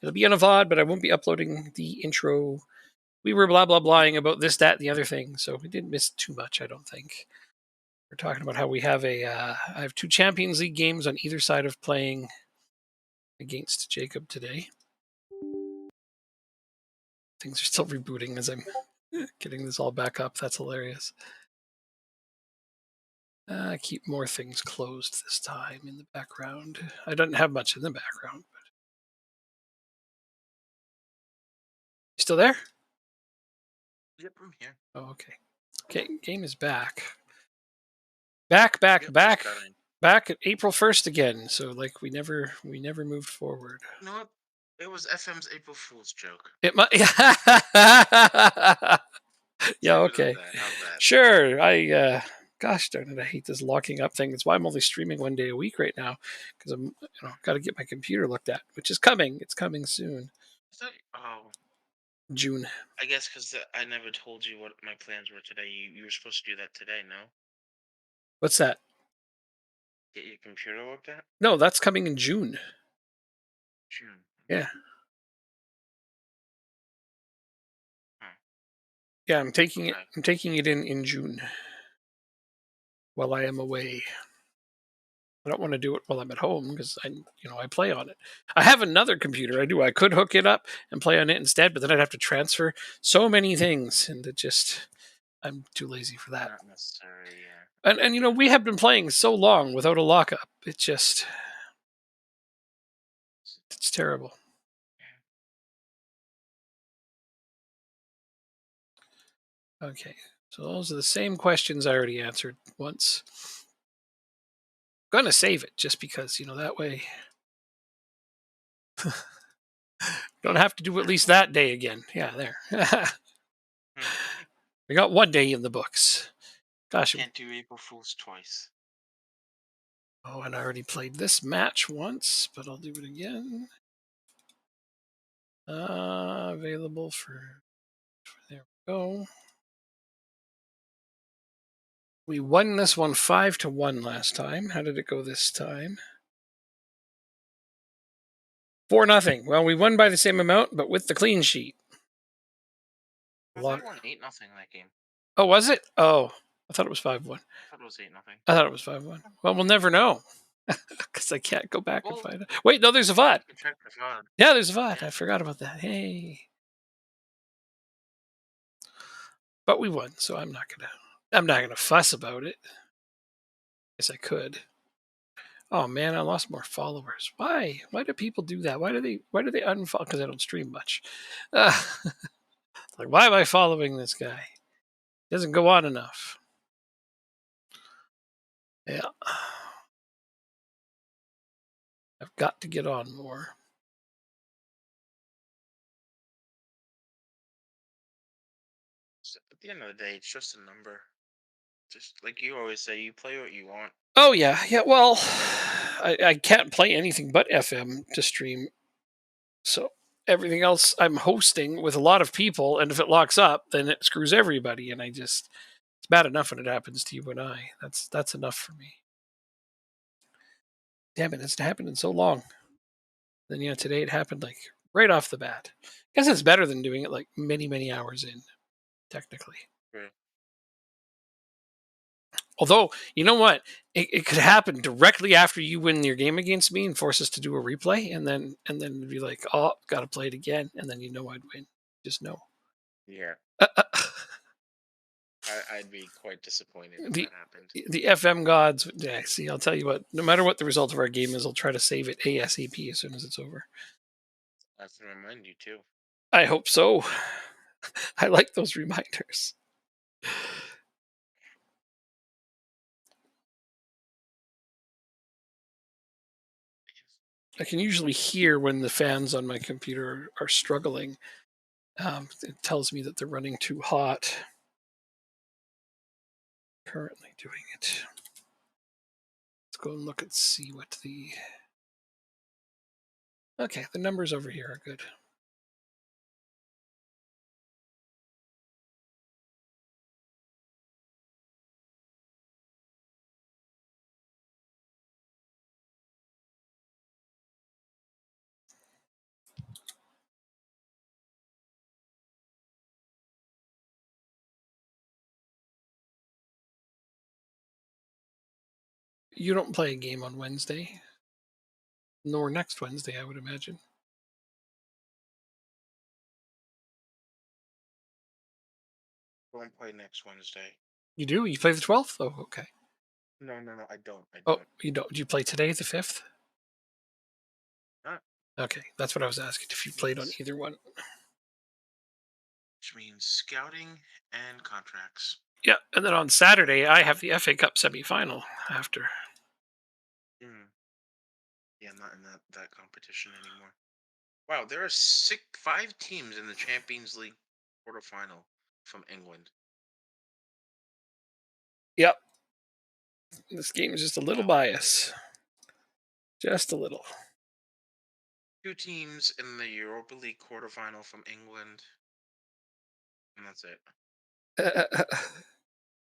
It'll be in a VOD, but I won't be uploading the intro. We were blah, blah, blahing about this, that, and the other thing, so we didn't miss too much, I don't think. We're talking about how we have I have 2 Champions League games on either side of playing against Jacob today. Things are still rebooting as I'm getting this all back up. That's hilarious. Keep more things closed this time in the background. I don't have much in the background. But... You still there? Yep, I'm here. Oh, okay. Okay, game is back. Back at April 1st again. So like we never moved forward. You know what? It was FM's April Fool's joke. It might. Yeah, okay. Sure. Gosh darn it, I hate this locking up thing. That's why I'm only streaming 1 day a week right now, because I'm got to get my computer looked at, which is coming. It's coming soon. June. I guess because I never told you what my plans were today. You were supposed to do that today, no? What's that? Get your computer looked at? No, that's coming in June. June. Yeah. Yeah, I'm taking it. I'm taking it in June. While I am away. I don't want to do it while I'm at home because I play on it. I have another computer. I could hook it up and play on it instead, but then I'd have to transfer so many things, and I'm too lazy for that. Not necessary, yeah. And we have been playing so long without a lockup. It's terrible. Okay, so those are the same questions I already answered once. I'm gonna save it just because that way. Don't have to do at least that day again. Yeah, there. We got 1 day in the books. Gosh. Can't do April Fool's twice. Oh, and I already played this match once, but I'll do it again. Available for there we go. We won this one 5-1 last time. How did it go this time? 4-0. Well, we won by the same amount, but with the clean sheet. I thought it won 8-0 that game. Oh, was it? Oh, I thought it was 5-1. I thought it was 8-0. I thought it was 5-1. Well, we'll never know. Because I can't go back and find it. Wait, no, there's a VOD. Yeah, there's a VOD. I forgot about that. Hey. But we won, so I'm not gonna fuss about it. Guess I could. Oh man, I lost more followers. Why? Why do people do that? Why do they unfollow? Because I don't stream much. Like, why am I following this guy? He doesn't go on enough. Yeah. I've got to get on more. At the end of the day, it's just a number. Just like you always say, you play what you want. Oh yeah. Well, I can't play anything but FM to stream. So everything else I'm hosting with a lot of people, and if it locks up, then it screws everybody. And it's bad enough when it happens to you and I. That's enough for me. Damn it, it's happened in so long. Then today it happened like right off the bat. I guess it's better than doing it like many, many hours in, technically. Right. Although, you know what? It could happen directly after you win your game against me and force us to do a replay, and then it'd be like, oh, gotta play it again, and then I'd win. Just know. Yeah. I'd be quite disappointed if that happened. The FM gods, yeah, see, I'll tell you what, no matter what the result of our game is, I'll try to save it ASAP as soon as it's over. I have to remind you too. I hope so. I like those reminders. I can usually hear when the fans on my computer are struggling. It tells me that they're running too hot. Currently doing it. Let's go and look and see what the... Okay, the numbers over here are good. You don't play a game on Wednesday, nor next Wednesday, I would imagine. Won't play next Wednesday. You do? You play the 12th? Oh, okay. No, no, no. I don't. I Oh, don't. you don't? Do you play today, the 5th? Not, Okay, that's what I was asking. If you played on means either one. which means scouting and contracts. Yeah, and then on Saturday I have the FA Cup semi-final after. Mm. Yeah, I'm not in that competition anymore. Wow, there are 5 teams in the Champions League quarterfinal from England. Yep. This game is just a little Wow. biased. Just a little. 2 teams in the Europa League quarterfinal from England, and that's it.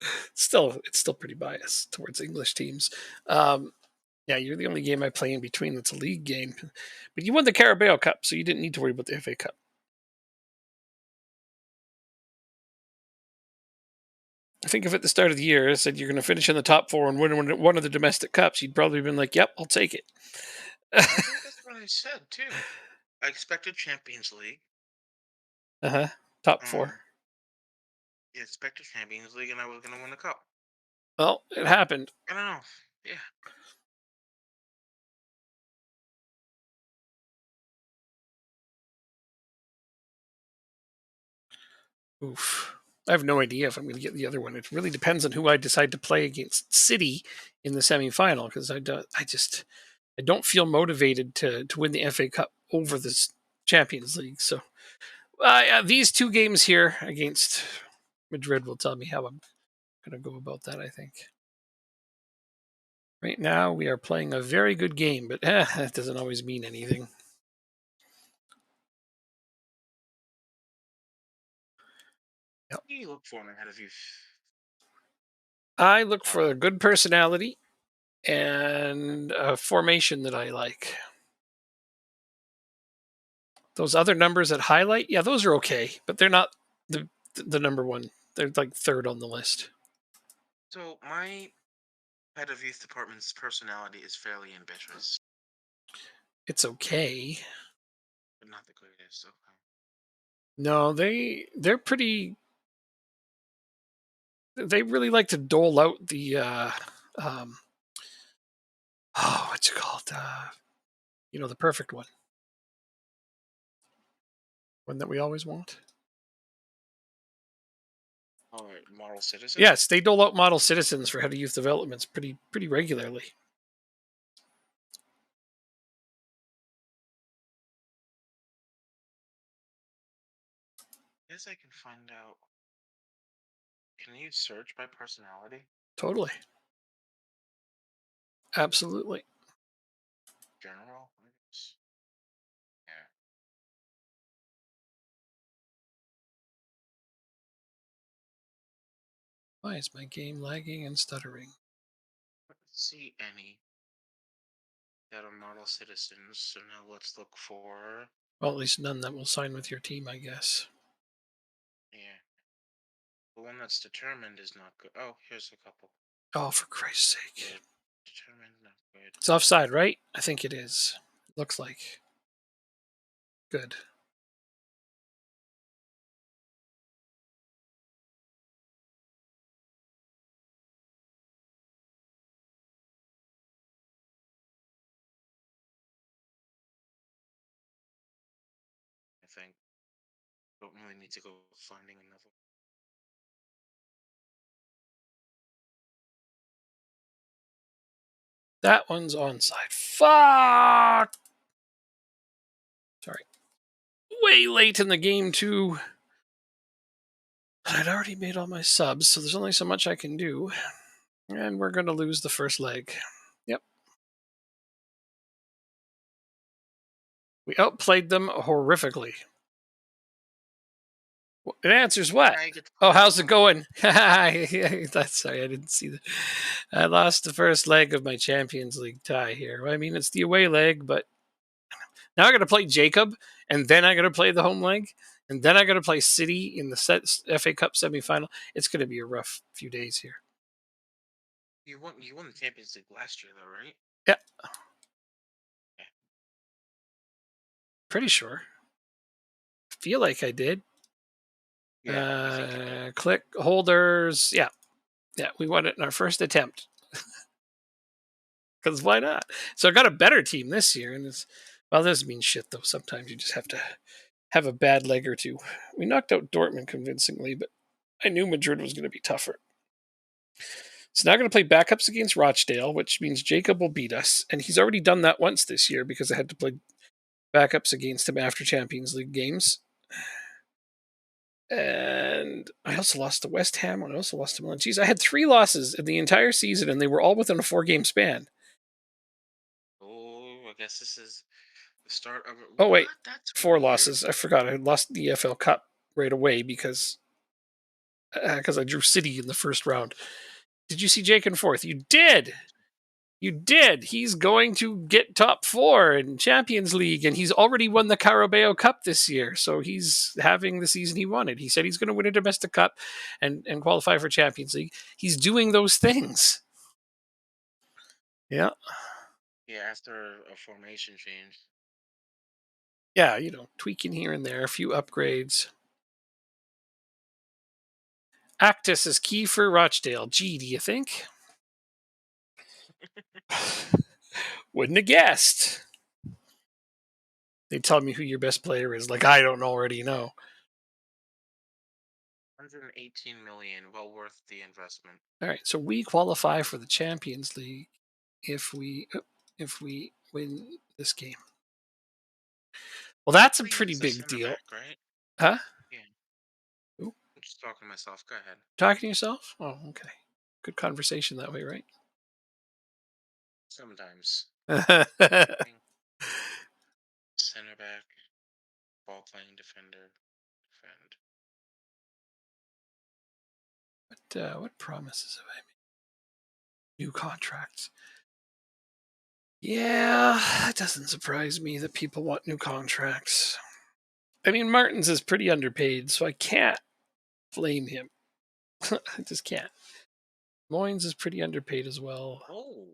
It's still pretty biased towards English teams. Yeah, you're the only game I play in between that's a league game. But you won the Carabao Cup, so you didn't need to worry about the FA Cup. I think if at the start of the year I said you're going to finish in the top 4 and win one of the domestic cups, you'd probably been like, "Yep, I'll take it." I think that's what I said too. I expected Champions League. Uh-huh. Top 4. Um, I expected Champions League, and I was gonna win the cup. Well, it happened. I don't know. Yeah. Oof. I have no idea if I'm going to get the other one. It really depends on who I decide to play against City in the semifinal because I don't feel motivated to win the FA Cup over this Champions League. So yeah, these 2 games here against Madrid will tell me how I'm going to go about that, I think. Right now, we are playing a very good game, but that doesn't always mean anything. Yep. What do you look for in a head of you? I look for a good personality and a formation that I like. Those other numbers that highlight, yeah, those are okay, but they're not the number one. They're like 3rd on the list. So my head of youth department's personality is fairly ambitious, It's okay. but not the greatest. Okay. No, they're pretty. They really like to dole out the um, what's it called? The perfect one that we always want. All right, model citizen. Yes, they dole out model citizens for head of youth developments pretty regularly. Guess I can find out. Can you search by personality? Totally, absolutely. General. I guess. Yeah. Why is my game lagging and stuttering? Let's see any that are model citizens. So now let's look for. Well, at least none that will sign with your team, I guess. Yeah. The one that's determined is not good. Oh, here's a couple. Oh, for Christ's sake! Good. Determined, not good. It's offside, right? I think it is. Looks like. Good. I think. Don't really need to go finding another. That one's onside. Fuck! Sorry. Way late in the game, too. I'd already made all my subs, so there's only so much I can do. And we're going to lose the first leg. Yep. We outplayed them horrifically. It answers what? Now you get to Oh, play how's it them. going? That's sorry, I didn't see that. I lost the first leg of my Champions League tie here. I mean, it's the away leg, but now I got to play Jacob, and then I got to play the home leg, and then I got to play City in the FA Cup semifinal. It's going to be a rough few days here. You won the Champions League last year, though, right? Yeah, Yeah. pretty sure. Feel like I did. Yeah, I think you did. Click holders. Yeah, yeah, we won it in our first attempt. Because why not? So I got a better team this year, and well, this means shit though. Sometimes you just have to have a bad leg or two. We knocked out Dortmund convincingly, but I knew Madrid was going to be tougher. So now I'm going to play backups against Rochdale, which means Jacob will beat us, and he's already done that once this year because I had to play backups against him after Champions League games. And I also lost to West Ham, and I also lost to Milan. Jeez, I had 3 losses in the entire season, and they were all within a 4-game span. Oh, I guess this is the start of it. Oh wait, What? That's 4 weird. losses. I forgot. I lost the EFL Cup right away because I drew City in the first round. Did you see Jake in fourth? You did. You did. He's going to get top 4 in Champions League, and he's already won the Carabao Cup this year. So he's having the season he wanted. He said he's going to win a domestic cup and qualify for Champions League. He's doing those things. Yeah. Yeah, after a formation change. Yeah, tweaking here and there, a few upgrades. Actus is key for Rochdale. Gee, do you think? Wouldn't have guessed. They tell me who your best player is. Like, I don't already know. 118 million, well worth the investment. All right, so we qualify for the Champions League if we win this game. Well, that's a pretty He's a big center deal. back, right? Huh? Yeah. Ooh, I'm just talking to myself. Go ahead. talking to yourself? Oh, okay. Good conversation that way, right? Sometimes. Center back, ball playing defender, defend. What promises have I made? New contracts. Yeah, it doesn't surprise me that people want new contracts. I mean, Martins is pretty underpaid, so I can't blame him. I just can't. Moynes is pretty underpaid as well. Oh,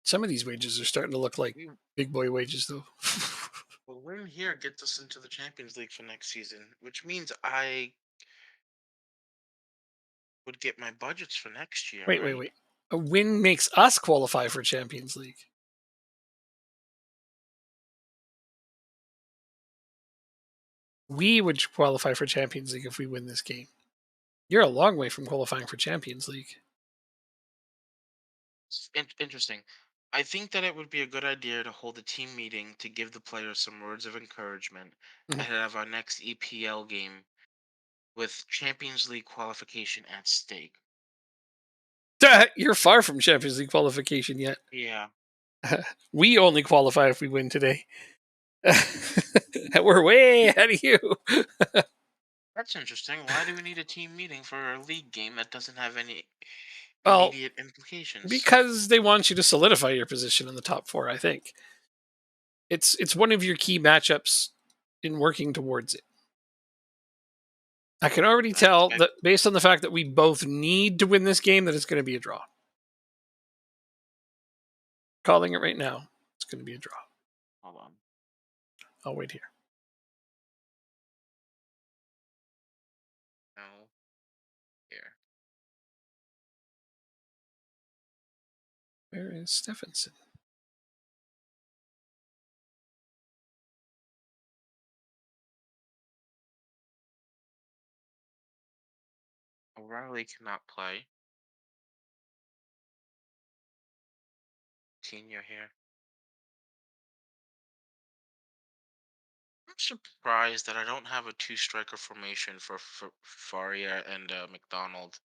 Some of these wages are starting to look like we big boy wages, though. well, win here gets us into the Champions League for next season, which means I would get my budgets for next year, Wait, wait, right? wait. A win makes us qualify for Champions League. We would qualify for Champions League if we win this game. You're a long way from qualifying for Champions League. It's interesting. I think that it would be a good idea to hold a team meeting to give the players some words of encouragement Mhm. ahead of our next EPL game with Champions League qualification at stake. You're far from Champions League qualification yet. Yeah, We only qualify if we win today. We're way ahead of you. that's interesting. Why do we need a team meeting for a league game that doesn't have any Well, immediate implications? because they want you to solidify your position in the top 4, I think. It's one of your key matchups in working towards it. I can already That's tell big. that based on the fact that we both need to win this game that it's going to be a draw. Calling it right now. It's going to be a draw. Hold on. I'll wait here. No. Here. Where is Stephenson? O'Reilly cannot play. Senior here. I'm surprised that I don't have a two striker formation for Faria and McDonald.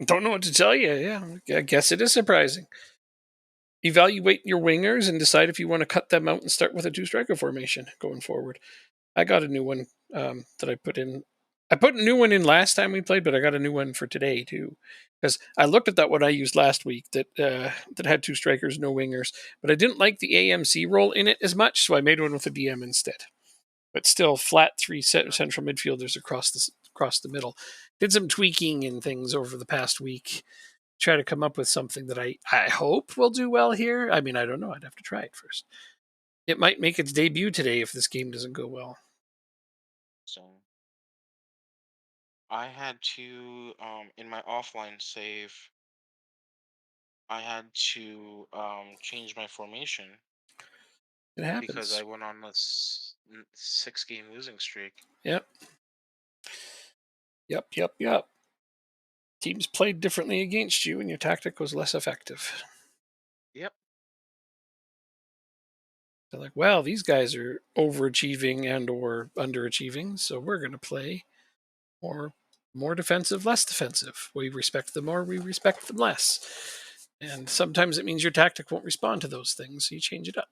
Don't know what to tell you. Yeah, I guess it is surprising. Evaluate your wingers and decide if you want to cut them out and start with a 2-striker formation going forward. I got a new one that I put in. I put a new one in last time we played, but I got a new one for today too. Because I looked at that one I used last week that had 2 strikers, no wingers, but I didn't like the AMC role in it as much, so I made one with a DM instead. But still, flat 3 central midfielders across across the middle. Did some tweaking and things over the past week. Try to come up with something that I hope will do well here. I mean, I don't know. I'd have to try it first. It might make its debut today if this game doesn't go well. So I had to in my offline save, I had to change my formation It because I happens. went on a 6-game losing streak. Yep. Yep. Yep. Yep. Teams played differently against you, and your tactic was less effective. Yep. They're like, well, these guys are overachieving and or underachieving, so we're going to play more more defensive, less defensive. We respect them more, we respect them less. And Mm. sometimes it means your tactic won't respond to those things, so you change it up.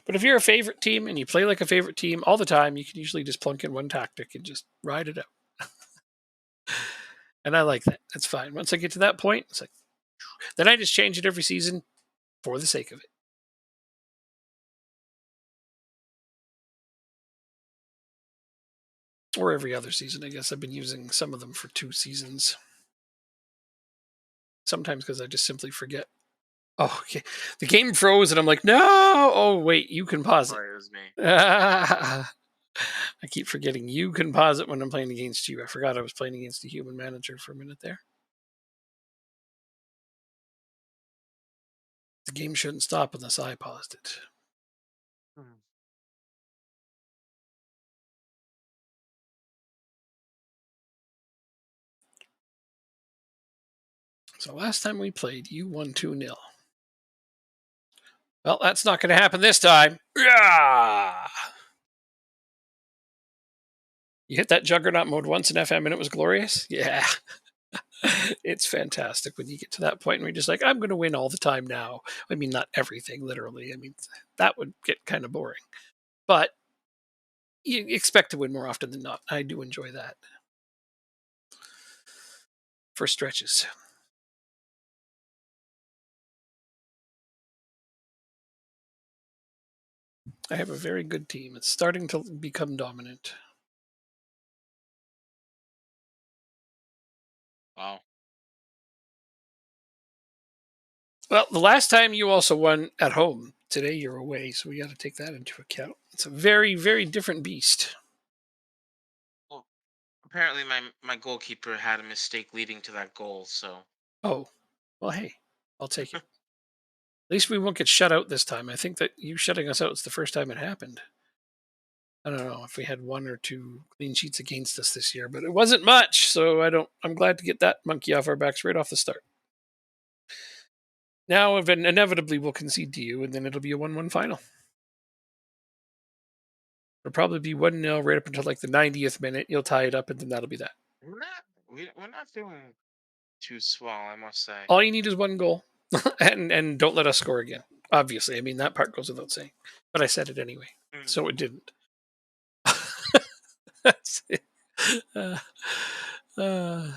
But if you're a favorite team and you play like a favorite team all the time, you can usually just plunk in one tactic and just ride it out. And I like that. That's fine. Once I get to that point, it's like, then I just change it every season for the sake of it. Or every other season, I guess. I've been using some of them for 2 seasons. Sometimes because I just simply forget. Oh, okay. The game froze, and I'm like, no. Oh, wait, you can pause it. Sorry, it was me. I keep forgetting you can pause it when I'm playing against you. I forgot I was playing against a human manager for a minute there. The game shouldn't stop unless I paused it. Mm. So last time we played, you won 2-0. Well, that's not going to happen this time. Yeah! You hit that juggernaut mode once in FM and it was glorious? Yeah. It's fantastic when you get to that point where you're just like, I'm going to win all the time now. I mean, not everything, literally. I mean, that would get kind of boring. But you expect to win more often than not. I do enjoy that for stretches. I have a very good team. It's starting to become dominant. Wow. Well, the last time you also won at home. Today you're away, so we got to take that into account. It's a very, very different beast. Well, apparently my goalkeeper had a mistake leading to that goal. So Oh, well, hey, I'll take it. At least we won't get shut out this time. I think that you shutting us out is the first time it happened. I don't know if we had 1 or 2 clean sheets against us this year, but it wasn't much. So I'm glad to get that monkey off our backs right off the start. Now, inevitably, we'll concede to you, and then it'll be a 1-1 final. It'll probably be 1-0 right up until like the 90th minute. You'll tie it up, and then that'll be that. we're not doing too swell, I must say. All you need is one goal, and don't let us score again. Obviously, I mean that part goes without saying, but I said it anyway, Mm. so it didn't. That's it. Uh, uh,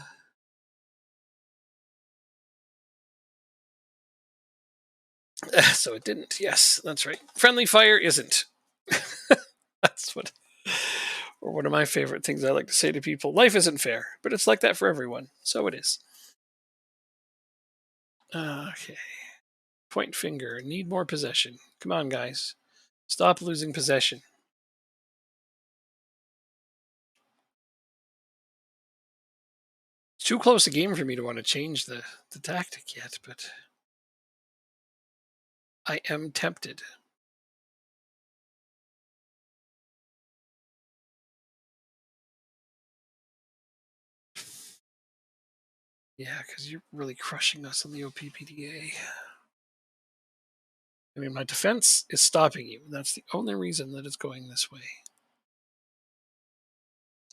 so it didn't. Yes, that's right. Friendly fire isn't. That's what, or one of my favorite things I like to say to people. Life isn't fair, but it's like that for everyone. So it is. Okay. Point finger. Need more possession. Come on, guys. Stop losing possession. It's too close a game for me to want to change the tactic yet, but I am tempted. Yeah, because you're really crushing us on the OPPDA. I mean, my defense is stopping you. That's the only reason that it's going this way.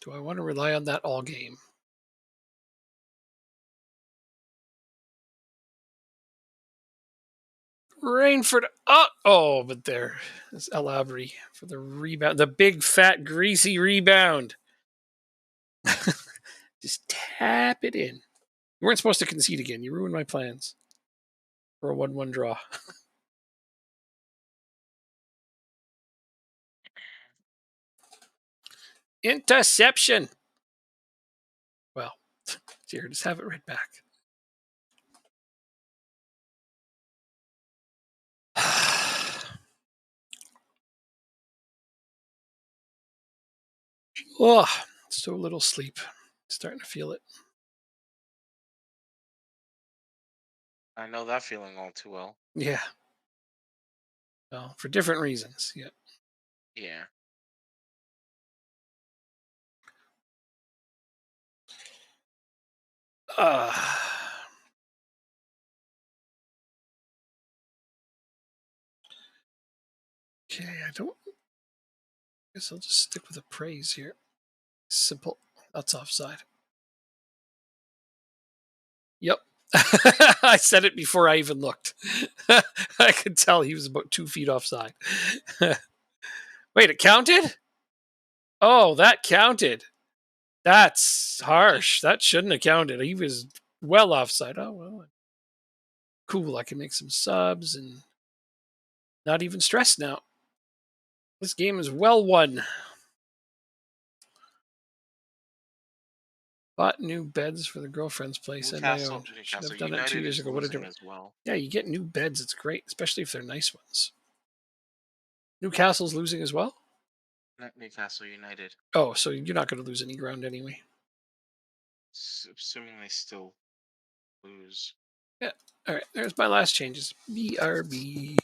Do I want to rely on that all game? Rainford. Oh, but there is El Abri for the rebound. The big, fat, greasy rebound. Just tap it in. You weren't supposed to concede again. You ruined my plans for a 1-1 draw. Interception. Well, here, just have it right back. Oh, so little sleep. Starting to feel it. I know that feeling all too well. Yeah. Well, for different reasons. Yeah. Yeah. Uh, okay, I don't. Guess I'll just stick with a praise here. Simple. That's offside. Yep. I said it before I even looked. I could tell he was about 2 feet offside. Wait, it counted? Oh, that counted. That's harsh. That shouldn't have counted. He was well offside. Oh, well. Cool. I can make some subs and not even stressed now. This game is well won. Bought new beds for the girlfriend's place and my own. Should have Newcastle done it 2 United years is ago. What a losing difference. as well. Yeah, you get new beds. It's great, especially if they're nice ones. Newcastle's losing as well? Not Newcastle United. Oh, so you're not going to lose any ground anyway. Assuming they still lose. Yeah. All right. There's my last changes. BRB.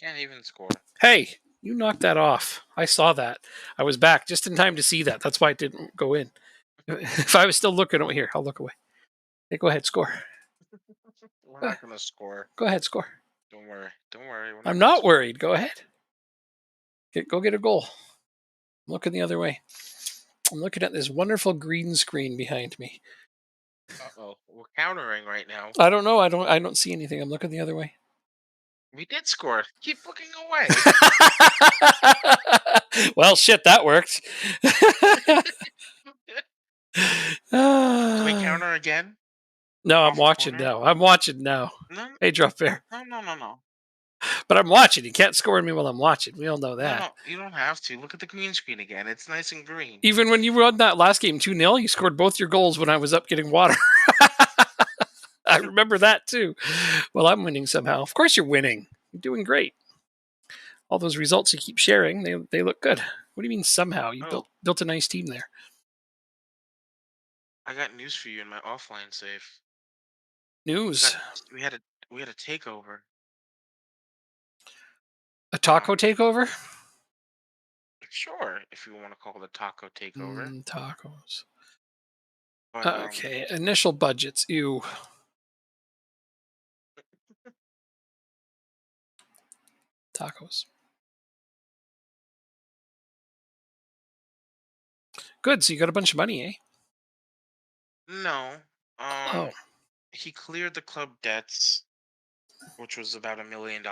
Can't even score. Hey, you knocked that off. I saw that. I was back just in time to see that. That's why it didn't go in. If I was still looking over here, I'll look away. Hey, go ahead, score. We're not gonna score. Go ahead, score. Don't worry. Don't worry. I'm not worried. Go ahead. Go get a goal. I'm looking the other way. I'm looking at this wonderful green screen behind me. Uh-oh. We're countering right now. I don't know. I don't see anything. I'm looking the other way. We did score. Keep looking away. Well, shit, that worked. Can we counter again? No, I'm Off the watching corner? now. I'm watching now. No, Hey, Drop Bear. no. But I'm watching. You can't score me while I'm watching. We all know No, that. no. You don't have to. Look at the green screen again. It's nice and green. Even when you won that last game 2-0, you scored both your goals when I was up getting water. I remember that too. Well, I'm winning somehow. Of course you're winning. You're doing great. All those results you keep sharing, they look good. What do you mean somehow? You built a nice team there. I got news for you in my offline save. News. We had a takeover. A taco takeover? Sure, if you want to call it a taco takeover. Tacos. But Okay, initial budgets. Ew. Tacos. Good, so you got a bunch of money, eh? no. Oh. He cleared the club debts, which was about $1 million,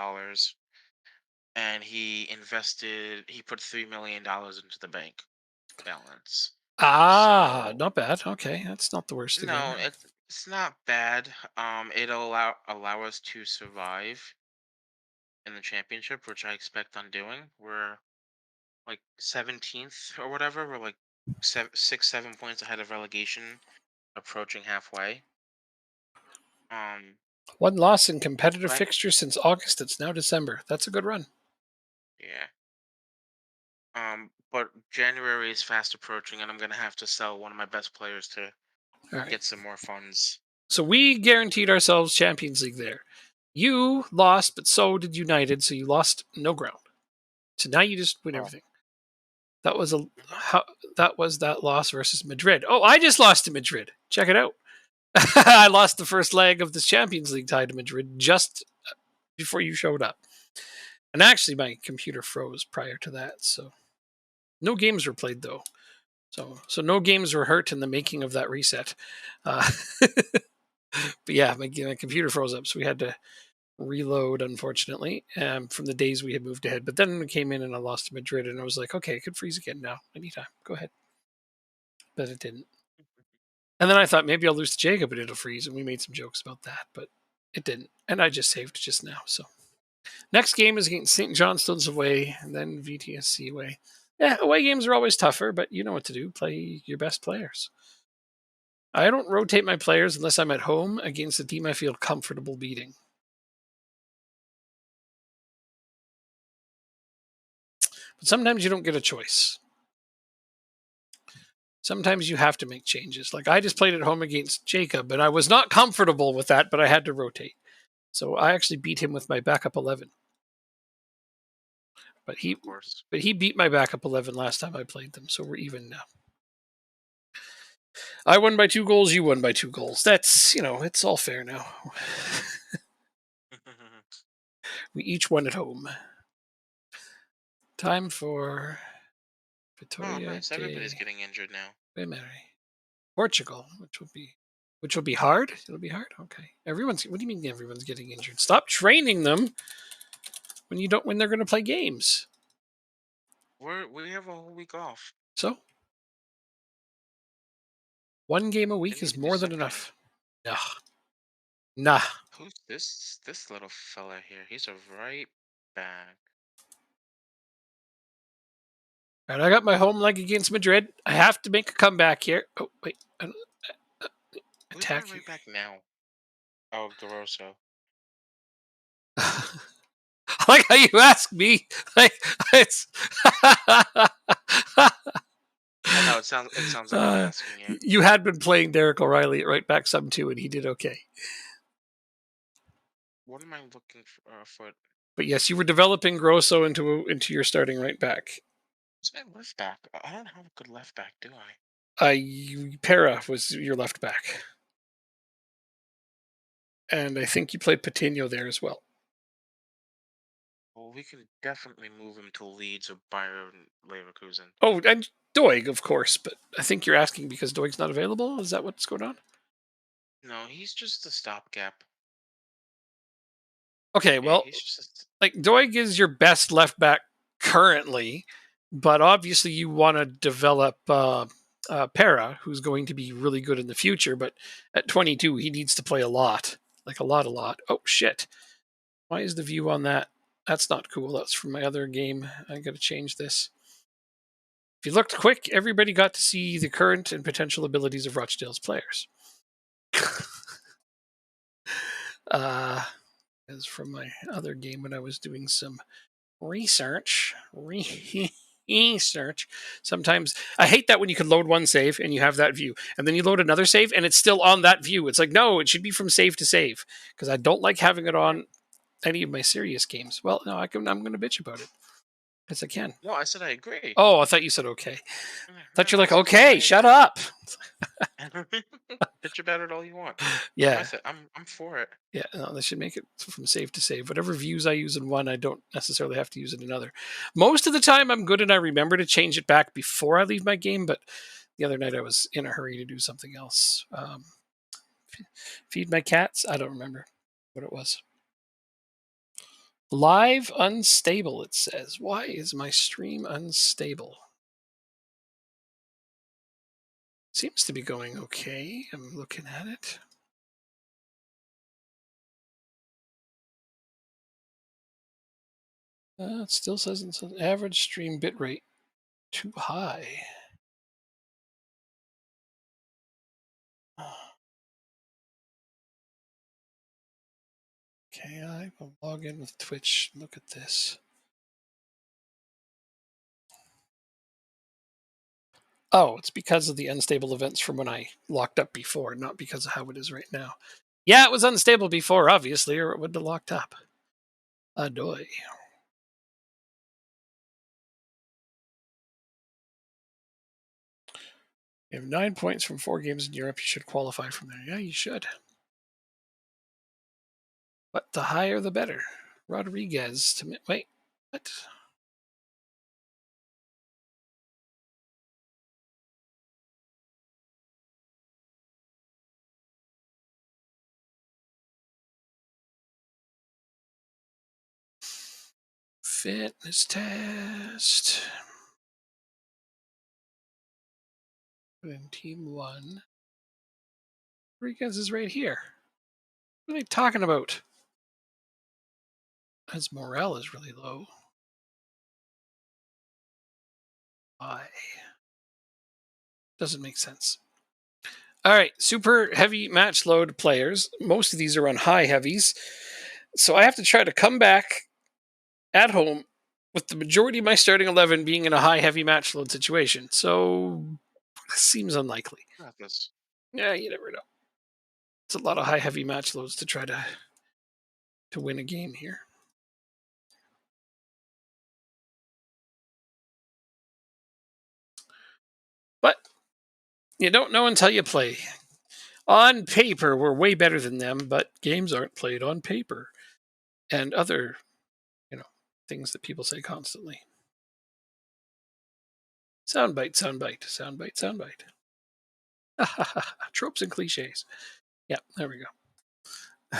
and he put $3 million into the bank balance. Ah, So not bad. Okay, that's not the worst thing no, ever. it's not bad. It'll allow us to survive in the championship, which I expect on doing. We're like 17th or whatever. We're like 7 points ahead of relegation, approaching halfway. One loss in competitive But fixtures since August. It's now December. That's a good run. yeah. But January is fast approaching, and I'm gonna have to sell one of my best players to All right. get some more funds. So we guaranteed ourselves Champions League there. You lost, but so did United. So you lost no ground. So now you just win Oh. everything. That was that loss versus Madrid. Oh, I just lost to Madrid. Check it out. I lost the first leg of this Champions League tie to Madrid just before you showed up. And actually, my computer froze prior to that. So No games were played though. So no games were hurt in the making of that reset. Uh, but yeah, my computer froze up, so we had to reload, unfortunately, from the days we had moved ahead. But then we came in and I lost to Madrid, and I was like, okay, it could freeze again now, anytime. Go ahead. But it didn't. And then I thought maybe I'll lose to Jacob and it'll freeze, and we made some jokes about that, but it didn't. And I just saved just now. So next game is against St. Johnstone's away, and then VTSC away. Yeah, away games are always tougher, but you know what to do. Play your best players. I don't rotate my players unless I'm at home against a team I feel comfortable beating. But sometimes you don't get a choice. Sometimes you have to make changes. Like I just played at home against Jacob, and I was not comfortable with that, but I had to rotate. So I actually beat him with my backup 11. But he Of course. but he beat my backup 11 last time I played them, so we're even now. I won by 2 goals, you won by 2 goals. That's, it's all fair now. We each won at home. Time for Oh, Vitória nice. Everybody's de getting injured now. Portugal, which will be hard. It'll be hard. Okay. What do you mean everyone's getting injured? Stop training them when they're going to play games. We have a whole week off. So, one game a They week need is to do more than something. enough. Nah. Nah. Who's this little fella here? He's a right back. All right, I got my home leg against Madrid. I have to make a comeback here. Oh, wait. Who's my Attacking. right back now? Oh, Garoso. I like how you ask me. Like it's. I know it sounds like I'm asking you. You had been playing Derek O'Reilly at right back some too, and he did okay. What am I looking for? But yes, you were developing Grosso into your starting right back. Who's my left back? I don't have a good left back, do I? Pera was your left back, and I think you played Patino there as well. Well, we can definitely move him to Leeds or Bayern Leverkusen. Oh, and Doig, of course, but I think you're asking because Doig's not available. Is that what's going on? No, he's just a stopgap. Okay, Yeah, well, he's just. like Doig is your best left back currently, but obviously you want to develop Pera, who's going to be really good in the future. But at 22, he needs to play a lot, like a lot. Oh shit! Why is the view on that? That's not cool. That's from my other game. I got to change this. If you looked quick, everybody got to see the current and potential abilities of Rochdale's players. As from my other game when I was doing some research. Research. Sometimes I hate that when you can load one save and you have that view, and then you load another save and it's still on that view. It's like, no, it should be from save to save, because I don't like having it on any of my serious games. Well, no, I'm going to bitch about it because I can. No, I said I agree. Oh, I thought you said okay. Yeah, I thought you're I like, said I okay, shut agree. up. Bitch about it all you want. I Yeah. said I'm for it. Yeah, no, they should make it from save to save. Whatever views I use in one, I don't necessarily have to use in another. Most of the time, I'm good and I remember to change it back before I leave my game. But the other night, I was in a hurry to do something else. Feed my cats. I don't remember what it was. Live unstable. It says. Why is my stream unstable? Seems to be going okay. I'm looking at it. It still says it's an average stream bitrate too high. Okay, I will log in with Twitch. Look at this. Oh, it's because of the unstable events from when I locked up before, not because of how it is right now. Yeah, it was unstable before, obviously, or it would have locked up. Adoy. You have 9 points from 4 games in Europe. You should qualify from there. Yeah, you should. But the higher, the better. Rodriguez to wait. What? Fitness test. Put in team one. Rodriguez is right here. What are they talking about? His morale is really low. Why? Doesn't make sense. All right, super heavy match load players. Most of these are on high heavies. So I have to try to come back at home with the majority of my starting 11 being in a high heavy match load situation. So seems unlikely. Got this. Yeah, you never know. It's a lot of high heavy match loads to try to win a game here. But you don't know until you play. On paper, we're way better than them, but games aren't played on paper. And other, things that people say constantly. Soundbite, soundbite, soundbite, soundbite. Tropes and cliches. Yeah, there we go.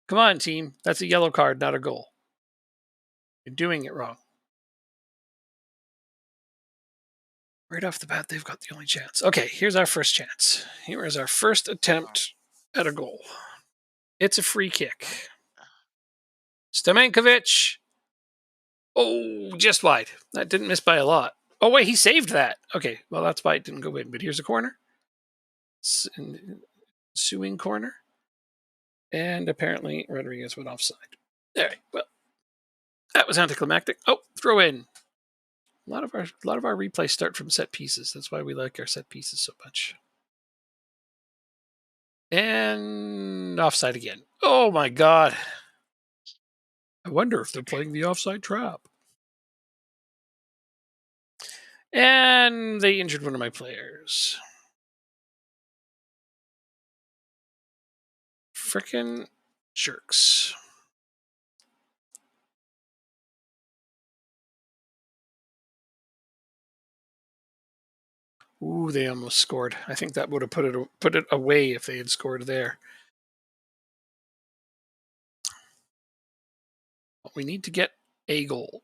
Come on, team. That's a yellow card, not a goal. You're doing it wrong. Right off the bat, they've got the only chance. Okay, here's our first chance. Here is our first attempt at a goal. It's a free kick. Stamenkovic. Oh, just wide. That didn't miss by a lot. Oh, wait, he saved that. Okay, well, that's why it didn't go in. But here's a corner. Suing corner. And apparently Rodriguez went offside. All right, well, that was anticlimactic. Oh, throw in. A lot of our replays start from set pieces. That's why we like our set pieces so much. And offside again. Oh my god. I wonder if they're playing the offside trap. And they injured one of my players. Frickin' jerks. Ooh, they almost scored. I think that would have put it away if they had scored there. We need to get a goal.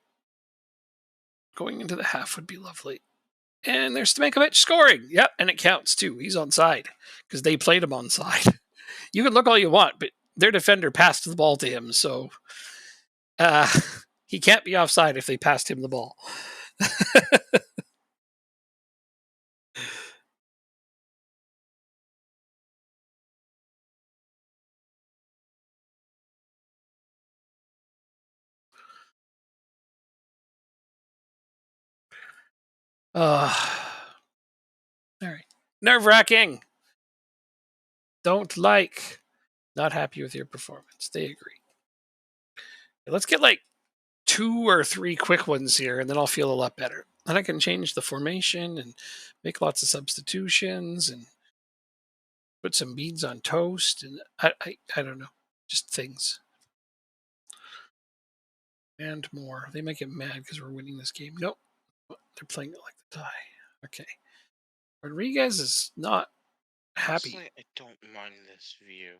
Going into the half would be lovely. And there's Stamenkovic scoring. Yep, and it counts too. He's onside because they played him onside. You can look all you want, but their defender passed the ball to him, so he can't be offside if they passed him the ball. All right. Nerve-wracking. Don't like. Not happy with your performance. They agree. Let's get like 2 or 3 quick ones here, and then I'll feel a lot better. Then I can change the formation and make lots of substitutions and put some beans on toast. And I don't know. Just things. And more. They might get mad because we're winning this game. Nope. They're playing it like the tie. Okay. Rodriguez is not happy. Honestly, I don't mind this view.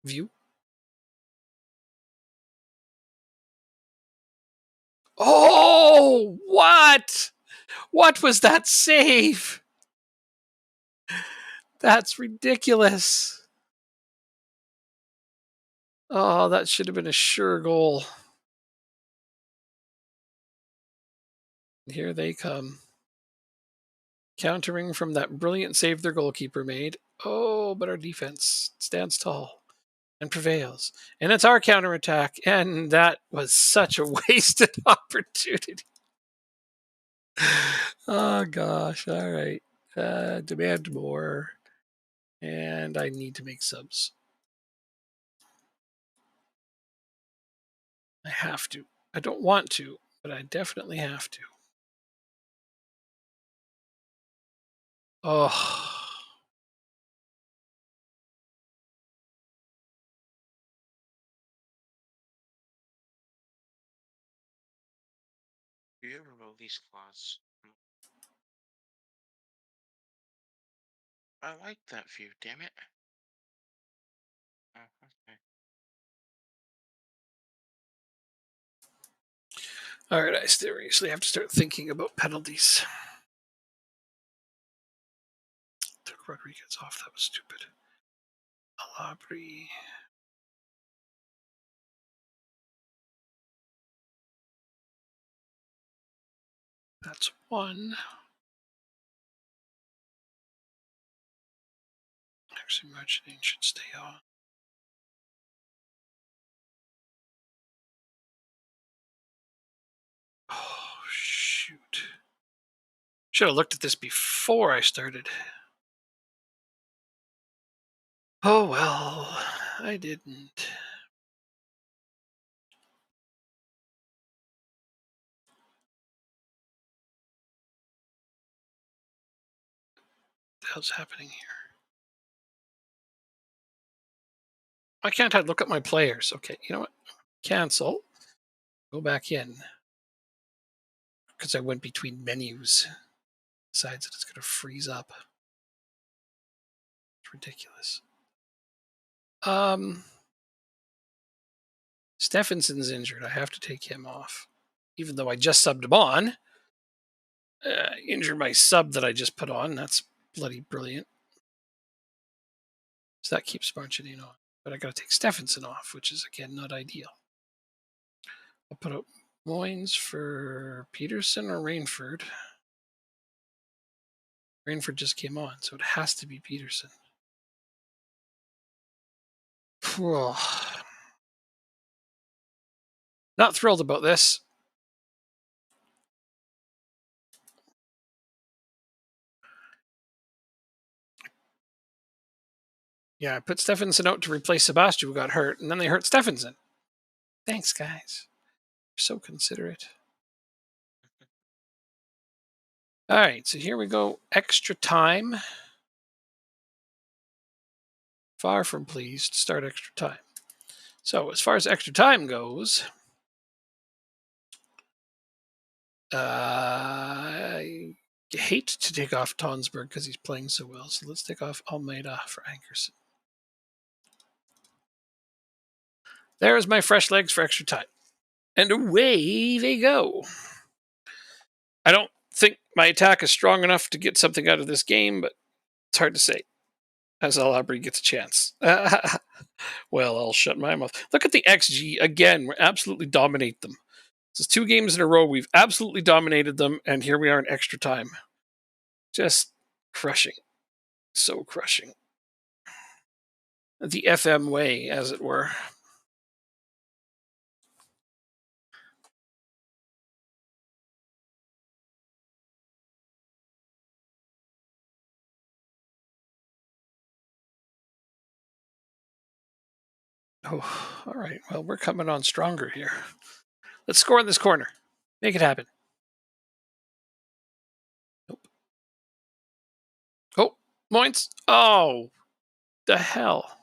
View. Oh, what? What was that save? That's ridiculous. Oh, that should have been a sure goal. Here they come. Countering from that brilliant save their goalkeeper made. Oh, but our defense stands tall and prevails. And it's our counterattack. And that was such a wasted opportunity. Oh, gosh. All right. Demand more. And I need to make subs. I have to. I don't want to, but I definitely have to. Oh. Do you have a release clause? I like that view, damn it. Oh, okay. All right, I seriously have to start thinking about penalties. Took Rodriguez off. That was stupid. Alabri. That's one. Actually, Marching should stay on. Oh, shoot. Should have looked at this before I started. Oh, well, I didn't. What the hell's happening here? Why can't I look at my players? Okay, you know what? Cancel. Go back in. Because I went between menus. Decides that it's going to freeze up. It's ridiculous. Stephenson's injured. I have to take him off. Even though I just subbed him on. Injured my sub that I just put on. That's bloody brilliant. So that keeps Marching on. But I got to take Stephenson off, which is, again, not ideal. I'll put out Moynes for Peterson or Rainford. Rainford just came on, so it has to be Peterson. Not thrilled about this. Yeah, I put Stephenson out to replace Sebastian, who got hurt, and then they hurt Stephenson. Thanks, guys. You're so considerate. All right, so here we go. Extra time. Far from pleased. Start extra time. So as far as extra time goes, I hate to take off Tonsberg because he's playing so well. So let's take off Almeida for Ankerson. There's my fresh legs for extra time. And away they go. I don't think my attack is strong enough to get something out of this game, but it's hard to say. As Alabri gets a chance. Well, I'll shut my mouth. Look at the XG. Again, we absolutely dominate them. This is 2 games in a row. We've absolutely dominated them, and here we are in extra time. Just crushing. So crushing. The FM way, as it were. Oh, all right. Well, we're coming on stronger here. Let's score in this corner. Make it happen. Nope. Oh, Moynes. Oh, the hell.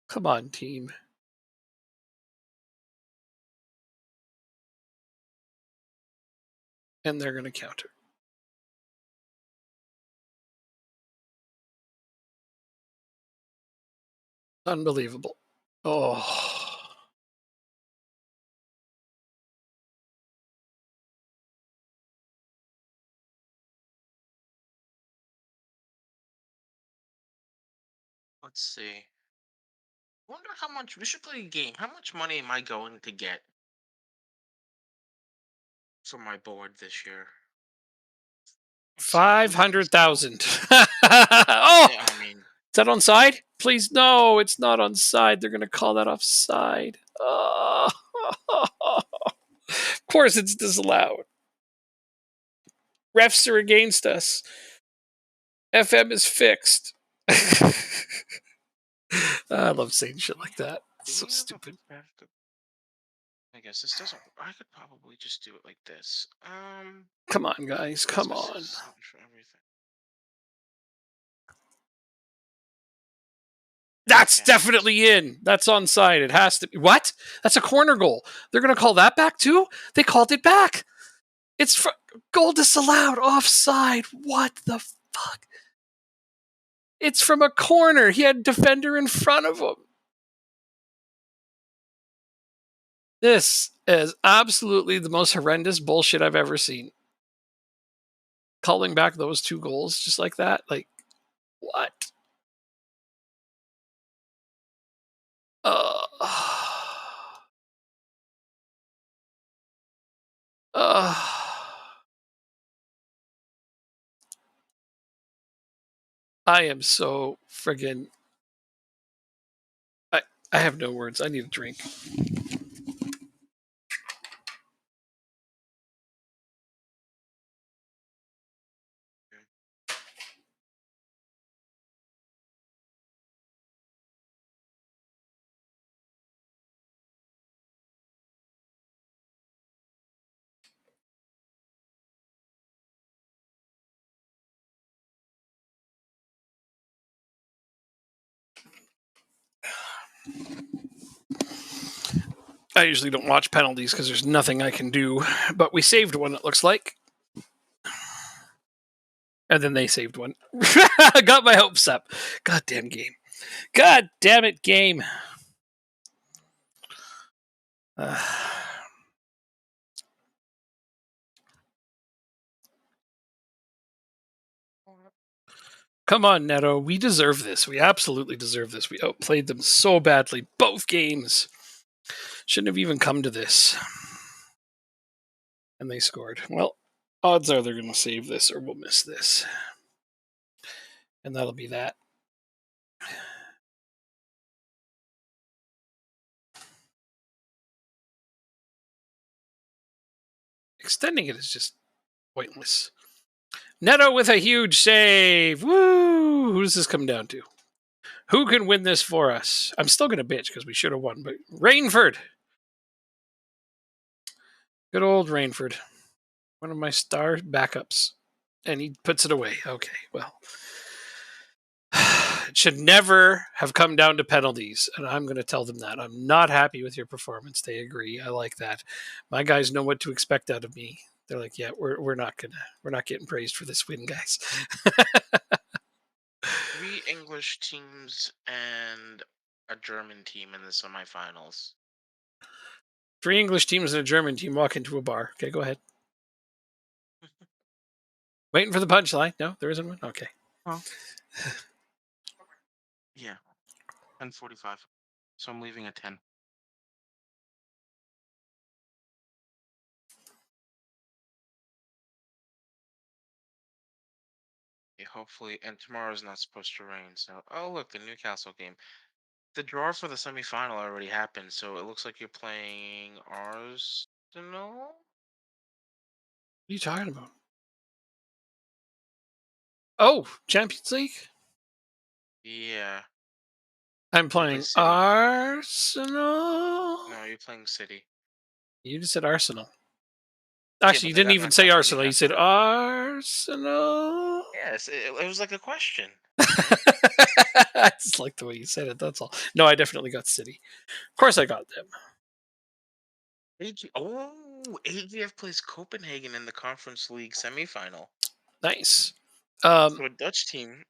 Come on, team. And they're going to counter. Unbelievable. Oh. Let's see. Wonder how much we should play a game. How much money am I going to get for my board this year? Let's see. 500,000. Oh, Yeah, I mean, is that onside? Please, no, it's not onside. They're going to call that offside. Oh. Of course, it's disallowed. Refs are against us. FM is fixed. I love saying shit like that. It's so stupid. I guess this doesn't. I could probably just do it like this. Come on, guys. Come on. For everything. That's definitely in. That's onside. It has to be. What? That's a corner goal. They're going to call that back too? They called it back. It's goal disallowed. Offside. What the fuck? It's from a corner. He had a defender in front of him. This is absolutely the most horrendous bullshit I've ever seen. Calling back those 2 goals just like that, like, what? Ugh. Ugh. I am so friggin' I I have no words. I need a drink. I usually don't watch penalties because there's nothing I can do, but we saved one, it looks like. And then they saved one. Got my hopes up. Goddamn game. God damn it, game. Uh, Come on, Neto. We deserve this. We absolutely deserve this. We outplayed them so badly. Both games. Shouldn't have even come to this. And they scored. Well, odds are they're going to save this or we'll miss this. And that'll be that. Extending it is just pointless. Neto with a huge save. Woo! Who does this come down to? Who can win this for us? I'm still going to bitch because we should have won, but Rainford. Good old Rainford. One of my star backups. And he puts it away. Okay, well. It should never have come down to penalties. And I'm going to tell them that. I'm not happy with your performance. They agree. I like that. My guys know what to expect out of me. They're like, yeah, we're not getting praised for this win, guys. 3 English teams and a German team in the semifinals. 3 English teams and a German team walk into a bar. Okay, go ahead. Waiting for the punchline. No, there isn't one. Okay. Huh? Yeah, 10:45. So I'm leaving at 10. Yeah, hopefully, and tomorrow's not supposed to rain. So, oh look, the Newcastle game. The draw for the semifinal already happened, so it looks like you're playing Arsenal. What are you talking about? Oh, Champions League? Yeah, I'm you play playing City. Arsenal. No, you're playing City. You just said Arsenal. Yeah, Actually, but you they didn't got even knocked say out by Arsenal. You said Newcastle. Arsenal. Yes, it was like a question, right? I just like the way you said it. That's all. No, I definitely got City. Of course, I got them. AGF plays Copenhagen in the Conference League semifinal. Nice. So a Dutch team.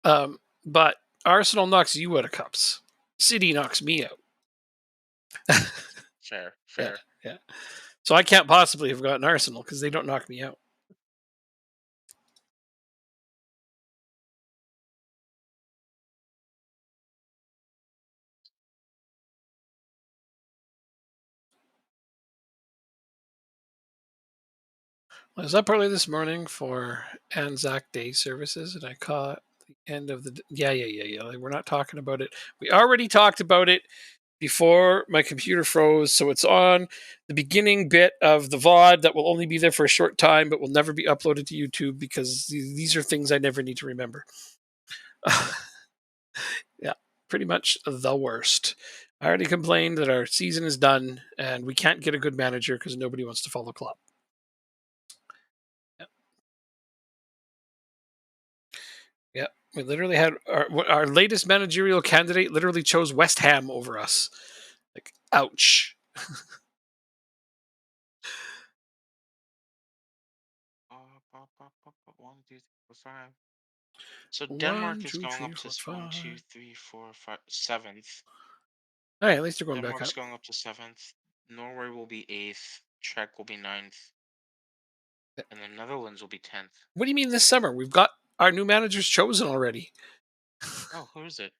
But Arsenal knocks you out of cups. City knocks me out. Fair, Yeah, fair. yeah. So I can't possibly have gotten Arsenal because they don't knock me out. I was up early this morning for Anzac Day services, and I caught the end of the. Yeah. Like, we're not talking about it. We already talked about it before my computer froze, so it's on the beginning bit of the VOD that will only be there for a short time, but will never be uploaded to YouTube because these are things I never need to remember. Yeah, pretty much the worst. I already complained that our season is done and we can't get a good manager because nobody wants to follow Klopp. Yeah. Yeah, we literally had our latest managerial candidate literally chose West Ham over us. Like, ouch. One, two, three, four, five. So One, Denmark is two, going three, up to four, one, two, five. three, four, five, seventh. All right, at least they're going back Denmark's up. going up to seventh. Norway will be 8th. Czech will be 9th. And the Netherlands will be 10th. What do you mean this summer? We've got our new managers chosen already. Oh, who is it?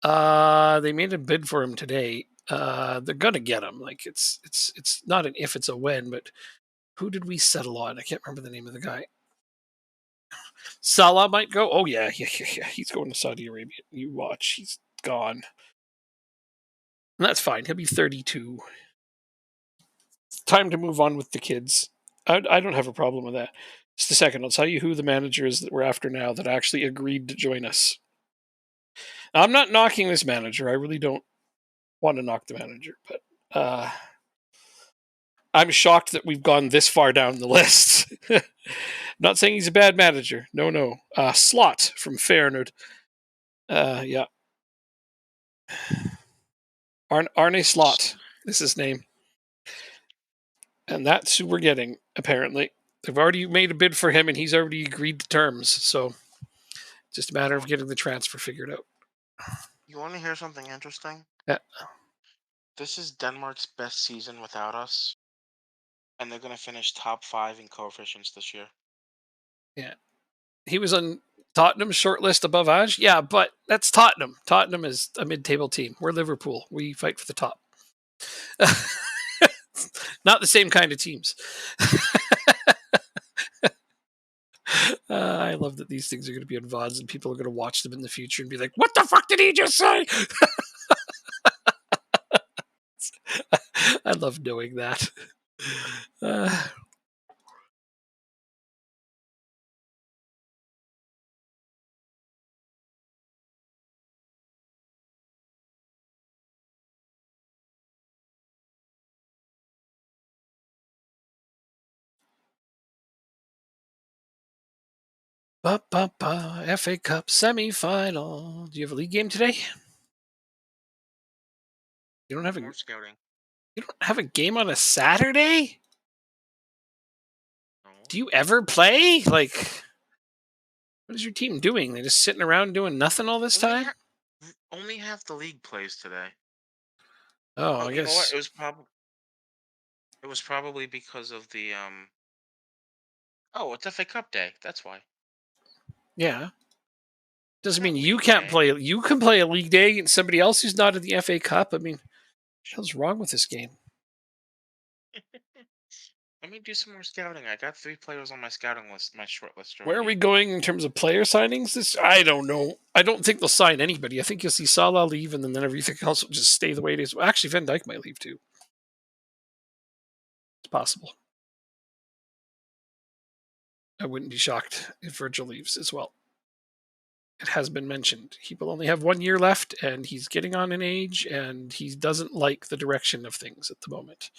They made a bid for him today. They're gonna get him. Like it's not an if, it's a when. But who did we settle on? I can't remember the name of the guy. Salah might go. Oh yeah. He's going to Saudi Arabia. You watch. He's gone. And that's fine. He'll be 32. Time to move on with the kids. I don't have a problem with that. Just a second. I'll tell you who the manager is that we're after now that actually agreed to join us. Now, I'm not knocking this manager. I really don't want to knock the manager, but I'm shocked that we've gone this far down the list. Not saying he's a bad manager. No. Slot from Feyenoord. Yeah. Arne Slot is his name. And that's who we're getting, apparently. They've already made a bid for him, and he's already agreed to terms. So just a matter of getting the transfer figured out. You want to hear something interesting? Yeah. This is Denmark's best season without us, and they're gonna finish top 5 in coefficients this year. Yeah. He was on Tottenham's shortlist above Aj. Yeah, but that's Tottenham. Tottenham is a mid-table team. We're Liverpool. We fight for the top. Not the same kind of teams. I love that these things are going to be on VODs and people are going to watch them in the future and be like, what the fuck did he just say? I love knowing that. FA Cup semi-final. Do you have a league game today? You don't have More scouting. You don't have a game on a Saturday? No. Do you ever play? Like, what is your team doing? They're just sitting around doing nothing all this time? Only half the league plays today. Oh, I You know what? guess. It was probably because of the Oh, it's FA Cup day. That's why. Yeah. Doesn't Not mean you league can't day. play. You can play a league day against somebody else who's not in the FA Cup. I mean, what the hell's wrong with this game? Let me do some more scouting. I got 3 players on my scouting list, my short list Where are already. we going in terms of player signings? I don't know. I don't think they'll sign anybody. I think you'll see Salah leave, and then everything else will just stay the way it is. Well, actually, Van Dijk might leave too. It's possible. I wouldn't be shocked if Virgil leaves as well. It has been mentioned. He will only have 1 year left, and he's getting on in age, and he doesn't like the direction of things at the moment.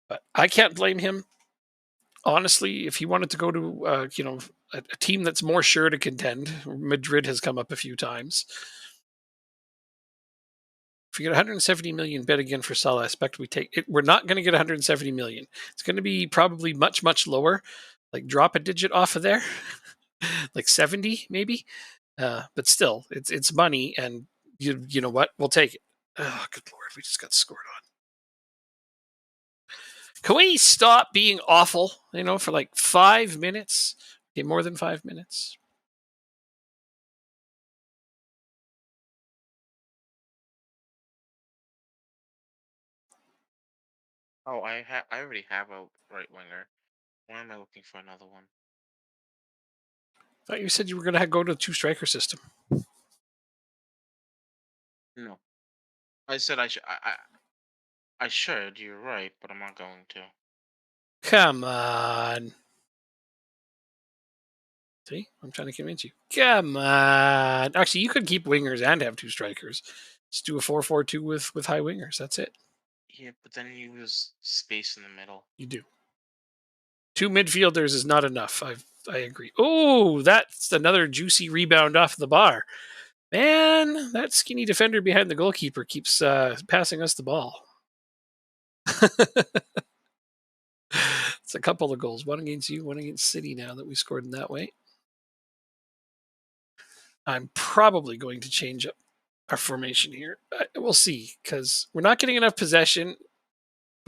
But I can't blame him. Honestly, if he wanted to go to, a team that's more sure to contend, Madrid has come up a few times. If we get 170 million bet again for Salah, I expect we take it. We're not going to get 170 million. It's going to be probably much, much lower. Like drop a digit off of there, like 70 maybe. But still, it's money, and you know what? We'll take it. Oh, good lord, we just got scored on. Can we stop being awful? For like 5 minutes. Okay, more than 5 minutes. Oh, I already have a right winger. Why am I looking for another one? I thought you said you were going to go to a 2-striker system. No. I said I should, you're right, but I'm not going to. Come on. See, I'm trying to convince you. Come on. Actually, you could keep wingers and have 2 strikers. Just do a 4-4-2 with high wingers. That's it. Yeah, but then you lose space in the middle. You do. 2 midfielders is not enough. I agree. Oh, that's another juicy rebound off the bar. Man, that skinny defender behind the goalkeeper keeps passing us the ball. It's a couple of goals. One against you, one against City now that we scored in that way. I'm probably going to change up our formation here. We'll see, because we're not getting enough possession.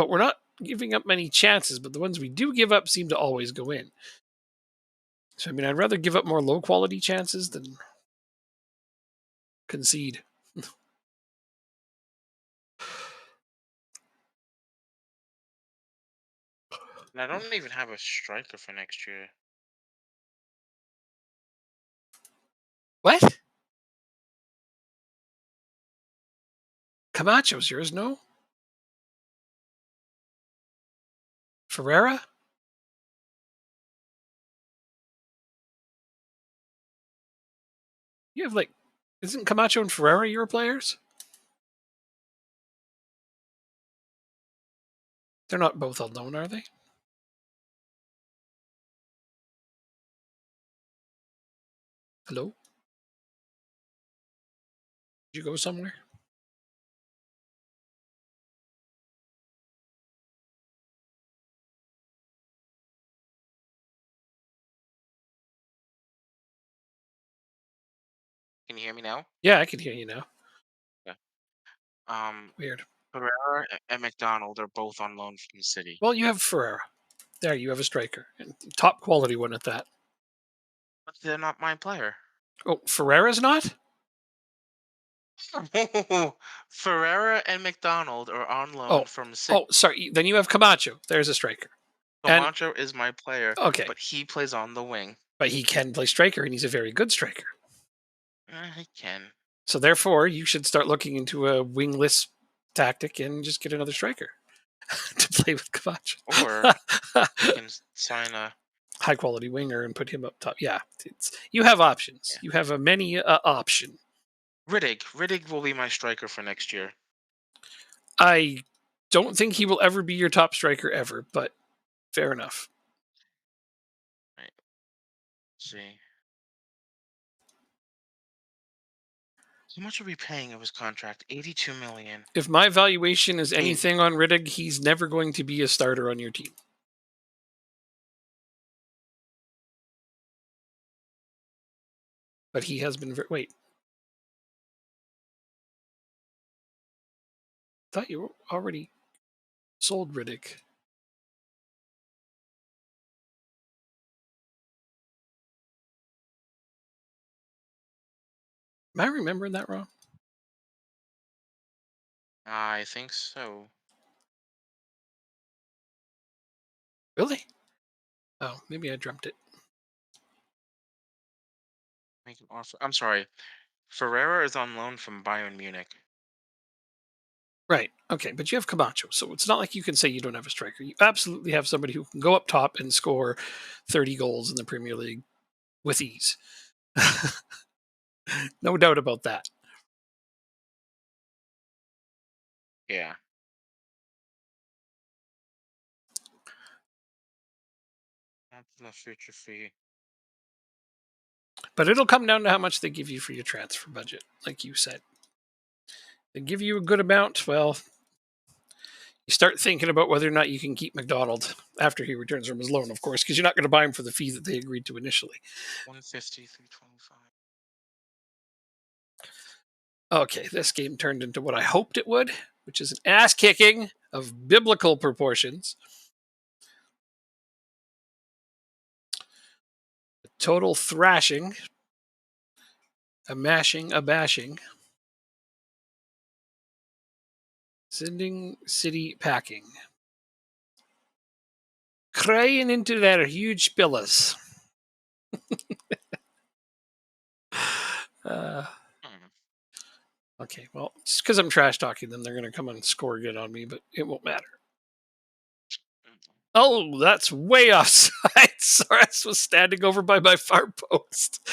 but we're not giving up many chances. But the ones we do give up seem to always go in. So I mean, I'd rather give up more low quality chances than concede. And I don't even have a striker for next year. What? Camacho's yours, no? Ferreira? You have like, isn't Camacho and Ferreira your players? They're not both unknown, are they? Hello? Did you go somewhere? Can you hear me now? Yeah, I can hear you now. Yeah. Um, Weird. Pereira and McDonald are both on loan from the city, Well, you have Ferreira. There, you have a striker. And top quality one at that. but they're not my player. Oh, Ferreira's not? Ferreira and McDonald are on loan Oh, from the city. oh, sorry. Then you have Camacho. There's a striker. And Camacho is my player, okay, but he plays on the wing. but he can play striker, and he's a very good striker. He can. So therefore, you should start looking into a wingless tactic and just get another striker to play with Camacho. Or you can sign a. High quality winger and put him up top. Yeah, you have options. Yeah. You have a many option. Riddick. Riddick will be my striker for next year. I don't think he will ever be your top striker ever, but fair enough. Right. Let's see. How much are we paying of his contract? 82 million. If my valuation is Hey, anything on Riddick, he's never going to be a starter on your team. But he has been wait. I thought you already sold Riddick. Am I remembering that wrong? I think so. Really? Oh, maybe I dreamt it. Make an offer. I'm sorry. Ferreira is on loan from Bayern Munich. Right. Okay, but you have Camacho, so it's not like you can say you don't have a striker. You absolutely have somebody who can go up top and score 30 goals in the Premier League with ease. No doubt about that. Yeah. That's the future fee. But it'll come down to how much they give you for your transfer budget, like you said. They give you a good amount, well, you start thinking about whether or not you can keep McDonald after he returns from his loan, of course, because you're not going to buy him for the fee that they agreed to initially. 150, 325. Okay, this game turned into what I hoped it would, which is an ass kicking of biblical proportions. A total thrashing, a mashing, a bashing. Sending City packing. Crying into their huge pillows. uh, okay, well, just because I'm trash talking them, they're going to come and score again on me, but it won't matter. Oh, that's way offside. Soros was standing over by my far post.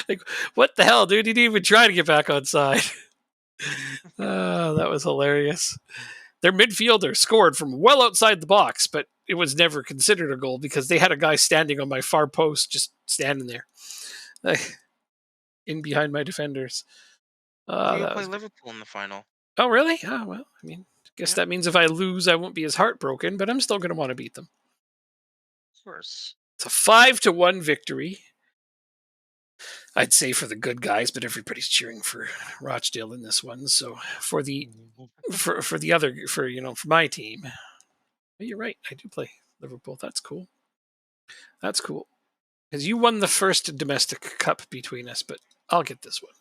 Like, what the hell, dude? He didn't even try to get back on side. That was hilarious. Their midfielder scored from well outside the box, but it was never considered a goal because they had a guy standing on my far post, just standing there, in behind my defenders. We That play was good. Liverpool in the final. Oh, really? Oh, well, I mean, I guess Yep, that means if I lose, I won't be as heartbroken, but I'm still going to want to beat them. of course. It's a 5-1 victory. I'd say for the good guys, but everybody's cheering for Rochdale in this one. So for the Mhm. for the other for my team, you're right. I do play Liverpool. That's cool. That's cool because you won the first domestic cup between us, but I'll get this one.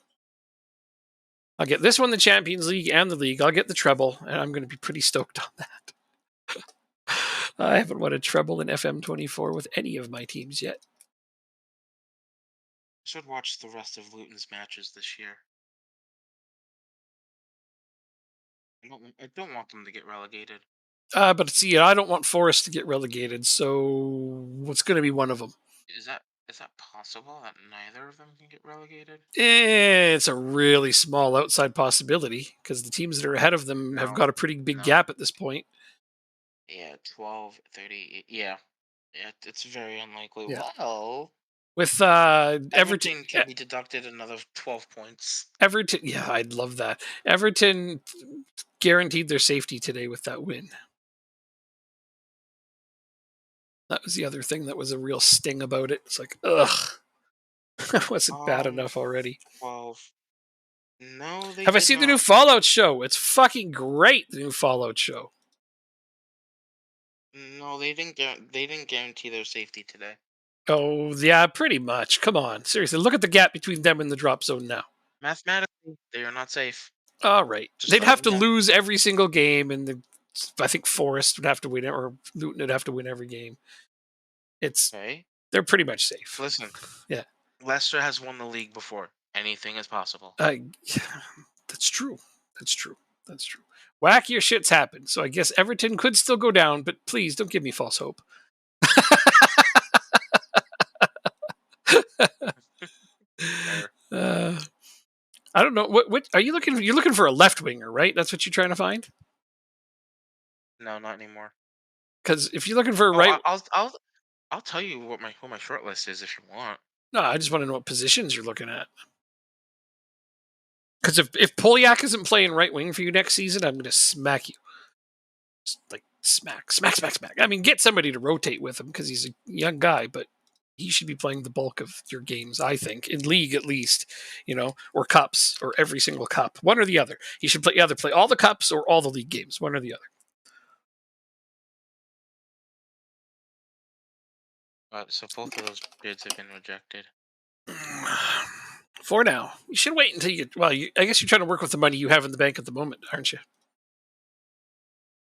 I'll get this one, the Champions League and the league. I'll get the treble, and I'm going to be pretty stoked on that. I haven't won a treble in FM24 with any of my teams yet. Should watch the rest of Luton's matches this year. I don't want them to get relegated. But see, I don't want Forest to get relegated, so what's going to be one of them? Is that possible that neither of them can get relegated? It's a really small outside possibility because the teams that are ahead of them have No, got a pretty big no. gap at this point. Yeah, 12, 30. Yeah, yeah, it's very unlikely. Yeah, Well, with Everton, Everton can be deducted another 12 points. Everton, yeah, I'd love that. Everton guaranteed their safety today with that win. That was the other thing that was a real sting about it. It's like, ugh, that wasn't bad Um, enough already. 12. No, they Have I did seen the new not. Fallout show? It's fucking great. The new Fallout show. No, they didn't guarantee their safety today. Oh yeah, pretty much. Come on, seriously, look at the gap between them and the drop zone now. Mathematically, they are not safe. All right, Just they'd letting have you to know. lose every single game, and I think Forest would have to win it, or Luton would have to win every game. It's Okay. they're pretty much safe. Listen, Yeah, Leicester has won the league before. Anything is possible. I, that's true. That's true. That's true. Wackier shits happen, so I guess Everton could still go down, but please don't give me false hope. Fair. uh, I don't know what are you looking. You're looking for a left winger, right? That's what you're trying to find. No, not anymore. Because if you're looking for a Oh, right, I'll tell you what my short list is if you want. no, I just want to know what positions you're looking at. Because if Polyak isn't playing right wing for you next season, I'm going to smack you. Just like smack, smack, smack, smack. I mean, get somebody to rotate with him because he's a young guy, but he should be playing the bulk of your games, I think, in league at least, or cups, or every single cup, one or the other. He should either play all the cups or all the league games, one or the other. So both of those bids have been rejected. For now, you should wait until you. Well, I guess you're trying to work with the money you have in the bank at the moment, aren't you?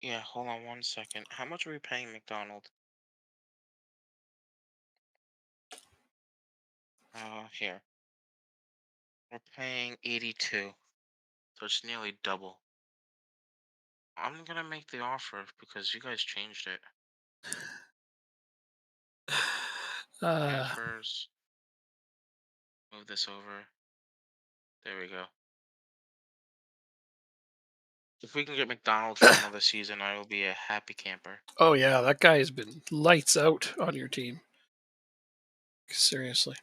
Yeah, hold on 1 second. How much are we paying McDonald? Here. We're paying 82. So it's nearly double. I'm gonna make the offer because you guys changed it. Uh, Transfers. Move this over. There we go. If we can get McDonald for another season, I will be a happy camper. oh yeah, that guy has been lights out on your team. Seriously,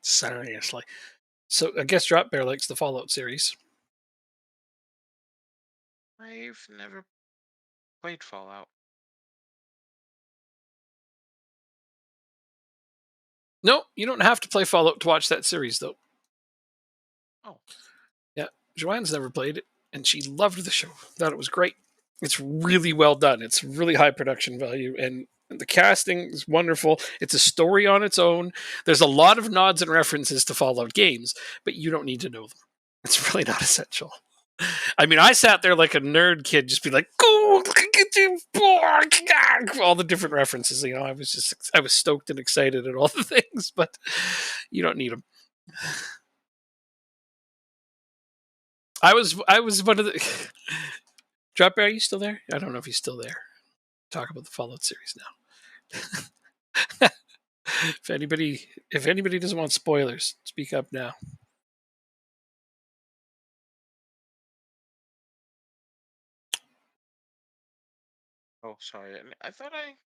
seriously. So I guess Drop Bear likes the Fallout series. I've never played Fallout. No, you don't have to play Fallout to watch that series, though. Oh, Yeah, Joanne's never played it, and she loved the show. Thought it was great. It's really well done. It's really high production value, and the casting is wonderful. It's a story on its own. There's a lot of nods and references to Fallout games, but you don't need to know them. It's really not essential. I mean, I sat there like a nerd kid, just be like, "Go, get you, all the different references." I was stoked and excited at all the things, but you don't need them. I was one of the Drop Bear. Are you still there? I don't know if he's still there. Talk about the Fallout series now. If anybody doesn't want spoilers, speak up now. oh, sorry. I thought I.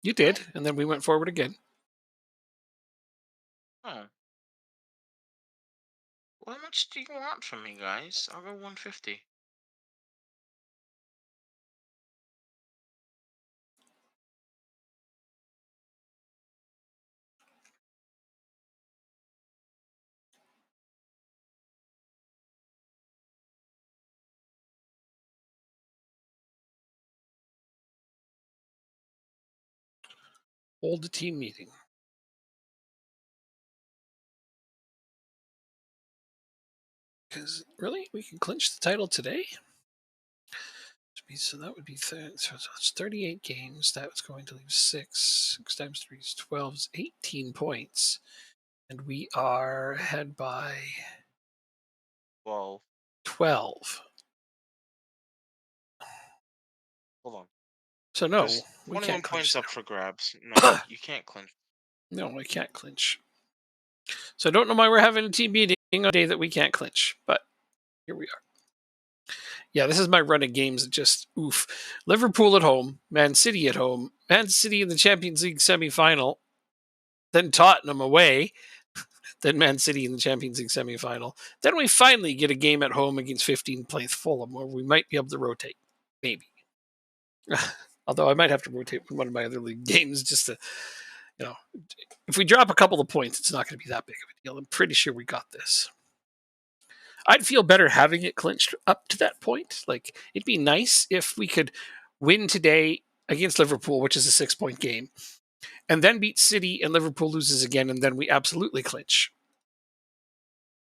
You What? did, and then we went forward again. Oh. Well, how much do you want from me, guys? I'll go 150. Hold a team meeting. Because really, we can clinch the title today. So that would be so it's 38 games. That was going to leave six. 6 times 3 is 12. Is 18 points, and we are ahead by Well, 12. hold on. So no, There's we can't 21 clinch points that. up for grabs. No, you can't clinch. No, we can't clinch. So I don't know why we're having a team meeting on a day that we can't clinch, but here we are. Yeah, this is my run of games. Just oof. Liverpool at home, Man City at home, Man City in the Champions League semifinal, then Tottenham away, then Man City in the Champions League semifinal. Then we finally get a game at home against 15th place Fulham, where we might be able to rotate, maybe. Although I might have to rotate one of my other league games just to, you know, if we drop a couple of points, it's not going to be that big of a deal. I'm pretty sure we got this. I'd feel better having it clinched up to that point. Like, it'd be nice if we could win today against Liverpool, which is a 6 point game, and then beat City and Liverpool loses again, and then we absolutely clinch.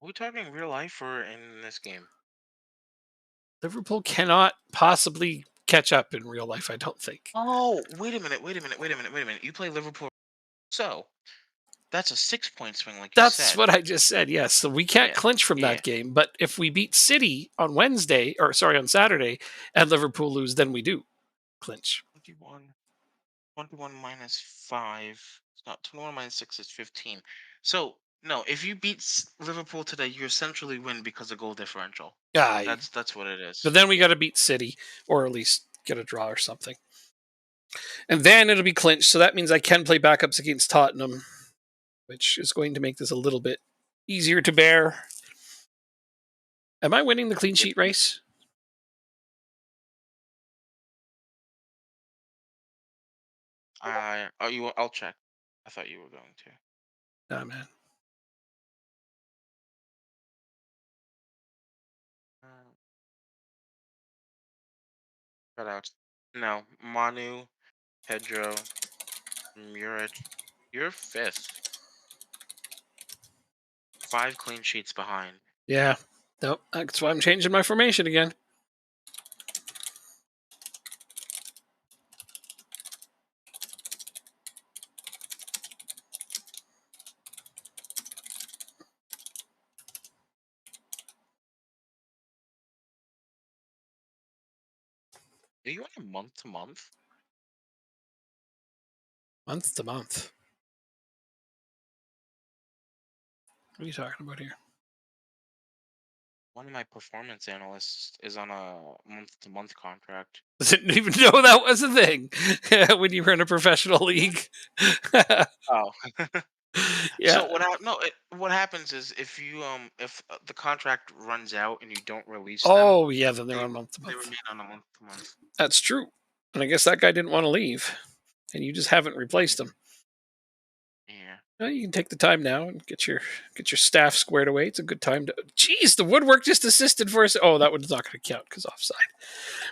Are we talking real life or in this game? Liverpool cannot possibly catch up in real life, I don't think. Oh, wait a minute, wait a minute, wait a minute, wait a minute. You play Liverpool. So that's a 6 point swing, like you That's said. what I just said. Yes. So we can't Yeah. clinch from Yeah. that game. But if we beat City on Wednesday, or sorry, on Saturday, and Liverpool lose, then we do clinch. 21. 21 minus 5. It's not 21 minus 6 is 15. So, no, if you beat Liverpool today, you essentially win because of goal differential. Aye. That's what it But is. then we got to beat City, or at least get a draw or something. And then it'll be clinched. So that means I can play backups against Tottenham, which is going to make this a little bit easier to bear. Am I winning the clean If sheet you, race? I'll check. I thought you were going to. Nah, man. Uh, Cut out. No, Manu, Pedro, Muric. You're fifth. 5 clean sheets behind. Yeah. Nope. That's why I'm changing my formation again. Are you on a month to month? Month to month. What are you talking about here? One of my performance analysts is on a month to month contract. Didn't even know that was a thing when you were in a professional league. Oh. Yeah. So what happens is if the contract runs out and you don't release them, Oh, yeah. Then they're they on month to they month. remain on a month to month. That's true. And I guess that guy didn't want to leave, and you just haven't replaced him. Yeah. Well, you can take the time now and get your staff squared away. It's a good time to. Jeez, the woodwork just assisted for us. Oh, that one's not going to count because offside.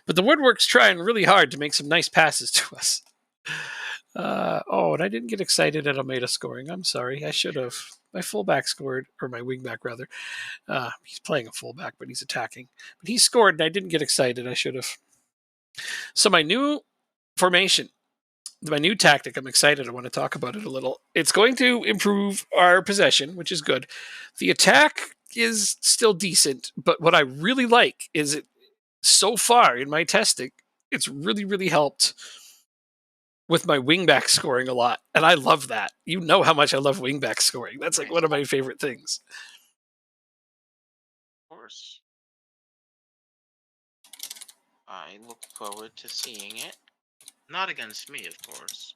But the woodwork's trying really hard to make some nice passes to us. And I didn't get excited at Almeida scoring. I'm sorry. I should have. My fullback scored, or my wingback rather. He's playing a fullback, but he's attacking. But he scored, and I didn't get excited. I should have. So my new formation, my new tactic, I'm excited. I want to talk about it a little. It's going to improve our possession, which is good. The attack is still decent, but what I really like is it so far in my testing, it's really, really helped with my wingback scoring a lot. And I love that. You know how much I love wingback scoring. That's like Nice. one of my favorite things. Of course. I look forward to seeing it. Not against me, of course.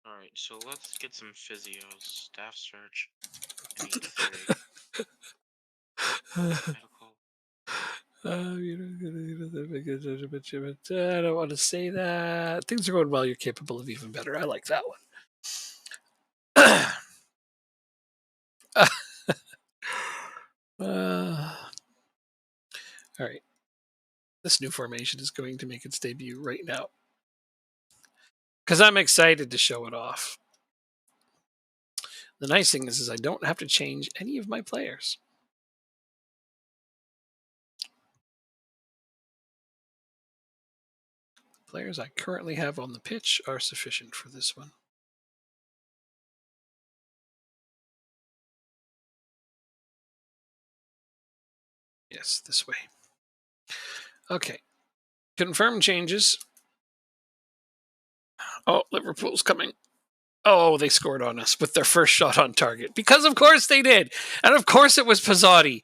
All right, so let's get some physios. Staff search. I need 3. Medical. I don't want to say that. Things are going well. You're capable of even better. I like that one. All right. This new formation is going to make its debut right now because I'm excited to show it off. The nice thing is I don't have to change any of my players. Players I currently have on the pitch are sufficient for this one. Yes, this way. Okay. Confirm changes. Oh, Liverpool's coming. Oh, they scored on us with their first shot on target. Because of course they did. And of course it was Pizzotti.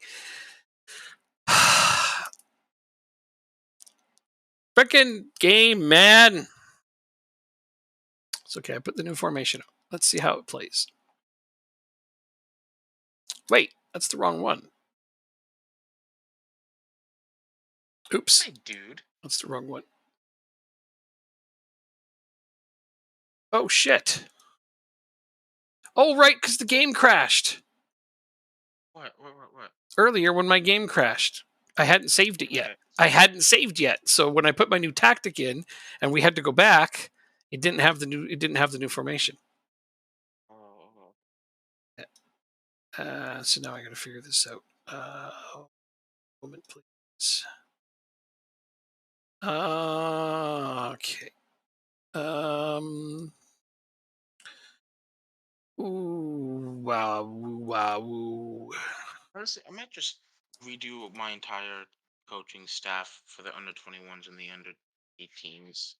Frickin' game, man. It's okay. I put the new formation up. Let's see how it plays. Wait, that's the wrong one. Oops. Hey, dude. That's the wrong one. Oh, shit. Oh, right, because the game crashed. What? Earlier when my game crashed. I hadn't saved it yet. So when I put my new tactic in and we had to go back, it didn't have the new formation. Oh. So now I got to figure this out. Moment, please. Okay. Ooh, wow. Honestly, I might just redo my entire coaching staff for the under 21s and the under 18s.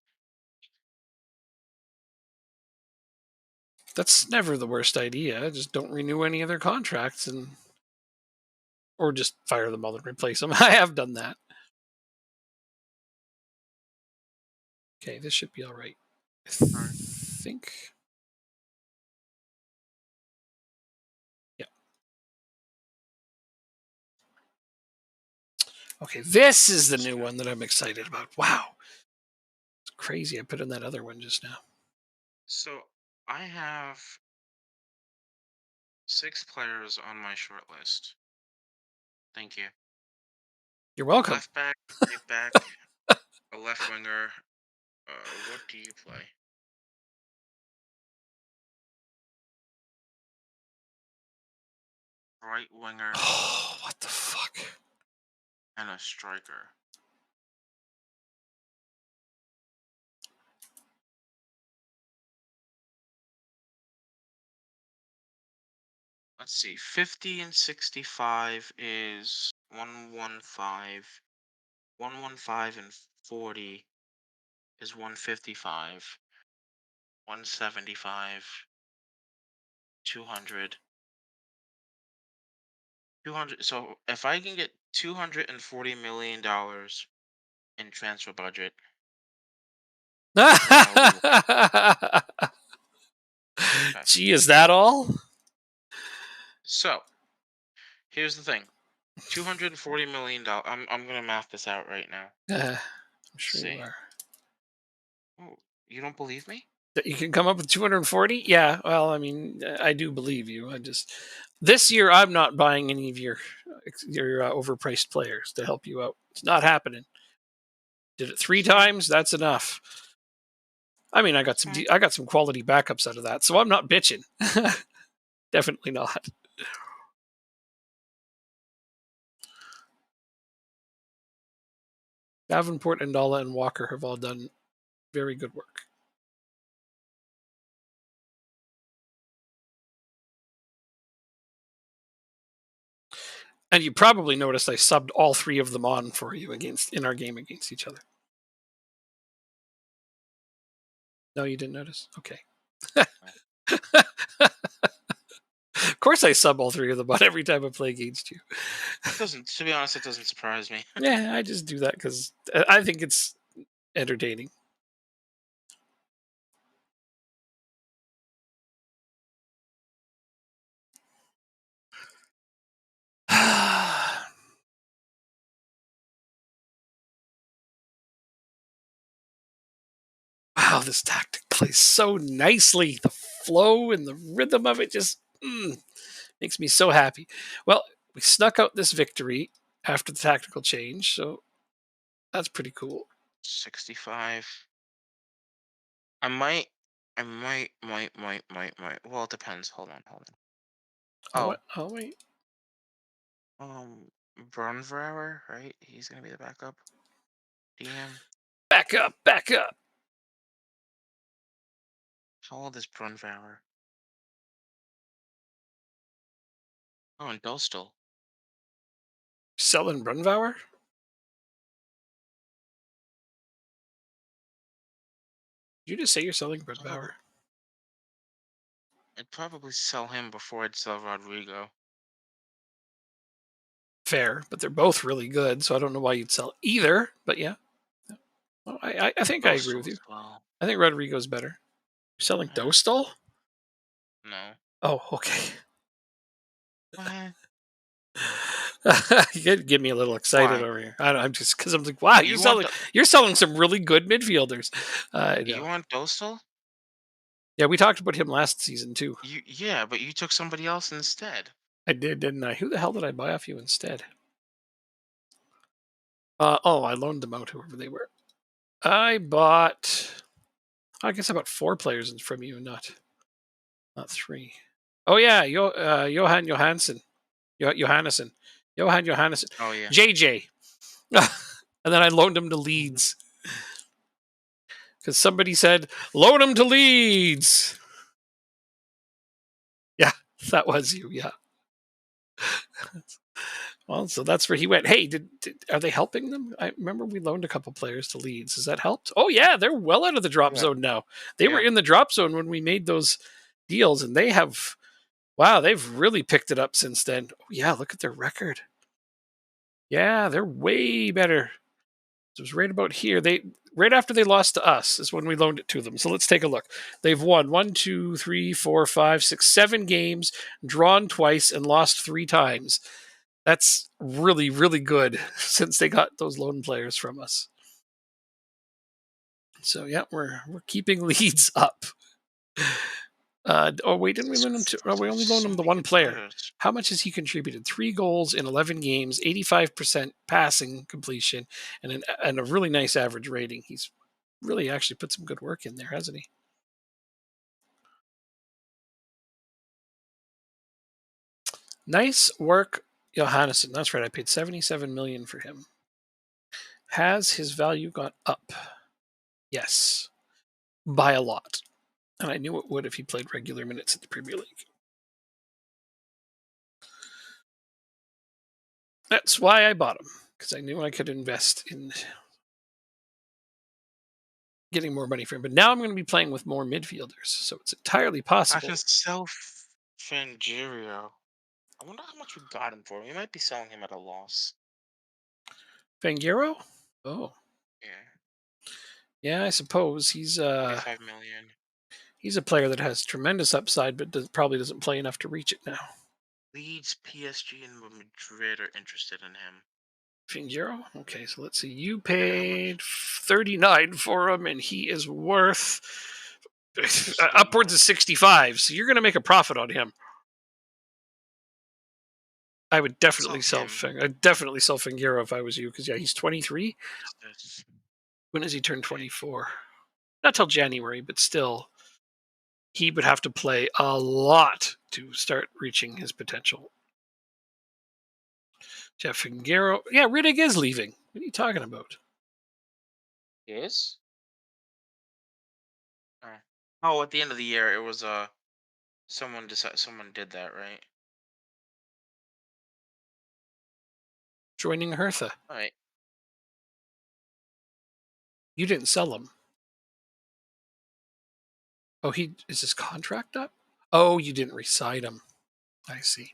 That's never the worst idea. Just don't renew any of their contracts or just fire them all and replace them. I have done that. Okay, this should be all right. I think. Yeah. Okay, this is the new one that I'm excited about. Wow. It's crazy. I put in that other one just now. So I have 6 players on my short list. Thank you. You're welcome. Left back, right back, a left winger. What do you play? Right winger Oh, what the fuck? and a striker. Let's see. 50 and 65 is 115. 115 and 40 is 155. 175. 200. 200. So if I can get $240 million in transfer budget, then okay. Gee, is that all? So here's the thing. $240 million. I'm gonna math this out right now. I'm sure See. you are. Oh, you don't believe me? That you can come up with 240? Yeah. Well, I mean, I do believe you. This year I'm not buying any of your overpriced players to help you out. It's not happening. Did it 3 times? That's enough. I mean, I got some quality backups out of that, so I'm not bitching. Definitely not. Davenport, Andala, and Walker have all done very good work. And you probably noticed I subbed all 3 of them on for you in our game against each other. No, you didn't notice? Okay. Of course I sub all 3 of them on every time I play against you. To be honest, it doesn't surprise me. Yeah, I just do that because I think it's entertaining. Wow, this tactic plays so nicely. The flow and the rhythm of it just Makes me so happy. Well, we snuck out this victory after the tactical change, so that's pretty cool. 65. I might, I might. Well, it depends. Hold on, hold on. Oh, what? Oh, Oh, wait. Brunvauer, right? He's gonna be the backup. DM. Back up, back up. How old is Brunvauer? Oh, and Dostal. Selling Brunvauer? Did you just say you're selling Probably, Brunvauer? I'd probably sell him before I'd sell Rodrigo. Fair, but they're both really good, so I don't know why you'd sell either. But yeah, well, I think I agree Dostal with you. as well. I think Rodrigo's better. You're selling Eh, Dostal? no. Oh, okay. What? You gotta get me a little excited Why? over here. I don't, I'm just because I'm like, wow, You want you're selling some really good midfielders. you No. want Dostal? Yeah, we talked about him last season too. Yeah, but you took somebody else instead. I did, didn't I? Who the hell did I buy off you instead? Oh, I loaned them out, whoever they were. I bought. I guess I bought four players from you, not three. Oh yeah, Johan Johansson, Johannesson, Johan Johannesson, Oh yeah. JJ, and then I loaned him to Leeds because somebody said loan him to Leeds. Yeah, that was you. Yeah. Well, so that's where he went. Hey, are they helping them? I remember we loaned a couple players to Leeds. Has that helped? Oh yeah, they're well out of the drop Yeah. zone now. They were Yeah. in the drop zone when we made those deals, and they have. Wow, they've really picked it up since then. Oh, yeah, look at their record. Yeah, they're way better. So it was right about here. They right after they lost to us is when we loaned it to them. So let's take a look. They've won 1, 2, 3, 4, 5, 6, 7 games, drawn twice, and lost 3 times. That's really, really good since they got those loan players from us. So yeah, we're keeping leads up. Oh wait, didn't we loan him to? Oh, we only loaned So him the many one good player. players. How much has he contributed? 3 goals in 11 games, 85% passing completion, and a really nice average rating. He's really actually put some good work in there, hasn't he? Nice work, Johannesson. That's right. I paid 77 million for him. Has his value gone up? Yes, by a lot. And I knew it would if he played regular minutes in the Premier League. That's why I bought him, because I knew I could invest in getting more money for him. But now I'm going to be playing with more midfielders, so it's entirely I can possible. sell Fangirio. I wonder how much we got him for. We might be selling him at a loss. Fangiro? Oh, Yeah. yeah, I suppose $45 million. he's a player that has tremendous upside, but probably doesn't play enough to reach it now. Leeds, PSG, and Madrid are interested in him. Fangiro? Okay, so let's see. You Yeah, how much? paid 39 for him, and he is worth Just a bit upwards more. of 65. So you're going to make a profit on him. I would Sell definitely sell. him. I'd definitely sell Fangiro if I was you, because yeah, he's 23. What's this? When does he turn Okay. 24? Not till January, but still, he would have to play a lot to start reaching his potential. Jeff Fingaro. Yeah, Riddick is leaving. What are you talking about? Yes? Oh. Oh, at the end of the year, it was someone did that, right? Joining Hertha. All right. You didn't sell him. Oh, he is his contract up? Oh, you didn't resign him. I see.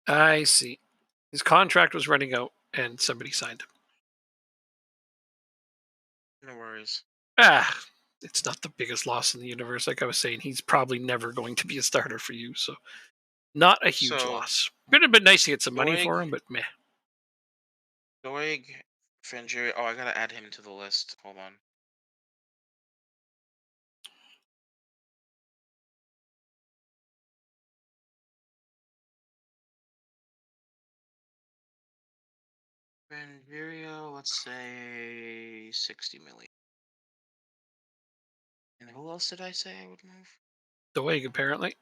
I see. His contract was running out and somebody signed him. No worries. Ah, it's not the biggest loss in the universe. Like I was saying, he's probably never going to be a starter for you. So not a huge So loss. Would have been nice to get some money for Doig, him, but meh. Doig, Fangirio. Oh, I gotta add him to the list. Hold on. Nigeria, let's say 60 million. And who else did I say I would move? Doeg, apparently.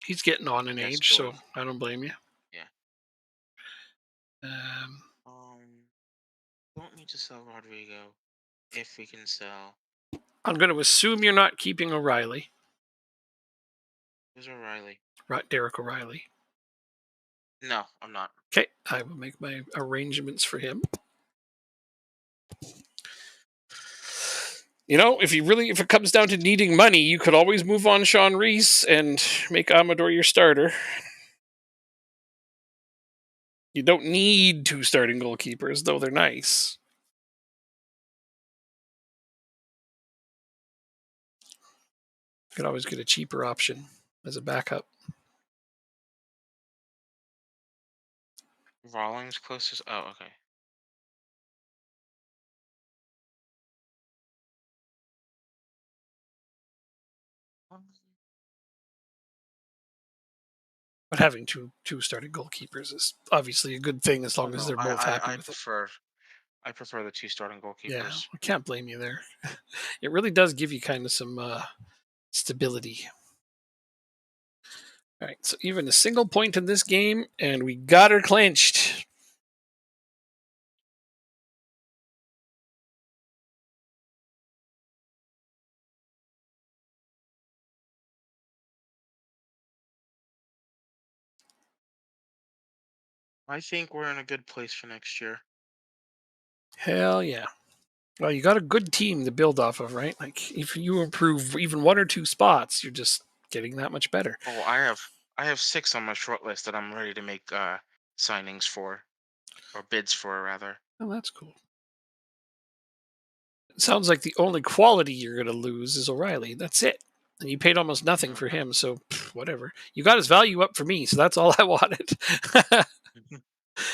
He's getting on in Yes, age, so Doig. I don't blame you. Yeah. Um, Um, don't need to sell Rodrigo if we can sell. I'm going to assume you're not keeping O'Reilly, Who's O'Reilly? Derek O'Reilly. No, I'm not. Okay, I will make my arrangements for him. You know, if it comes down to needing money, you could always move on Sean Reese and make Amador your starter. You don't need two starting goalkeepers, though they're nice. You could always get a cheaper option as a backup. Rawlings closest. Oh, okay. But having two starting goalkeepers is obviously a good thing as Oh long as no, they're both happy I with it. prefer the two starting Yeah, goalkeepers. I can't blame you there. It really does give you kind of some stability. All right, so even a single point in this game, and we got her clinched. I think we're in a good place for next year. Hell yeah. Well, you got a good team to build off of, right? Like if you improve even one or two spots, you're just getting that much better. Oh, I have six on my short list that I'm ready to make signings for, or bids for rather. Oh, that's cool. It sounds like the only quality you're going to lose is O'Reilly. That's it. And you paid almost nothing for Hmm. him, so whatever. You got his value up for me, so that's all I wanted.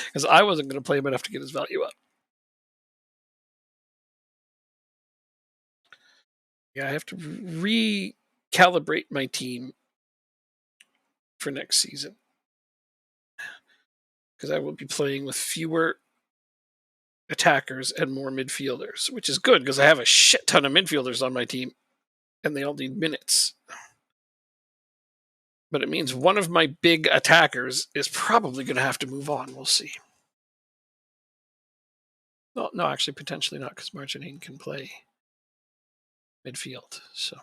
Because I wasn't going to play him enough to get his value up. Yeah, I have to recalibrate my team for next season because I will be playing with fewer attackers and more midfielders, which is good because I have a shit ton of midfielders on my team and they all need minutes. But it means one of my big attackers is probably going to have to move on. We'll see. Well, no, actually, potentially not because Marginine can play midfield, so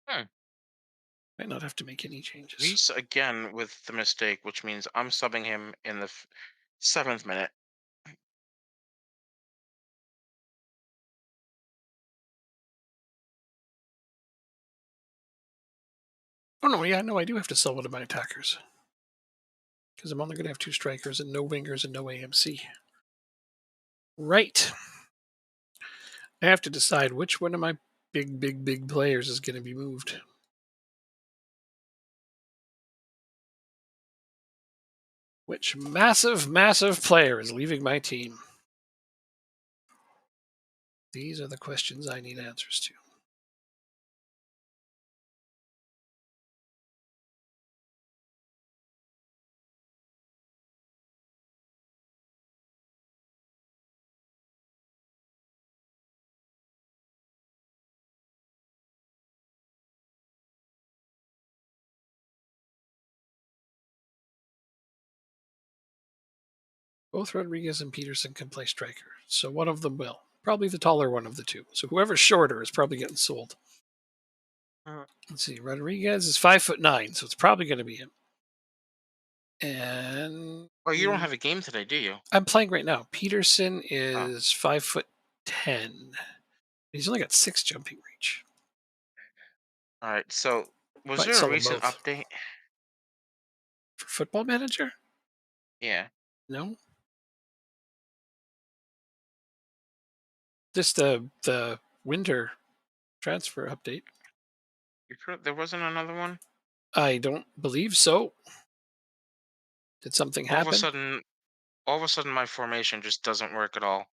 Hmm. might not have to make any changes. Reese again with the mistake, which means I'm subbing him in the 7th minute. Oh no, yeah, no, I do have to sell one of my attackers because I'm only going to have two strikers and no wingers and no AMC. Right. I have to decide which one of my big players is going to be moved. Which massive player is leaving my team? These are the questions I need answers to. Both Rodriguez and Peterson can play striker, so one of them will. Probably the taller one of the two. So whoever's shorter is probably getting sold. Uh, Let's see. Rodriguez is 5'9", so it's probably going to be him. And Oh, you don't have a game today, do you? I'm playing right now. Peterson Oh, is 5'10". He's only got 6 jumping reach. all right. So, was Might there a sell them recent both. update? For Football Manager? Yeah. No. Just the winter transfer update. You sure there wasn't another one? I don't believe so. Did something All of a happen? sudden, all of a sudden, my formation just doesn't work at all,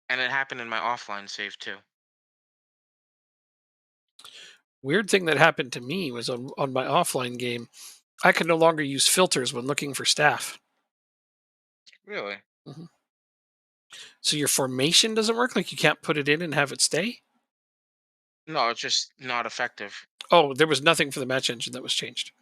and it happened in my offline save too. Weird thing that happened to me was on my offline game. I can no longer use filters when looking for staff. Really? Mhm. So your formation doesn't work? Like you can't put it in and have it stay? No, it's just not effective. Oh, there was nothing for the match engine that was changed.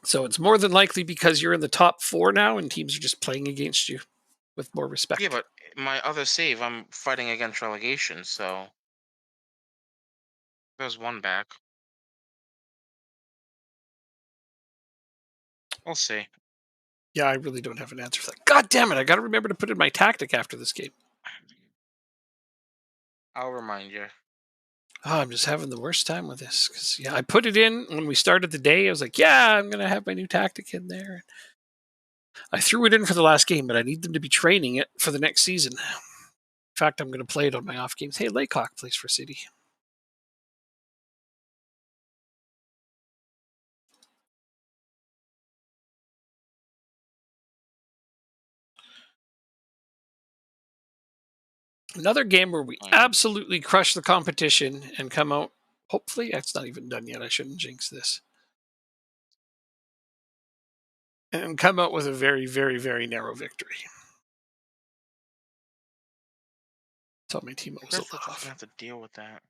So it's more than likely because you're in the top 4 now and teams are just playing against you with more Yeah, respect. but my other save, I'm fighting against relegation, so there's one back. We'll see. Yeah, I really don't have an answer for that. God damn it! I got to remember to put in my tactic after this game. I'll remind you. Oh, I'm just having the worst time with this because yeah, I put it in when we started the day. I was like, yeah, I'm gonna have my new tactic in there. I threw it in for the last game, but I need them to be training it for the next season. In fact, I'm gonna play it on my off games. Hey, Laycock plays for City. Another game where we Mm. absolutely crush the competition and come out. Hopefully, it's not even done yet. I shouldn't jinx this. And come out with a very, very, very narrow victory. Tell my team I it was a guess we're let just gonna off. have to deal with that.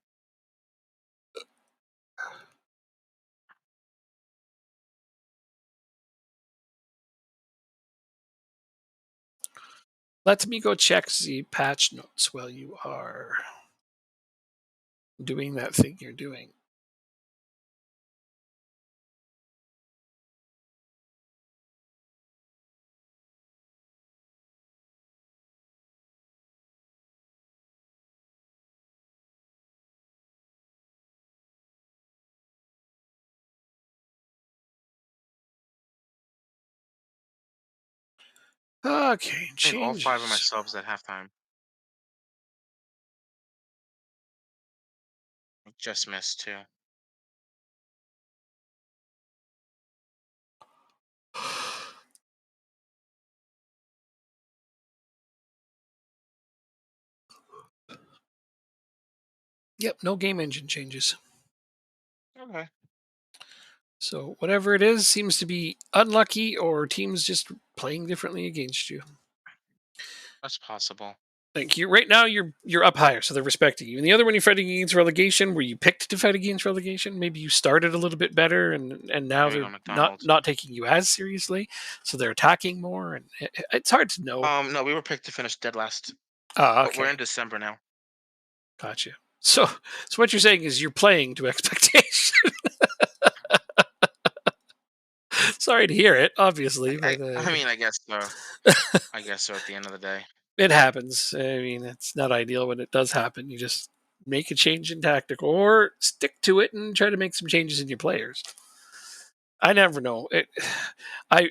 Let me go check the patch notes while you are doing that thing you're doing. Okay, I made all 5 of my changes. subs at halftime. Just missed too. Yep, no game engine changes. Okay, So whatever it is seems to be unlucky or teams just playing differently against you. that's possible. Like you right now you're up higher, so they're respecting you. And the other one you're fighting against relegation, were you picked to fight against relegation? Maybe you started a little bit better and now There you they're go, not McDonald's. not taking you as seriously. So they're attacking more and it's hard to know. No, we were picked to finish dead last, Oh, but we're okay. in December now. Gotcha. So what you're saying is you're playing to expectation. Sorry to hear it, obviously, I, but I mean, I guess so. I guess so. At the end of the day, it happens. I mean, it's not ideal when it does happen. You just make a change in tactic or stick to it and try to make some changes in your players. I never know. I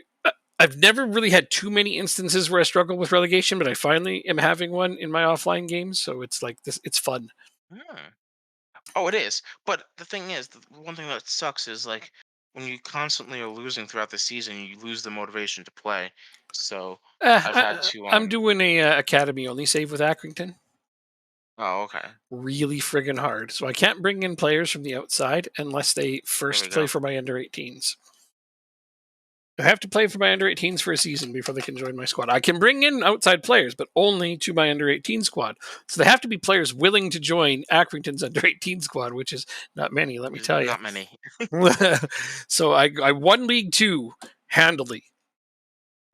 I've never really had too many instances where I struggle with relegation, but I finally am having one in my offline games, so it's like this. It's fun. hmm. Oh, it is. But the thing is, the one thing that sucks is like when you constantly are losing throughout the season, you lose the motivation to play. So I've had to I'm doing a academy only save with Accrington. Oh, okay. Really friggin' hard. So I can't bring in players from the outside unless they There we first play go. for my under 18s. I have to play for my under 18s for a season before they can join my squad. I can bring in outside players, but only to my under 18 squad. So they have to be players willing to join Accrington's under 18 squad, which is not many, let me There's tell you. not many. So I won League Two handily.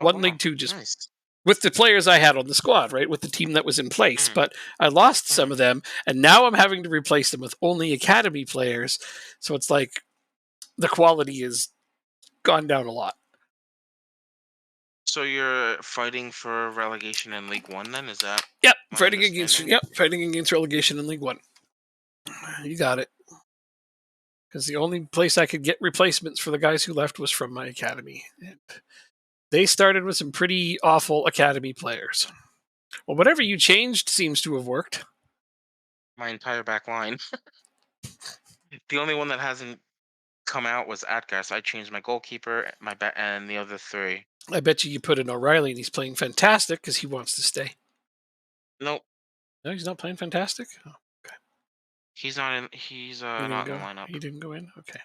Oh Won wow, League Two just nice. with the players I had on the squad, right? With the team that was in place. Mm, But I lost some mm. of them, and now I'm having to replace them with only academy players. So it's like the quality has gone down a lot. So you're fighting for relegation in League One, then? Is that my understanding? Fighting against relegation in League One. You got it. Because the only place I could get replacements for the guys who left was from my academy. And they started with some pretty awful academy players. Well, whatever you changed seems to have worked. My entire back line. The only one that hasn't come out was Atgas. I changed my goalkeeper, and the other three. I bet you put in O'Reilly and he's playing fantastic because he wants to stay. Nope. No, he's not playing fantastic. Oh, okay. He's not in. He's He didn't not in the go. lineup. He didn't go in. Okay.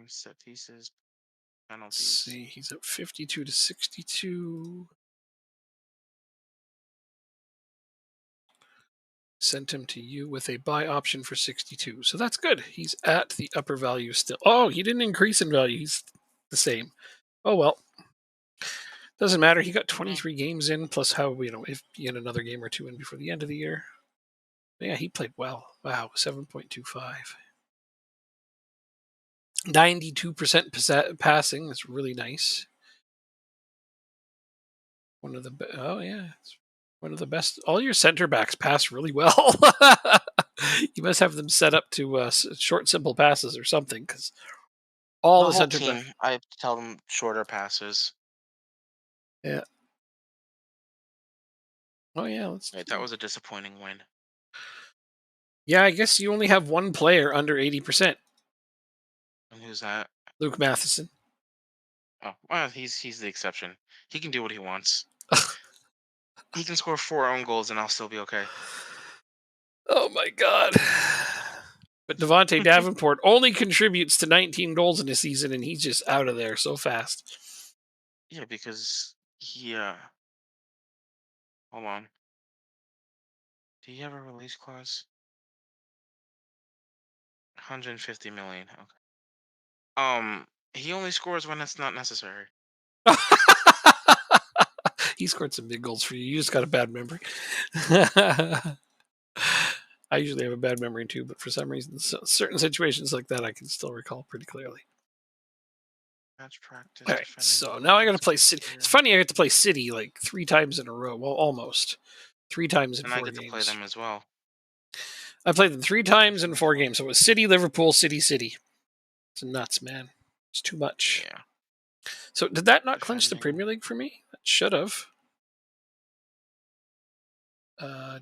Set pieces, Let's penalties. see. He's up 52 to 62. Sent him to you with a buy option for 62. So that's good. He's at the upper value still. Oh, he didn't increase in value. He's the same. Oh well. Doesn't matter. He got Yeah, 23 games in, plus how, if he had another game or two in before the end of the year. Yeah, he played well. Wow, 7.25. 92% passing. That's really nice. One of the oh yeah, it's one of the best. All your center backs pass really well. You must have them set up to short, simple passes or something, because all the the whole center back. team. I tell them shorter passes. Yeah. Oh yeah. Right, that was a disappointing win. Yeah, I guess you only have one player under 80%. And who's that? Luke Matheson. Oh, well, he's the exception. He can do what he wants. He can score 4 own goals, and I'll still be okay. Oh my god. But Devontae Davenport only contributes to 19 goals in a season, and he's just out of there so fast. Yeah, because he. Hold on. Do you have a release clause? 150 million. Okay. He only scores when it's not necessary. He scored some big goals for you. You just got a bad memory. I usually have a bad memory too, but for some reason, certain situations like that I can still recall pretty clearly. Match All practice, right, defending so now I got to defense, play best City. It's player. funny, I get to play City like 3 times in a row. Well, almost 3 times in And I four get to play games. them as well. I played them 3 times in four games. So it 24. was City, Liverpool, City, City. It's nuts, man. It's too much. Yeah. So did that not clinch the Defending. Premier League for me? That should have. Oh,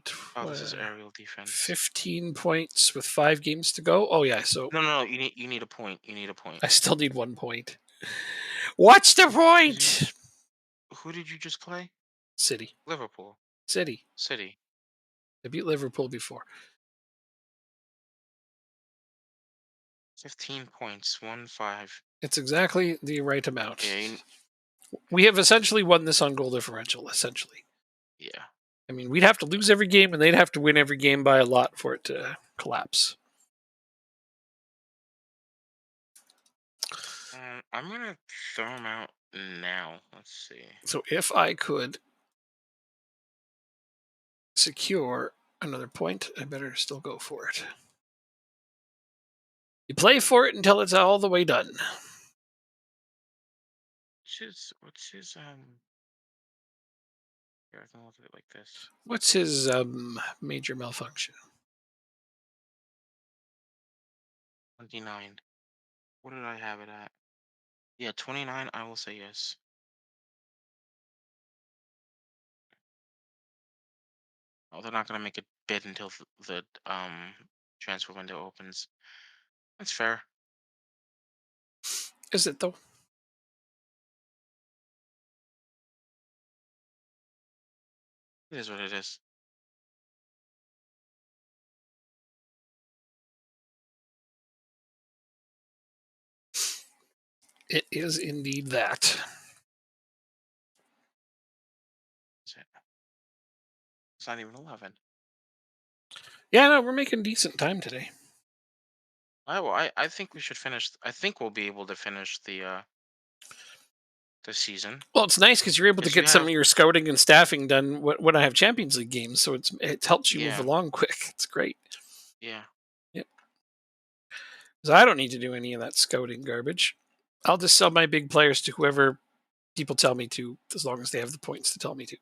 this is aerial defense. 15 points with 5 games to go. Oh yeah, so No, no, no. You need a point. You need a point. I still need 1 point. What's the Did you? point? Who did you just play? City. Liverpool. City. City. I beat Liverpool before. 15 points. 1-5. It's exactly the right amount. Yeah. We have essentially won this on goal differential, essentially. Yeah. I mean, we'd have to lose every game and they'd have to win every game by a lot for it to collapse. I'm gonna throw him out now. Let's see. So if I could secure another point, I better still go for it. You play for it until it's all the way done. What's his. Here, I can look at it like this. What's his major malfunction? 29. What did I have it at? Yeah, 29. I will say yes. Oh, they're not gonna make a bid until the transfer window opens. That's fair. Is it though? It is what it is. It is indeed that. Is it? It's not even 11. Yeah, no, we're making decent time today. I think we should finish. I think we'll be able to finish the season Well, it's nice because you're able to because you get some have of your scouting and staffing done when I have Champions League games, so it helps you move yeah, along quick. It's great. yeah. Yep. Because I don't need to do any of that scouting garbage. I'll just sell my big players to whoever people tell me to, as long as they have the points to tell me to.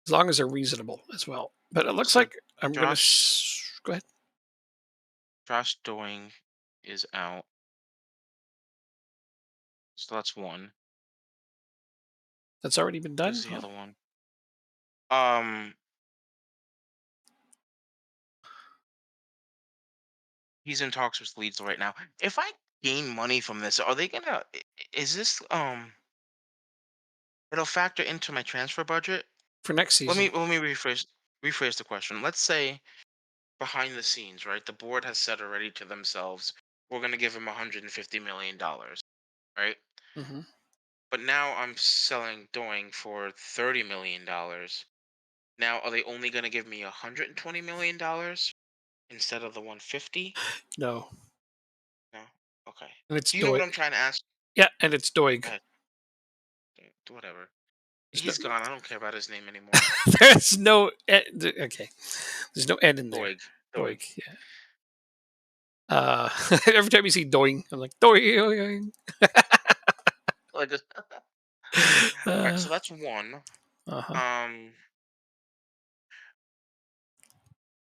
As long as they're reasonable as well. But it looks So like I'm gonna Josh go ahead. Josh Doing is out, so that's one. That's already been done. Who's the Huh? other one? Um, he's in talks with Leeds right now. If I gain money from this, are they gonna? Is this? it'll factor into my transfer budget. for next Let season. me rephrase the question. Let's say behind the scenes, right? The board has said already to themselves, we're going to give him $150 million, right? Hmm. But now I'm selling Doing for $30 million. Now, are they only going to give me $120 million instead of the 150? No, No. Okay. and it's Do you know what Doig. I'm trying to ask? Yeah, and it's Doig. Go ahead. Whatever. There's no, He's gone. I don't care about his name anymore. there's no okay. There's no N in there. Doig. Doig. Doig. Yeah. Every time you see Doing, I'm like Doing. Like, all right. uh, So that's one. uh-huh. Um,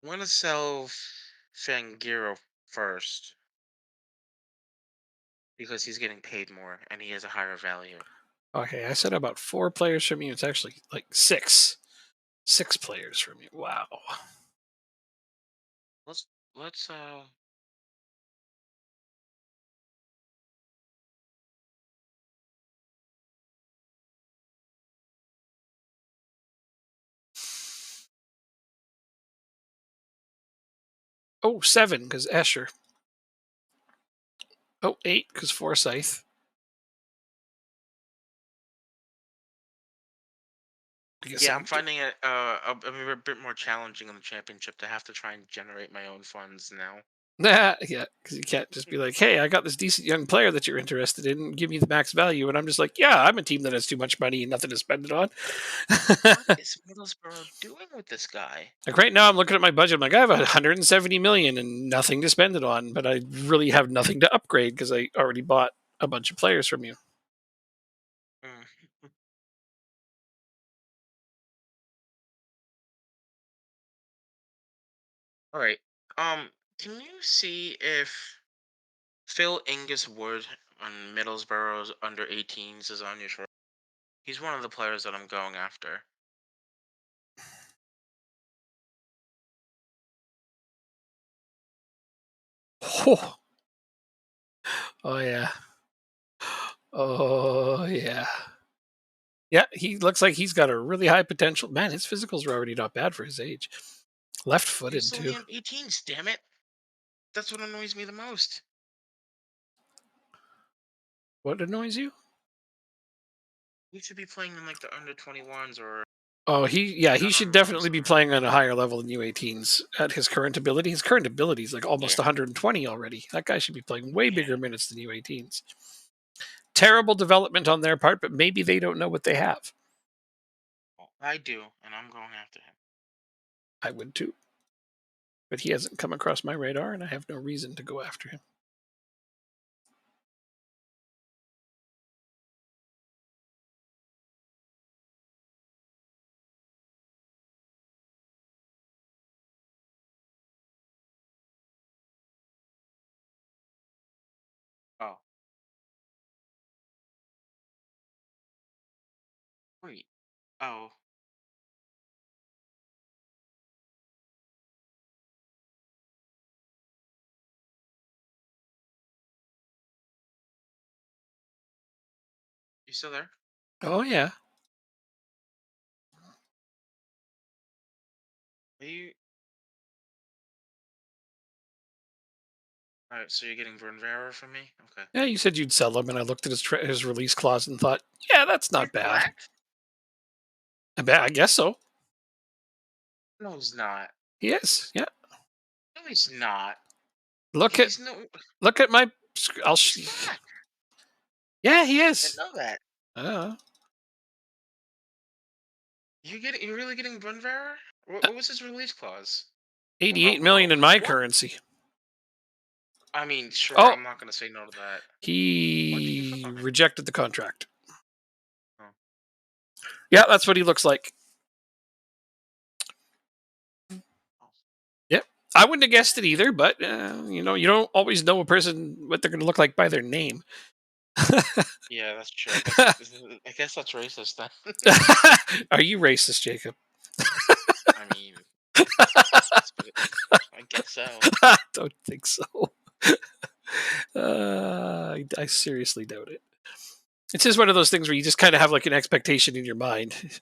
I'm gonna sell Fangiro first because he's getting paid more and he has a higher value. Okay, I said about 4 players from you. It's actually like 6. 6 players from you. Wow. Let's. Oh, 7 because Escher. Oh, 8 because Forsyth. I guess Yeah, I'll I'm finding it a bit more challenging in the championship to have to try and generate my own funds now. Nah, yeah, because you can't just be like, "Hey, I got this decent young player that you're interested in. Give me the max value," and I'm just like, "Yeah, I'm a team that has too much money and nothing to spend it on." What is Middlesbrough doing with this guy? Like right now, I'm looking at my budget. I'm like, I have 170 million and nothing to spend it on, but I really have nothing to upgrade because I already bought a bunch of players from you. Mm. All right. Can you see if Phil Ingus Wood on Middlesbrough's under 18s is on your short? He's one of the players that I'm going after. Oh, oh yeah, oh yeah, yeah. He looks like he's got a really high potential. Man, his physicals are already not bad for his age. He's Left-footed only too. on 18s, damn it. That's what annoys me the most. What annoys you? He should be playing in like the under 21s or Oh, he not should on loans. definitely be playing on a higher level than U18s at his current ability. His current ability is like Yeah, almost 120 already. That guy should be playing way yeah. bigger minutes than U18s. Terrible development on their part, but maybe they don't know what they have. Well, I do, and I'm going after him. I would too, but he hasn't come across my radar, and I have no reason to go after him. Oh, wait. Oh, you still there? Oh yeah, Are you? All right, so you're getting Vernvera from me? Okay. yeah. You said you'd sell him, and I looked at his release clause and thought, yeah, that's He's not bad. black? I guess so. No, he's not. He is. Yeah. No, he's not. Look at He's no. look at my. I'll. He's black. Yeah, he I didn't is. know that. Uh, You're really getting Vernvera? What was his release clause? Oh, 88 million whoa. in my What? currency. I mean, sure, Oh, I'm not gonna say no to that. What? Can you flip he on me? rejected the contract. Oh. Yeah, that's what he looks like. Oh. Yep. I wouldn't have guessed it either, but you don't always know a person what they're going to look like by their name. Yeah, that's true. I guess that's racist then. Are you racist, Jacob? I mean, that's what I guess so. I don't think so. I seriously doubt it. It's just one of those things where you just kind of have like an expectation in your mind.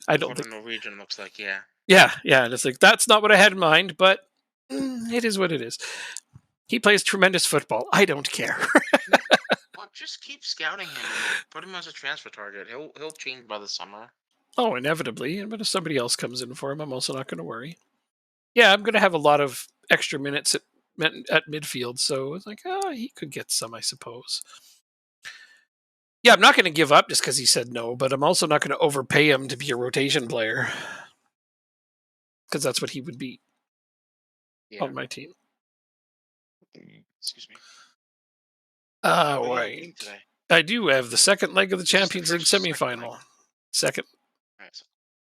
I Of don't what a think. Norwegian looks like, yeah. Yeah, yeah. And it's like, that's not what I had in mind, but it is what it is. He plays tremendous football. I don't care. Yeah. Well, just keep scouting him and put him as a transfer target. He'll change by the summer. Oh, inevitably. But if somebody else comes in for him, I'm also not going to worry. Yeah, I'm going to have a lot of extra minutes at midfield. So it's like, oh, he could get some, I suppose. Yeah, I'm not going to give up just because he said no, but I'm also not going to overpay him to be a rotation player because that's what he would be Yeah. on my team. Excuse me. All Oh, you have a right. game today. I do have the second leg of the Is this the Champions League first or second leg? semifinal. Second. All right, so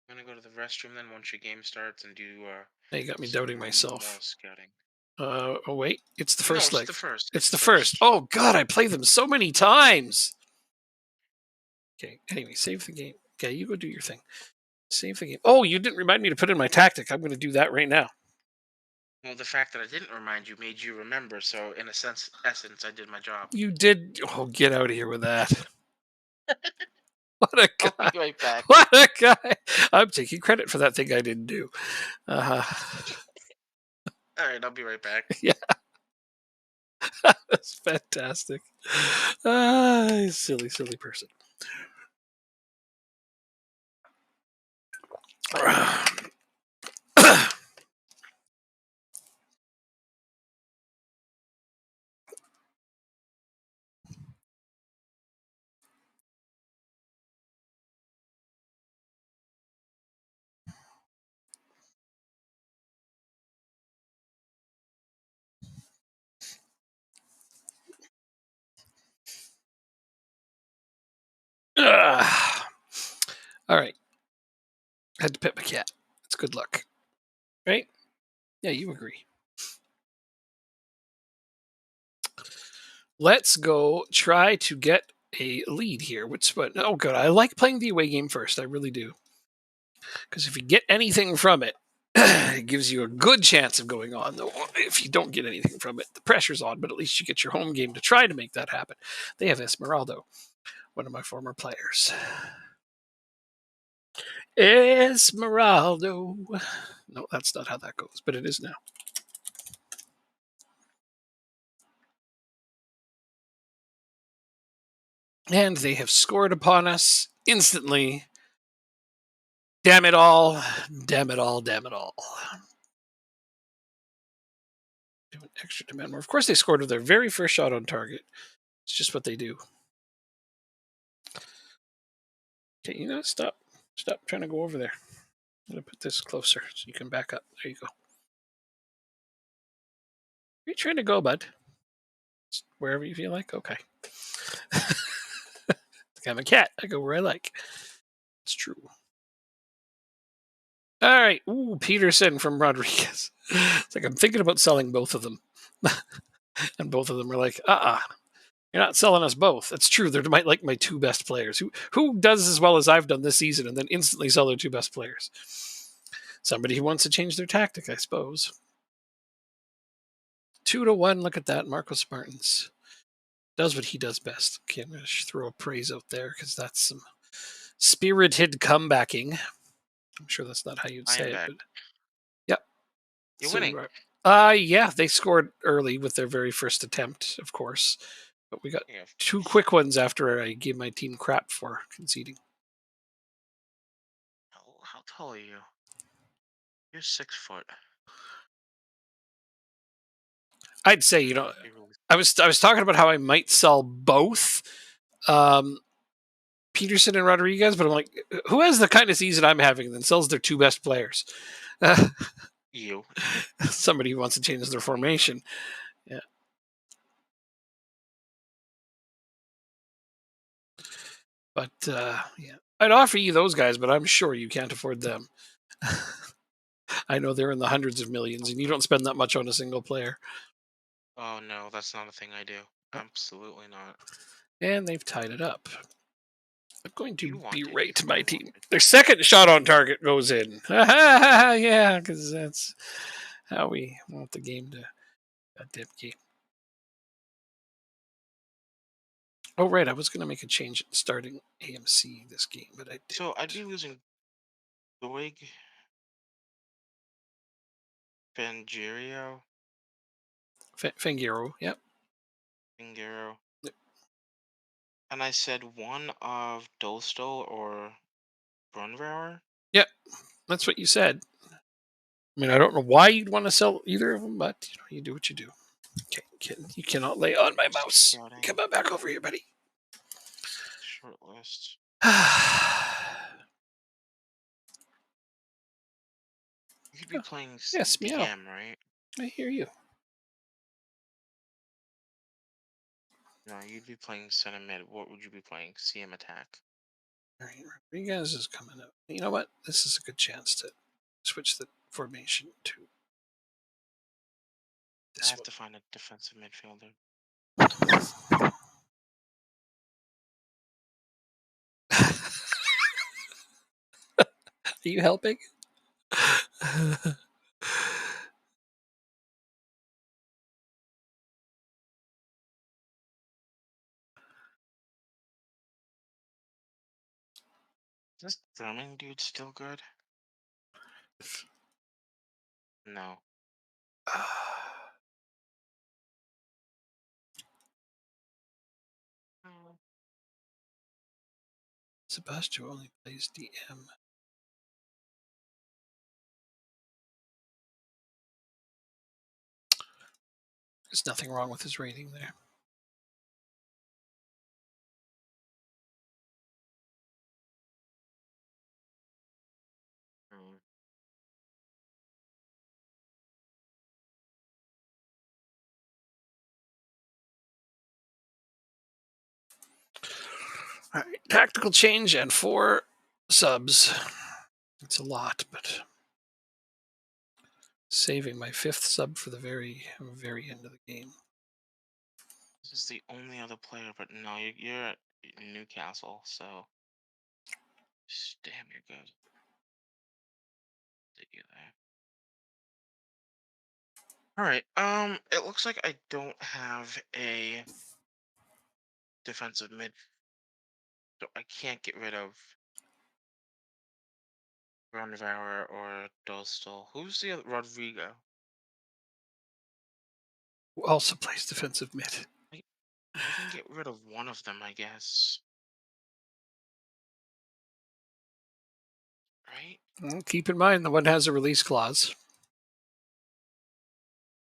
I'm gonna go to the restroom then once your game starts and do Now you got me doubting some more myself. scouting. Oh, wait. It's the No, first it's leg. the first. It's It's the the first. first. Oh, God, I play them so many times. Okay, anyway, save the game. Okay, you go do your thing. Save the game. Oh, you didn't remind me to put in my tactic. I'm going to do that right now. Well, the fact that I didn't remind you made you remember, so in a essence, I did my job. You did. Oh, get out of here with that. What a I'll be guy. right back. What a guy. I'm taking credit for that thing I didn't do. Uh, All right, I'll be right back. yeah, that's fantastic. Silly, silly person. All right. I had to pet my cat. It's good luck. Right? Yeah, you agree. Let's go try to get a lead here. Oh, good. I like playing the away game first. I really do. Because if you get anything from it, it gives you a good chance of going on. Though if you don't get anything from it, the pressure's on, but at least you get your home game to try to make that happen. They have Esmeraldo, one of my former players. Esmeraldo. No, that's not how that goes, but it is now. And they have scored upon us instantly. Damn it all. Damn it all. Damn it all. Do an extra demand more. Of course, they scored with their very first shot on target. It's just what they do. Okay, you know, stop. Stop trying to go over there. I'm going to put this closer so you can back up. There you go. Where are you trying to go, bud? Just wherever you feel like? Okay. I'm a cat. I go where I like. It's true. All right. Ooh, Peterson from Rodriguez. It's like I'm thinking about selling both of them. And both of them are like, you're not selling us both. It's true. They're like my two best players. Who does as well as I've done this season and then instantly sell their two best players? Somebody who wants to change their tactic, I suppose. 2-1. Look at that. Marcos Martins does what he does best. Okay, I'm going to throw a praise out there because that's some spirited comebacking. I'm sure that's not how you'd I am say it, back. but yep. You're So winning. you are. Yeah, they scored early with their very first attempt, of course. But we got Yeah. two quick ones after I gave my team crap for conceding. How tall are you? You're 6 foot. I'd say, I was talking about how I might sell both Peterson and Rodriguez, but I'm like, who has the kind of season I'm having and then sells their two best players? You. Somebody who wants to change their formation. Yeah. But yeah, I'd offer you those guys, but I'm sure you can't afford them. I know they're in the hundreds of millions, and you don't spend that much on a single player. Oh no, that's not a thing I do. Absolutely not. And they've tied it up. I'm going to You want it. berate my You want team. it. Their second shot on target goes in. Yeah, because that's how we want the game to. Goddamn game. Oh, right. I was going to make a change in starting AMC this game, but I So I'd didn't. be losing Doig, Fangerio, Fangiro. Yep. Fingero, and I said one of Dostal or Brunvauer. Yep. That's what you said. I mean, I don't know why you'd want to sell either of them, but you do what you do. Okay, you cannot lay on my mouse. Scouting, Come on back over here, buddy. short list. You could be Oh, playing yes, meow. DM, right? I hear you. No, you'd be playing center mid. What would you be playing? CM attack. All right, Rodriguez is coming up. You know what? This is a good chance to switch the formation to I this have one. to find a defensive midfielder. Are you helping? Is this Drumming dude still good? No. Mm. Sebastian only plays DM. There's nothing wrong with his rating there. Mm. All right, tactical change and 4 subs. It's a lot, but saving my 5th sub for the very end of the game. This is the only other player, but no, you're at Newcastle, so damn, you're good. Did you there? All right. It looks like I don't have a defensive mid, so I can't get rid of Grunvauer or Dostal. Who's the other? Rodrigo? Who also plays defensive mid. I can get rid of one of them, I guess. Right? Well, keep in mind the one has a release clause.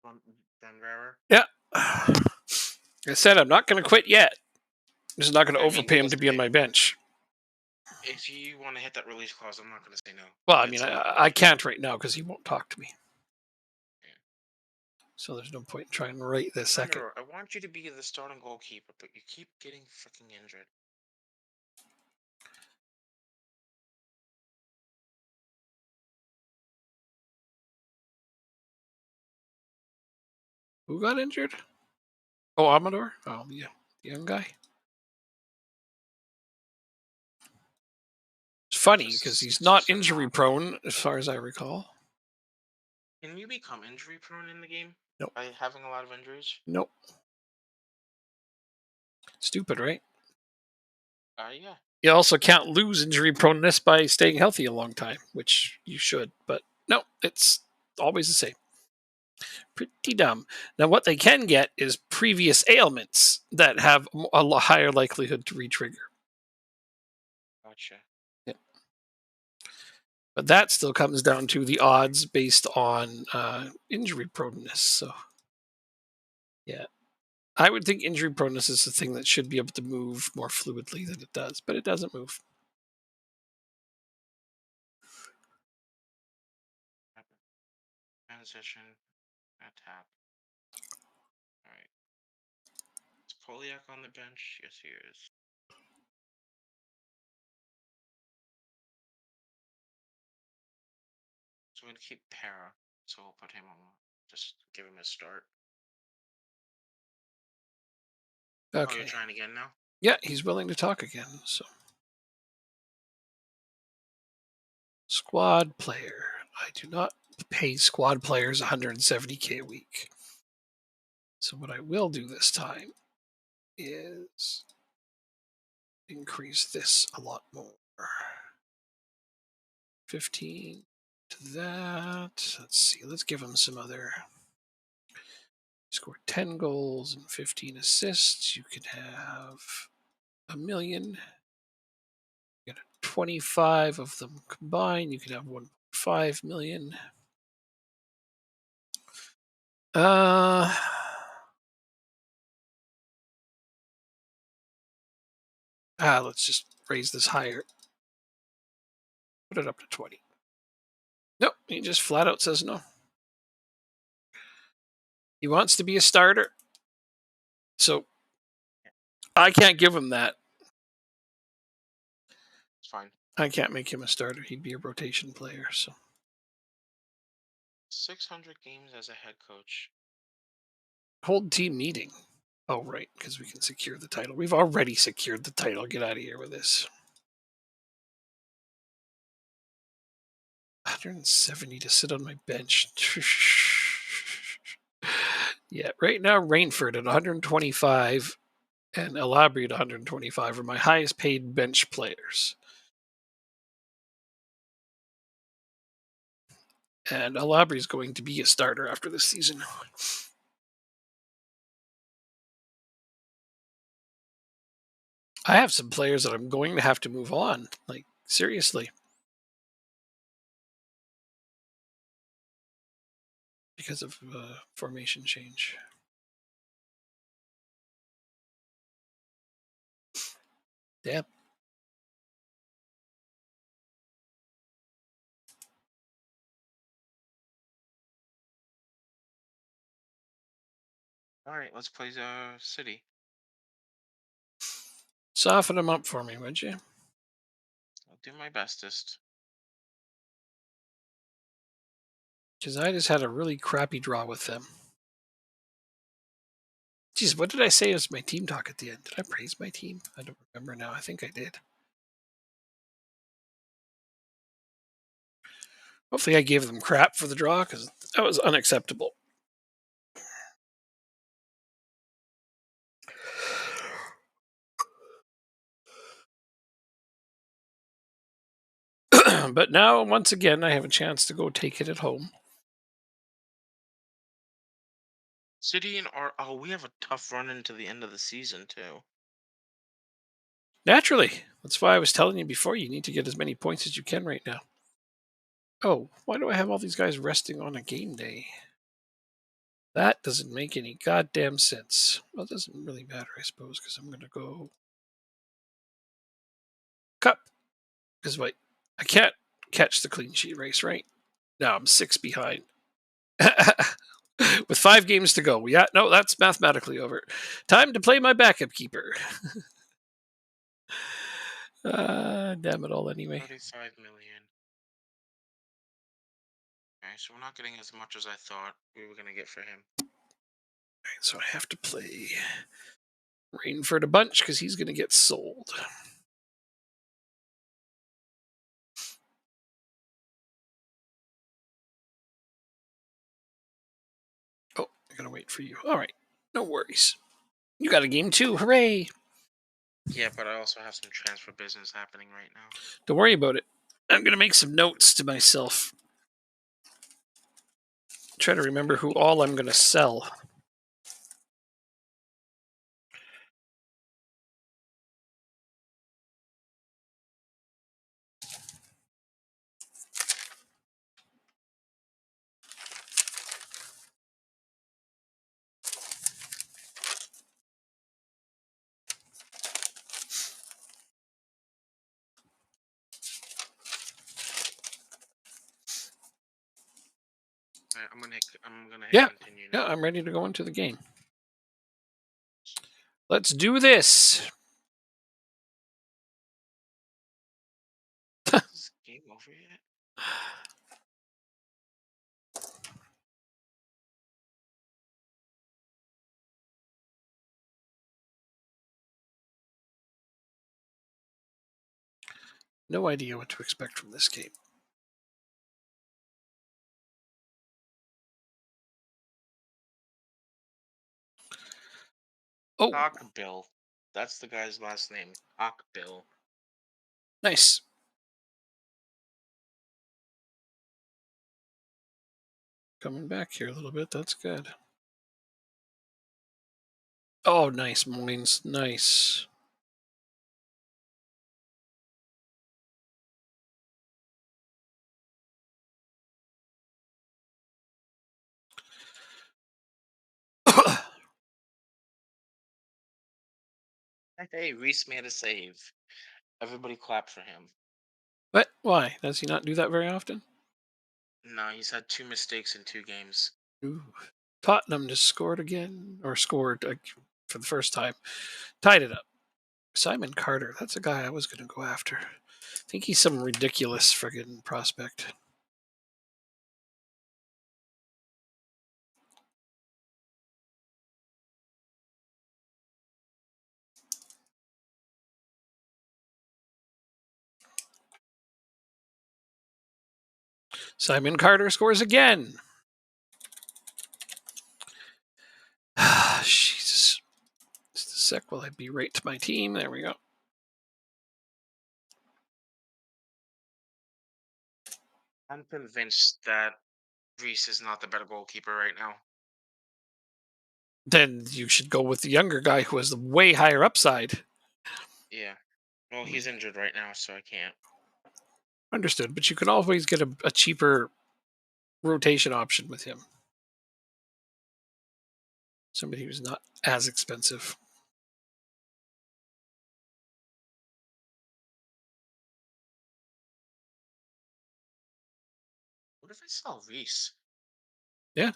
Grunvauer. Yeah. I said I'm not going to quit yet. I'm just not going to I mean, overpay him to listen, be on my bench. if you want to hit that release clause, I'm not going to say no. Well, I mean, It's not I worth it. can't right now because he won't talk to me. So there's no point in trying right this second. Remember, I want you to be the starting goalkeeper, but you keep getting freaking injured. Who got injured? Oh, Amador? Oh, yeah. The young guy. It's funny because he's not Just a injury knock. prone, as far as I recall. Can you become injury prone in the game Nope. by having a lot of injuries? Nope. Stupid, right? Yeah. You also can't lose injury proneness by staying healthy a long time, which you should. But no, it's always the same. Pretty dumb. Now, what they can get is previous ailments that have a higher likelihood to retrigger. Gotcha. Yeah. But that still comes down to the odds based on injury proneness. So, yeah. I would think injury proneness is the thing that should be able to move more fluidly than it does, but it doesn't move. Transition. Tap. Alright. Is Poliak on the bench? Yes, he is. So we're going to keep Para. So we'll put him on. Just give him a start. Oh, you're Okay. trying again now? Yeah, he's willing to talk again. So, squad player. I do not pay squad players 170K a week. So what I will do this time is increase this a lot more. 15 to that. Let's see. Let's give him some other. Score 10 goals and 15 assists. You could have a million. Get 25 of them combined. You could have 1.5 million. Let's just raise this higher. Put it up to 20. Nope, he just flat out says no. He wants to be a starter. So I can't give him that. It's fine. I can't make him a starter. He'd be a rotation player. So 600 games as a head coach. hold team meeting. Oh, right, because we can secure the title. We've already secured the title. Get out of here with this. 170 to sit on my bench. Yeah, right now Rainford at 125 and Elabri at 125 are my highest paid bench players. And Elabri is going to be a starter after this season. I have some players that I'm going to have to move on. Like, seriously. Because of formation change. Damn. All right, let's play City. Soften them up for me, would you? I'll do my bestest. Because I just had a really crappy draw with them. Geez, what did I say as my team talk at the end? Did I praise my team? I don't remember now. I think I did. Hopefully I gave them crap for the draw because that was unacceptable. But now, once again, I have a chance to go take it at home. City and we have a tough run into the end of the season too. Naturally. That's why I was telling you before, you need to get as many points as you can right now. Oh, why do I have all these guys resting on a game day? That doesn't make any goddamn sense. Well, it doesn't really matter, I suppose, because I'm going to go cup. Because wait, I can't catch the clean sheet race, right? Now I'm 6 behind. With 5 games to go. Yeah, no, that's mathematically over. Time to play my backup keeper. Damn it all anyway. 35 million. Okay, so we're not getting as much as I thought we were gonna get for him. So I have to play Rainford a bunch because he's going to get sold. Oh, I got to wait for you. All right. No worries. You got a game too. Hooray. Yeah, but I also have some transfer business happening right now. Don't worry about it. I'm going to make some notes to myself. Try to remember who all I'm going to sell. All right, I'm gonna hit Yeah. continue Yeah, now. I'm ready to go into the game. Let's do this. Is this game over yet? No idea what to expect from this game. Oh, Talk Bill. That's the guy's last name. Bill. Nice. Coming back here a little bit. That's good. Oh, nice, Moines. Nice. Hey, Reese made a save. Everybody clap for him. But why? Does he not do that very often? No, he's had 2 mistakes in 2 games. Ooh. Tottenham just scored again, or scored for the first time. Tied it up. Simon Carter. That's a guy I was going to go after. I think he's some ridiculous friggin' prospect. Simon Carter scores again. Jesus. Just a sec while I berate my team. There we go. I'm convinced that Reese is not the better goalkeeper right now. Then you should go with the younger guy who has the way higher upside. Yeah. Well, he's injured right now, so I can't. Understood, but you can always get a cheaper rotation option with him. Somebody who's not as expensive. What if I sell Reese? Yeah.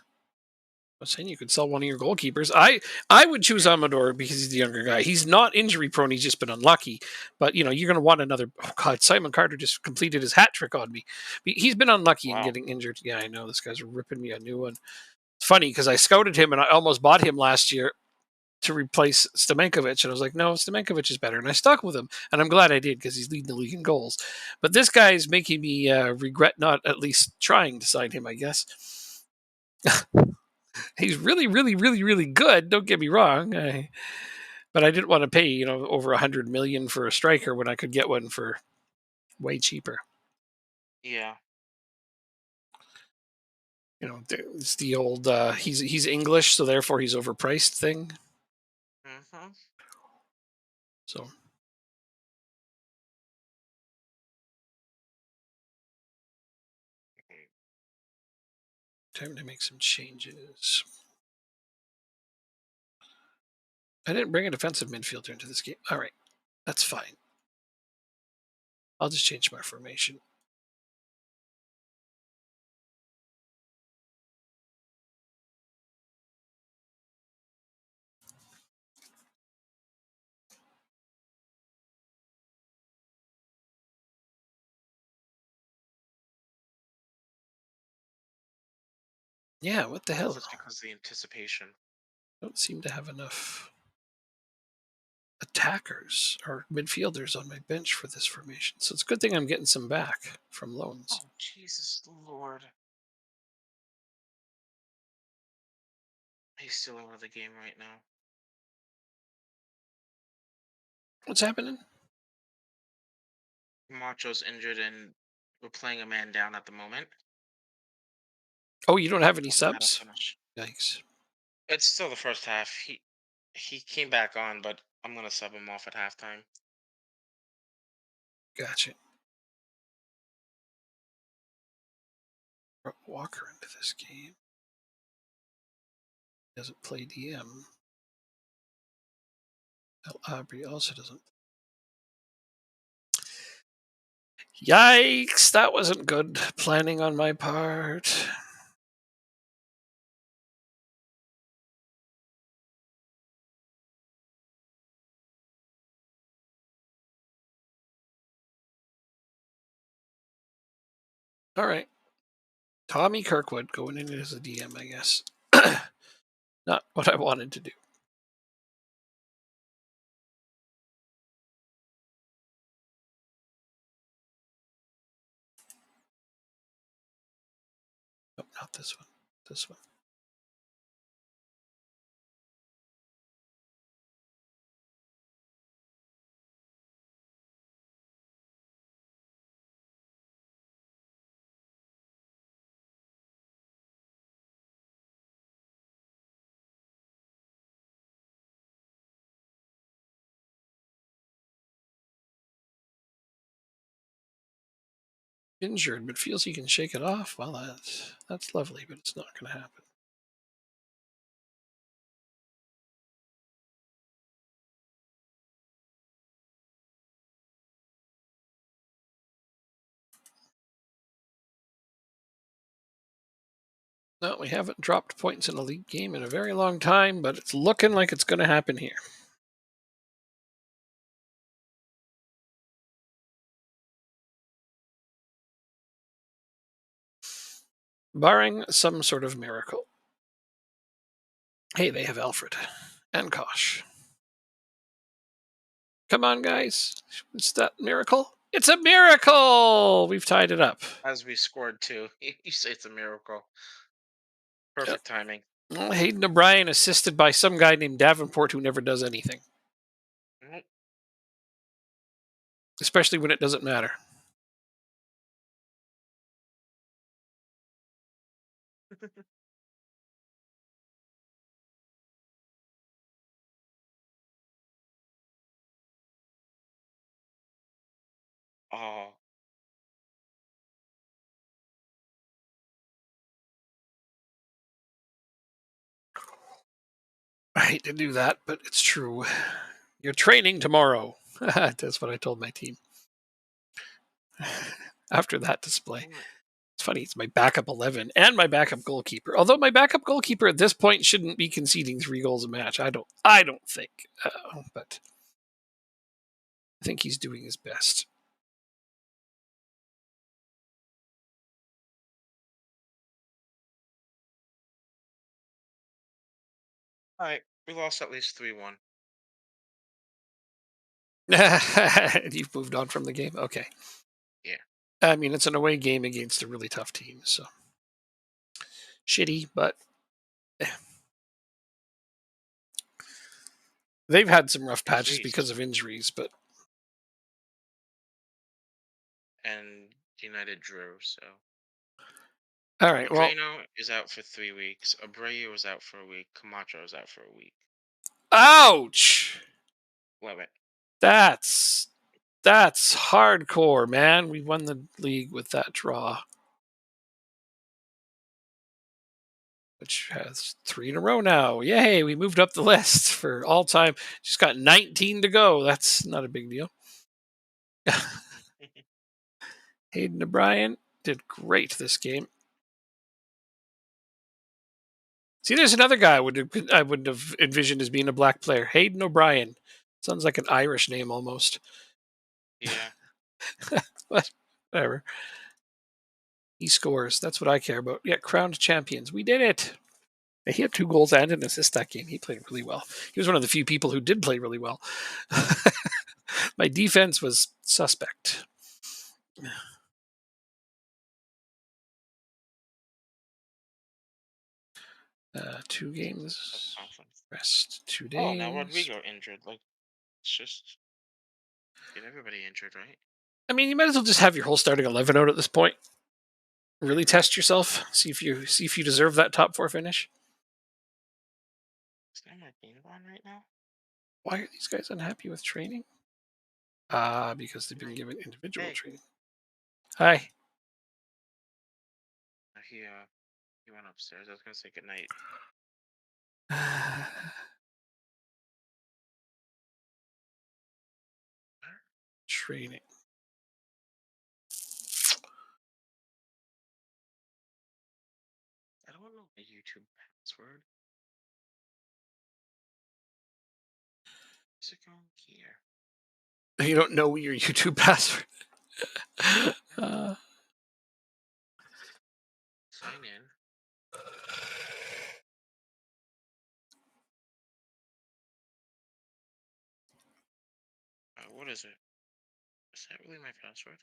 I was saying you could sell one of your goalkeepers. I would choose Yeah. Amador because he's the younger guy. He's not injury prone. He's just been unlucky. But you're going to want another. Oh God, Simon Carter just completed his hat trick on me. He's been unlucky in Wow. getting injured. Yeah, I know this guy's ripping me a new one. It's funny because I scouted him and I almost bought him last year to replace Stamenkovic, and I was like, no, Stamenkovic is better, and I stuck with him, and I'm glad I did because he's leading the league in goals. But this guy is making me regret not at least trying to sign him. I guess. He's really, really, really, really good. Don't get me wrong. But I didn't want to pay, over 100 million for a striker when I could get one for way cheaper. Yeah. It's the old he's English, so therefore he's overpriced thing. Mm-hmm. So time to make some changes. I didn't bring a defensive midfielder into this game. All right, that's fine. I'll just change my formation. Yeah, what the hell? That's because of the anticipation. Don't seem to have enough attackers or midfielders on my bench for this formation. So it's a good thing I'm getting some back from loans. Oh, Jesus Lord. He's still out of the game right now. What's happening? Macho's injured and we're playing a man down at the moment. Oh, you don't have any Don't know how to subs? finish. Yikes. It's still the first half. He came back on, but I'm gonna sub him off at halftime. Gotcha. Brought Walker into this game. Doesn't play DM. El Abri also doesn't. Yikes, that wasn't good planning on my part. All right. Tommy Kirkwood going in as a DM, I guess. Not what I wanted to do. Nope, not this one. This one. Injured, but feels he can shake it off. Well, that's lovely, but it's not going to happen. No, we haven't dropped points in a league game in a very long time, but it's looking like it's going to happen here. Barring some sort of miracle. Hey, they have Alfred and Kosh. Come on, guys. Is that miracle? It's a miracle! We've tied it up. As we scored two. You say it's a miracle. Yep. Perfect timing. Well, Hayden O'Brien assisted by some guy named Davenport who never does anything. Nope. Especially when it doesn't matter. Oh, I hate to do that, but it's true. You're training tomorrow. That's what I told my team. After that display. It's funny, it's my backup 11 and my backup goalkeeper. Although my backup goalkeeper at this point shouldn't be conceding 3 goals a match. I don't think. But I think he's doing his best. all right. We lost at least 3-1. You've moved on from the game? Okay. Yeah. I mean, it's an away game against a really tough team, so shitty, but they've had some rough patches Jeez. because of injuries, but And United drew, so. all right. Well, Drano is out for 3 weeks. Abreu is out for a week. Camacho is out for a week. ouch. Love it. That's hardcore, man. We won the league with that draw, which has 3 in a row now. Yay, we moved up the list for all time. Just got 19 to go. That's not a big deal. Hayden O'Brien did great this game. See, there's another guy I would have envisioned as being a black player. Hayden O'Brien. Sounds like an Irish name almost. Yeah. But whatever. He scores. That's what I care about. Yeah, crowned champions. We did it. He had 2 goals and an assist that game. He played really well. He was one of the few people who did play really well. My defense was suspect. 2 games. Rest 2 days. Oh, now Rodrigo injured. Like, it's just get everybody injured, right? I mean, you might as well just have your whole starting 11 out at this point. Really test yourself. See if you deserve that top 4 finish. Is that my game on right now? Why are these guys unhappy with training? Because they've been given individual training. Hi. He went upstairs. I was gonna say good night. Training. I don't know my YouTube password. Is it going here? You don't know your YouTube password. Sign in. What is it? Is that really my password?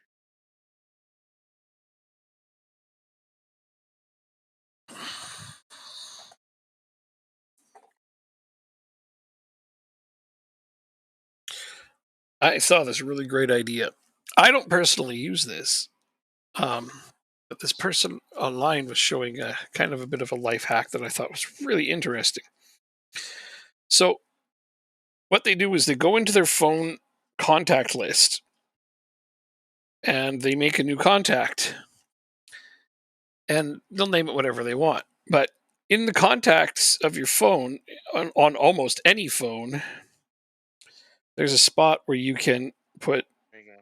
I saw this really great idea. I don't personally use this, but this person online was showing a kind of a bit of a life hack that I thought was really interesting. So, what they do is they go into their phone contact list and they make a new contact, and they'll name it whatever they want. But in the contacts of your phone, on almost any phone, there's a spot where you can put There you go.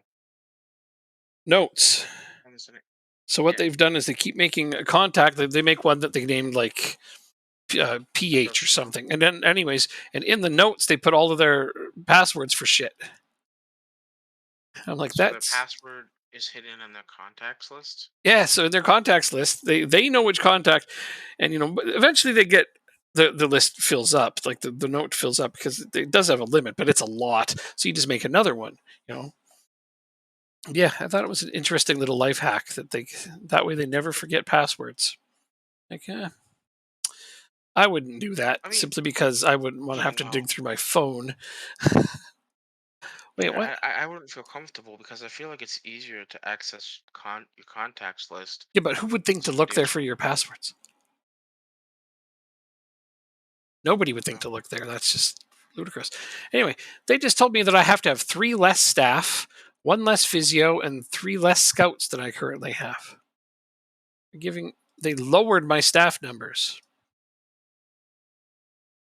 notes. I'm listening. So what Yeah. they've done is they keep making a contact. They make one that they named like PH or Personal. something. And then, anyways, and in the notes they put all of their passwords for shit. I'm like, So their that's password is hidden in their contacts list. yeah. So in their contacts list, they know which contact, and but eventually they get the list fills up, like the note fills up because it does have a limit, but it's a lot. So you just make another one. You know. Yeah, I thought it was an interesting little life hack that way they never forget passwords. Like, I wouldn't do that I mean, simply because I wouldn't want to yeah, have to no. dig through my phone. Wait, what? Yeah, I wouldn't feel comfortable because I feel like it's easier to access your contacts list Yeah, but who would think to to look do there for so. your passwords? Nobody would think No. to look there. That's just ludicrous. Anyway, they just told me that I have to have 3 less staff, 1 less physio, and 3 less scouts than I currently have. They lowered my staff numbers.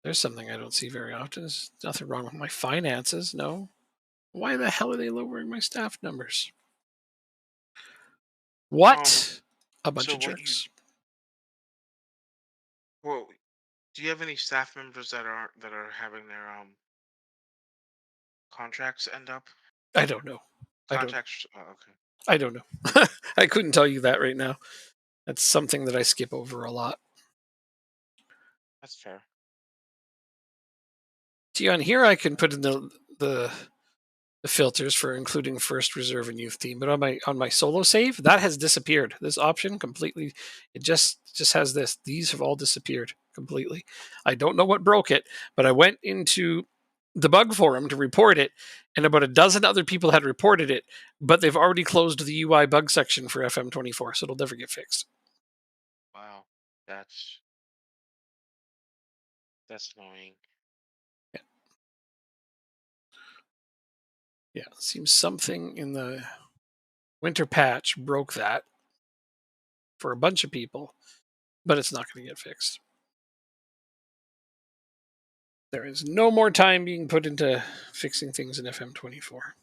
There's something I don't see very often. There's nothing wrong with my finances. No. Why the hell are they lowering my staff numbers? Um. What? A bunch So of what you? jerks. Well, do you have any staff members that are having their contracts end up? I don't know. I don't. Contracts. Oh, okay, I don't know. I couldn't tell you that right now. That's something that I skip over a lot. that's fair. See, on here I can put in the the filters for including first reserve and youth team, but on my solo save that has disappeared. This option completely. It just has this. These have all disappeared completely. I don't know what broke it, but I went into the bug forum to report it, and about a dozen other people had reported it, but they've already closed the UI bug section for FM24, so it'll never get fixed. Wow, that's that's annoying. Yeah, yeah. Seems something in the winter patch broke that for a bunch of people, but it's not going to get fixed. There is no more time being put into fixing things in FM24.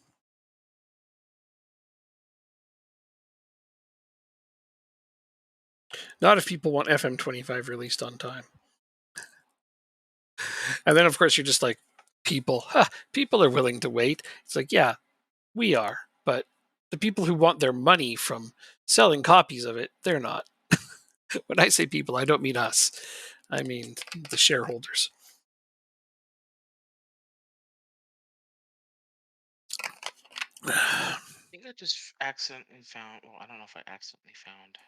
Not if people want FM25 released on time. And then, of course, you're just like, people are willing to wait. It's like, yeah, we are. But the people who want their money from selling copies of it, they're not. When I say people, I don't mean us. I mean the shareholders. I think I just accidentally found. Well, I don't know if I accidentally found.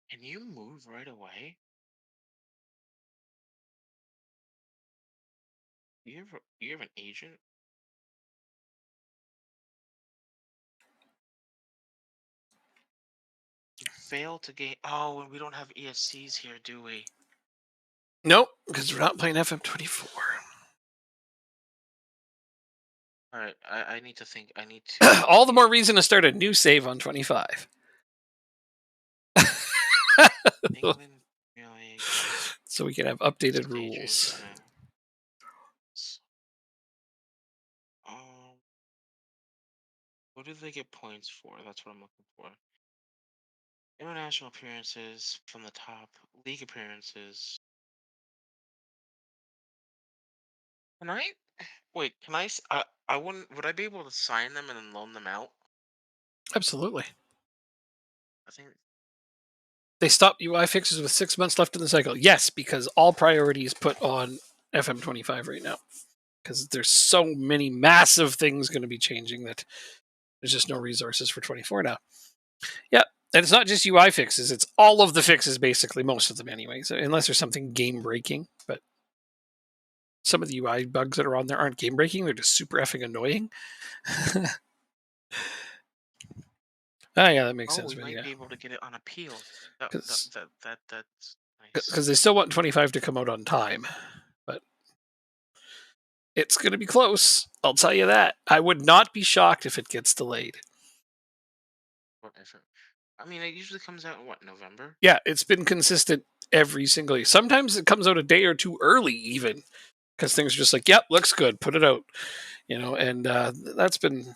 Can you move right away? You have an agent? You fail to gain. Oh, and we don't have ESCs here, do we? Nope, because we're not playing FM24. All right, I need to think. I need to All the more reason to start a new save on 25. England really So we can have updated stages. rules. Um, what do they get points for? That's what I'm looking for. International appearances from the top, league appearances. Can I wait? Can I? I wouldn't. Would I be able to sign them and then loan them out? Absolutely. I think. They stopped UI fixes with 6 months left in the cycle. Yes, because all priority is put on FM25 right now. Because there's so many massive things going to be changing that there's just no resources for 24 now. Yeah, and it's not just UI fixes; it's all of the fixes, basically, most of them, anyways. Unless there's something game breaking, but some of the UI bugs that are on there aren't game breaking; they're just super effing annoying. Ah, yeah, that makes Oh, sense. we But might yeah, be able to get it on appeal. because That's nice. they still want 25 to come out on time, but It's going to be close. I'll tell you that. I would not be shocked if it gets delayed. Whatever. I mean, it usually comes out in what, November? Yeah, it's been consistent every single year. Sometimes it comes out a day or two early, even because things are just like, "Yep, looks good, put it out." And that's been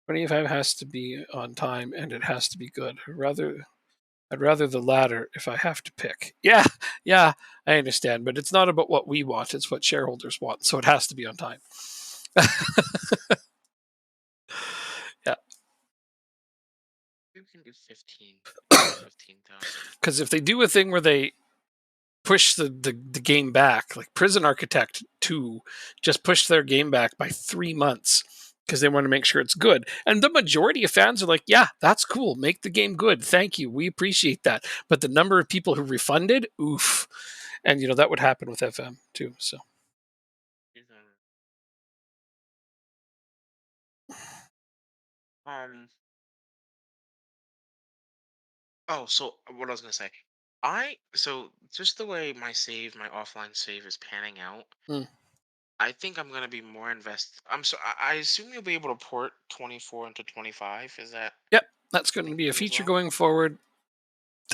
25 has to be on time and it has to be good. I'd rather the latter if I have to pick. Yeah, yeah, I understand, but it's not about what we want; it's what shareholders want. So it has to be on time. Yeah, We can do 15,000. because if they do a thing where they push the game back, like Prison Architect 2 just pushed their game back by 3 months because they want to make sure it's good. And the majority of fans are like, yeah, that's cool. Make the game good. Thank you. We appreciate that. But the number of people who refunded, oof. And that would happen with FM too. So Um. Oh, so what I was gonna say, so just the way my offline save is panning out, mm, I think I'm gonna be more invest. I assume you'll be able to port 24 into 25. Is that yep, that's going to be a true as feature well? going forward.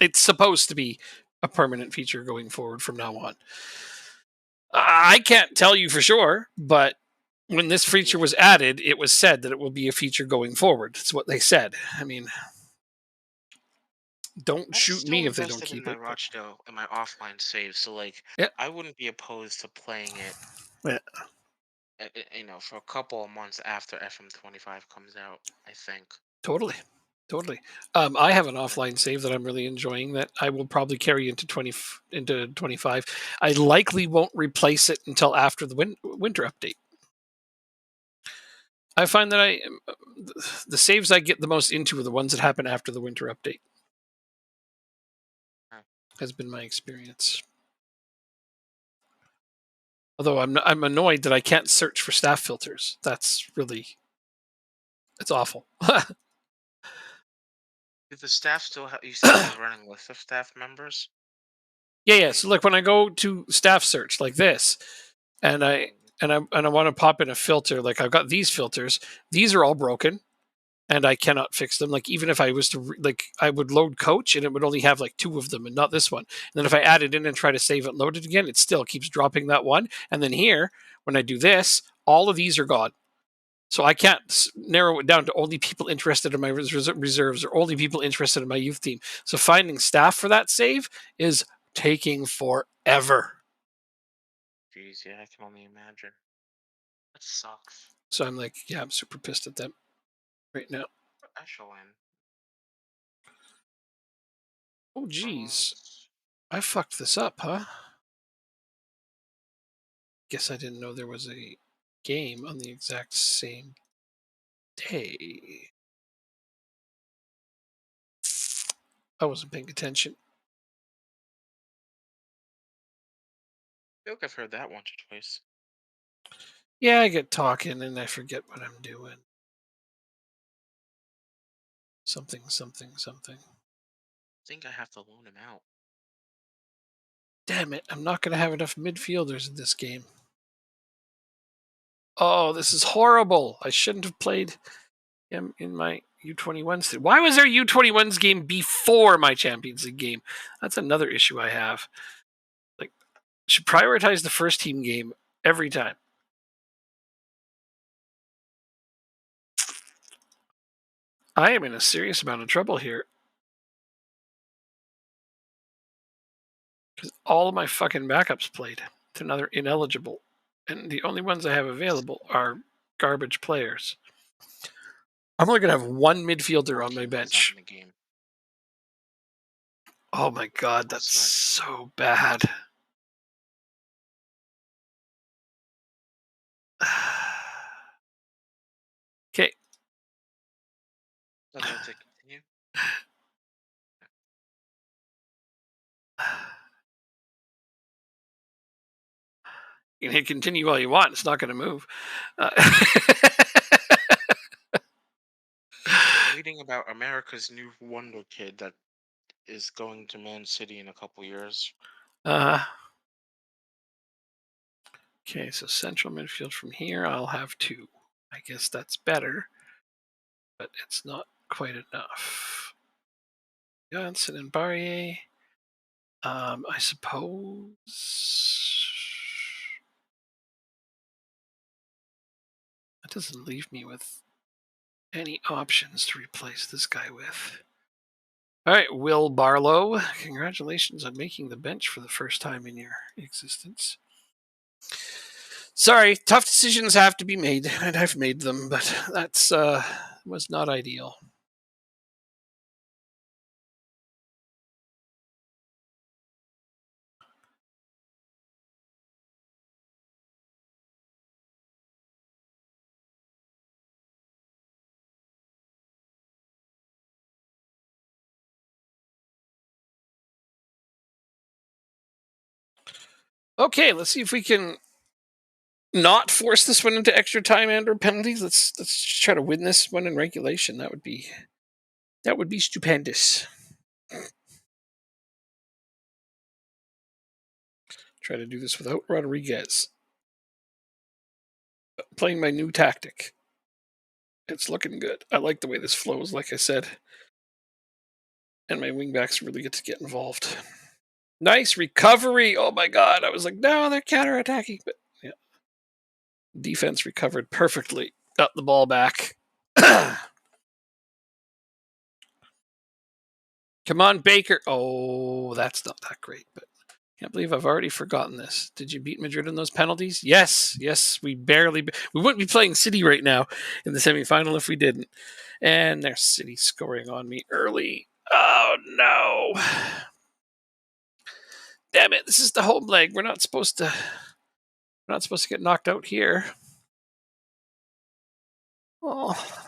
It's supposed to be a permanent feature going forward from now on. I can't tell you for sure, but when this feature Yeah. was added, it was said that it will be a feature going forward. That's what they said. I mean, don't I'm shoot still me if they don't invested in keep my it. But Rochdale and my offline save, so like yeah, I wouldn't be opposed to playing it, yeah, for a couple of months after FM25 comes out. I think. totally, totally. I have an Yeah. offline save that I'm really enjoying that I will probably carry into 25. I likely won't replace it until after the winter update. I find that the saves I get the most into are the ones that happen after the winter update. Huh. Has been my experience. Although I'm annoyed that I can't search for staff filters. That's really it's awful. Do the staff still have? You still have a running list of staff members, Yeah. right? So like when I go to staff search like this, and I Mm. and I want to pop in a filter, like I've got these filters. These are all broken, and I cannot fix them. Like even if I was to like, I would load coach, and it would only have like two of them, and not this one. And then if I add it in and try to save it, and load it again, it still keeps dropping that one. And then here, when I do this, all of these are gone. So I can't narrow it down to only people interested in my reserves or only people interested in my youth team. So finding staff for that save is taking forever. Jeez, yeah, I can only imagine. That sucks. So I'm like, yeah, I'm super pissed at them right now. Echelon. Oh, Um, geez. I fucked this up, huh? Guess I didn't know there was a game on the exact same day. I wasn't paying attention. I feel like I've heard that once or twice. Yeah, I get talking and I forget what I'm doing. Something, something, something. I think I have to loan him out. Damn it, I'm not going to have enough midfielders in this game. Oh, this is horrible. I shouldn't have played him in my U21s. Why was there U21s game before my Champions League game? That's another issue I have. Like, should prioritize the first team game every time. I am in a serious amount of trouble here because all of my fucking backups played. They're now ineligible, and the only ones I have available are garbage players. I'm only gonna have one midfielder on my Marquinhos not bench. in the game. Oh my god, that's Also, I just so bad. Okay, was about to continue. you can hit continue all you want. It's not going to move. Uh, I'm reading about America's new wonder kid that is going to Man City in a couple years. uh, Okay, so central midfield from here, I'll have 2. I guess that's better, but it's not quite enough. Johnson and Barrier. I suppose that doesn't leave me with any options to replace this guy with. All right, Will Barlow, congratulations on making the bench for the first time in your existence. Sorry, tough decisions have to be made, and I've made them, but that's was not ideal. Okay, let's see if we can not force this one into extra time and or penalties. Let's try to win this one in regulation. That would be stupendous. Try to do this without Rodriguez. Playing my new tactic. It's looking good. I like the way this flows, like I said. And my wingbacks really get to get involved. Nice recovery. Oh my god. I was like, no, they're counterattacking. But yeah. Defense recovered perfectly. Got the ball back. Come on, Baker. Oh, that's not that great, but can't believe I've already forgotten this. Did you beat Madrid in those penalties? Yes, yes, we barely. We wouldn't be playing City right now in the semifinal if we didn't. And there's City scoring on me early. Oh no! Damn it! This is the home leg. We're not supposed to. We're not supposed to get knocked out here. Oh.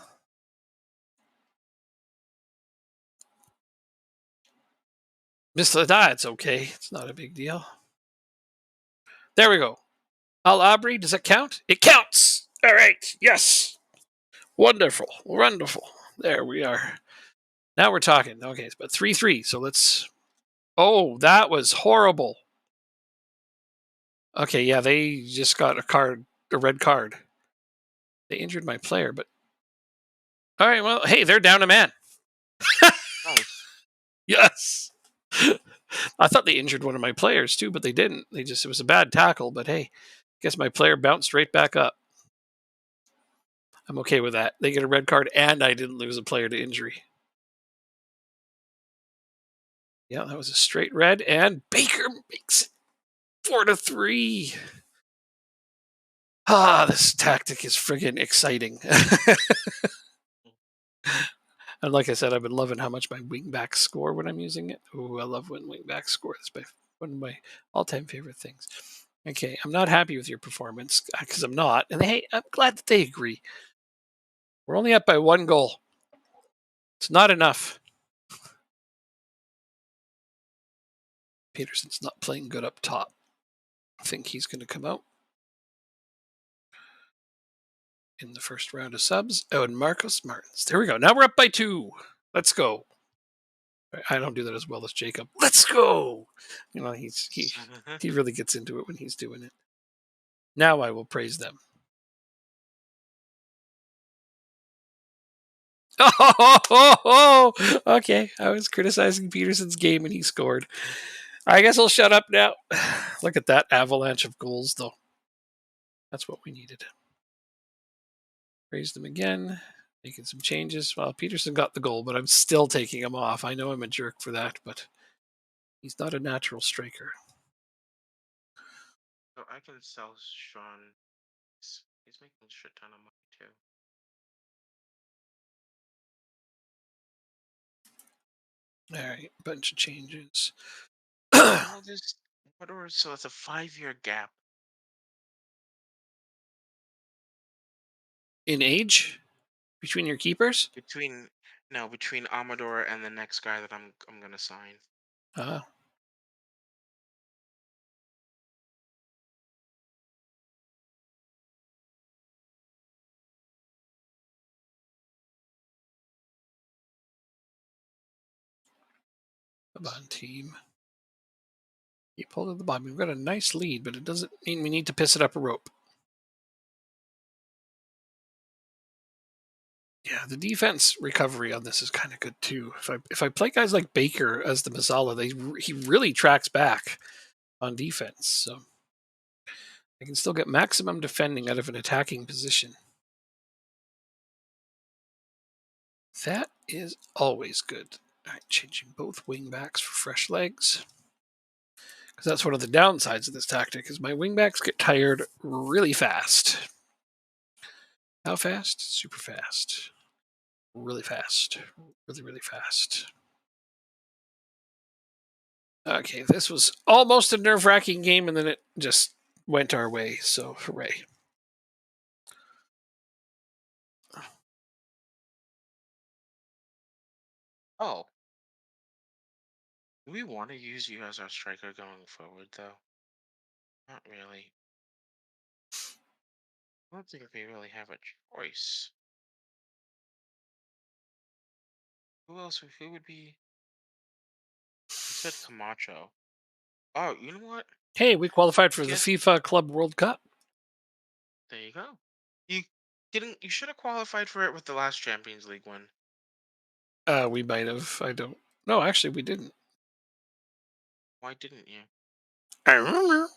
Miss that. It's okay. It's not a big deal. There we go. Al Abri, does that count? It counts. All right. Yes. Wonderful. Wonderful. There we are. Now we're talking. Okay, it's about 3-3. So let's. Oh, that was horrible. Okay, yeah, they just got a red card. They injured my player, but. All right, well, hey, they're down a man. Nice. Yes. I thought they injured one of my players too, but they didn't. It was a bad tackle, but hey, I guess my player bounced right back up. I'm okay with that. They get a red card and I didn't lose a player to injury. Yeah, that was a straight red, and Baker makes it 4-3. Ah, this tactic is friggin' exciting. And like I said, I've been loving how much my wingbacks score when I'm using it. Ooh, I love when wingbacks score. It's one of my all-time favorite things. Okay, I'm not happy with your performance because I'm not. And hey, I'm glad that they agree. We're only up by 1 goal. It's not enough. Peterson's not playing good up top. I think he's going to come out in the first round of subs. Oh, and Marcos Martins. There we go. Now we're up by 2. Let's go. I don't do that as well as Jacob. Let's go. You know, he really gets into it when he's doing it. Now I will praise them. Oh, okay. I was criticizing Peterson's game and he scored. I guess I'll shut up now. Look at that avalanche of goals, though. That's what we needed. Praise them again. Making some changes. Well, Peterson got the goal, but I'm still taking him off. I know I'm a jerk for that, but he's not a natural striker. So I can sell Sean. He's making a shit ton of money too. All right, bunch of changes. All this. So it's a 5-year gap. In age between your keepers? Between Amador and the next guy that I'm gonna sign. Uh, on team. Keep hold of the ball. We've got a nice lead, but it doesn't mean we need to piss it up a rope. Yeah, the defense recovery on this is kind of good too. If I play guys like Baker as the Mazzala, he really tracks back on defense, so I can still get maximum defending out of an attacking position. That is always good. All right, changing both wing backs for fresh legs. Because that's one of the downsides of this tactic is my wing backs get tired really fast. How fast? Super fast. Really fast. Really, really fast. Okay, this was almost a nerve-wracking game, and then it just went our way, so hooray. Oh, do we want to use you as our striker going forward, though? Not really. I don't think we really have a choice. Who else? Who would be? You said Camacho. Oh, you know what? Hey, we qualified for the Guess FIFA Club World Cup. there you go. You didn't. You should have qualified for it with the last Champions League win. We might have. I don't. No, actually, we didn't. Why didn't you? I remember.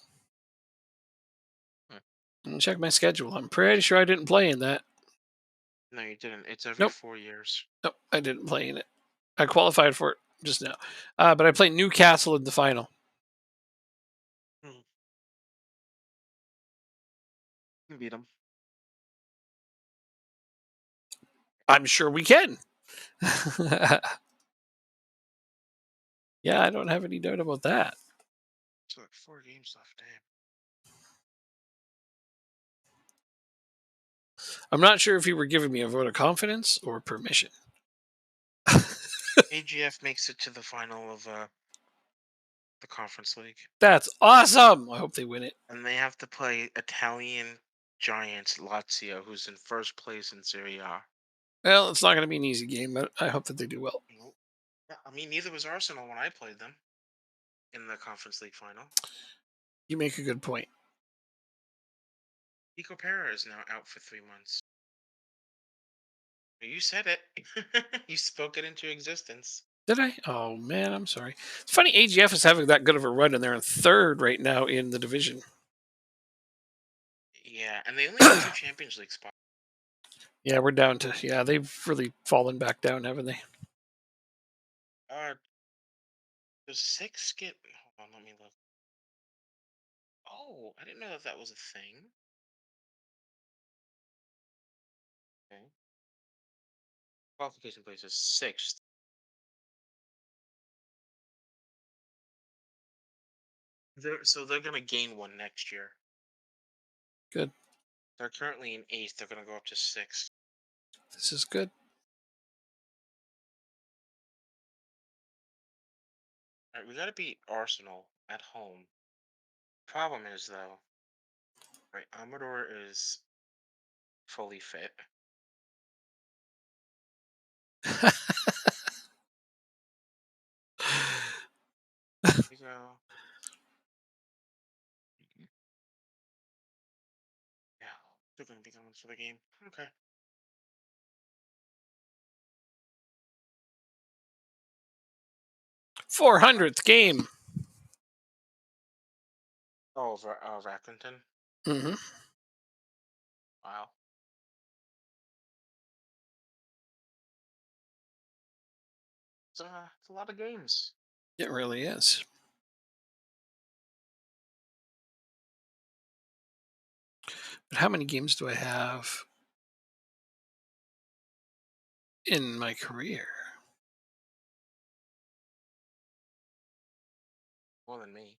Hmm. Let me check my schedule. I'm pretty sure I didn't play in that. No, you didn't. It's every Nope. 4 years. Nope, I didn't play in it. I qualified for it just now. But I played Newcastle in the final. Hmm. You beat them. I'm sure we can. Yeah, I don't have any doubt about that. So like 4 games left. Damn. I'm not sure if you were giving me a vote of confidence or permission. AGF makes it to the final of the Conference League, That's awesome. I hope they win it. and they have to play Italian giants Lazio, who's in first place in Serie A. Well, it's not going to be an easy game, but I hope that they do well. Nope. Yeah, I mean, neither was Arsenal when I played them in the Conference League final. You make a good point. Pico Pera is now out for 3 months. You said it. You spoke it into existence. Did I? Oh man, I'm sorry. It's funny AGF is having that good of a run, and they're in third right now in the division. Yeah, and they only have two Champions League spots. Yeah, we're down to they've really fallen back down, haven't they? Uh, does six get? Hold on, let me look. Oh, I didn't know that that was a thing. Okay. Qualification place is sixth. So they're gonna gain one next year. Good. They're currently in eighth. They're gonna go up to sixth. This is good. All right, we gotta beat Arsenal at home. Problem is though, right? Amador is fully fit. We go. Yeah, they're gonna be going for the game. Okay. 400th game. Oh, Rackington. Hmm. Wow. It's a lot of games. It really is. But how many games do I have in my career? More than me.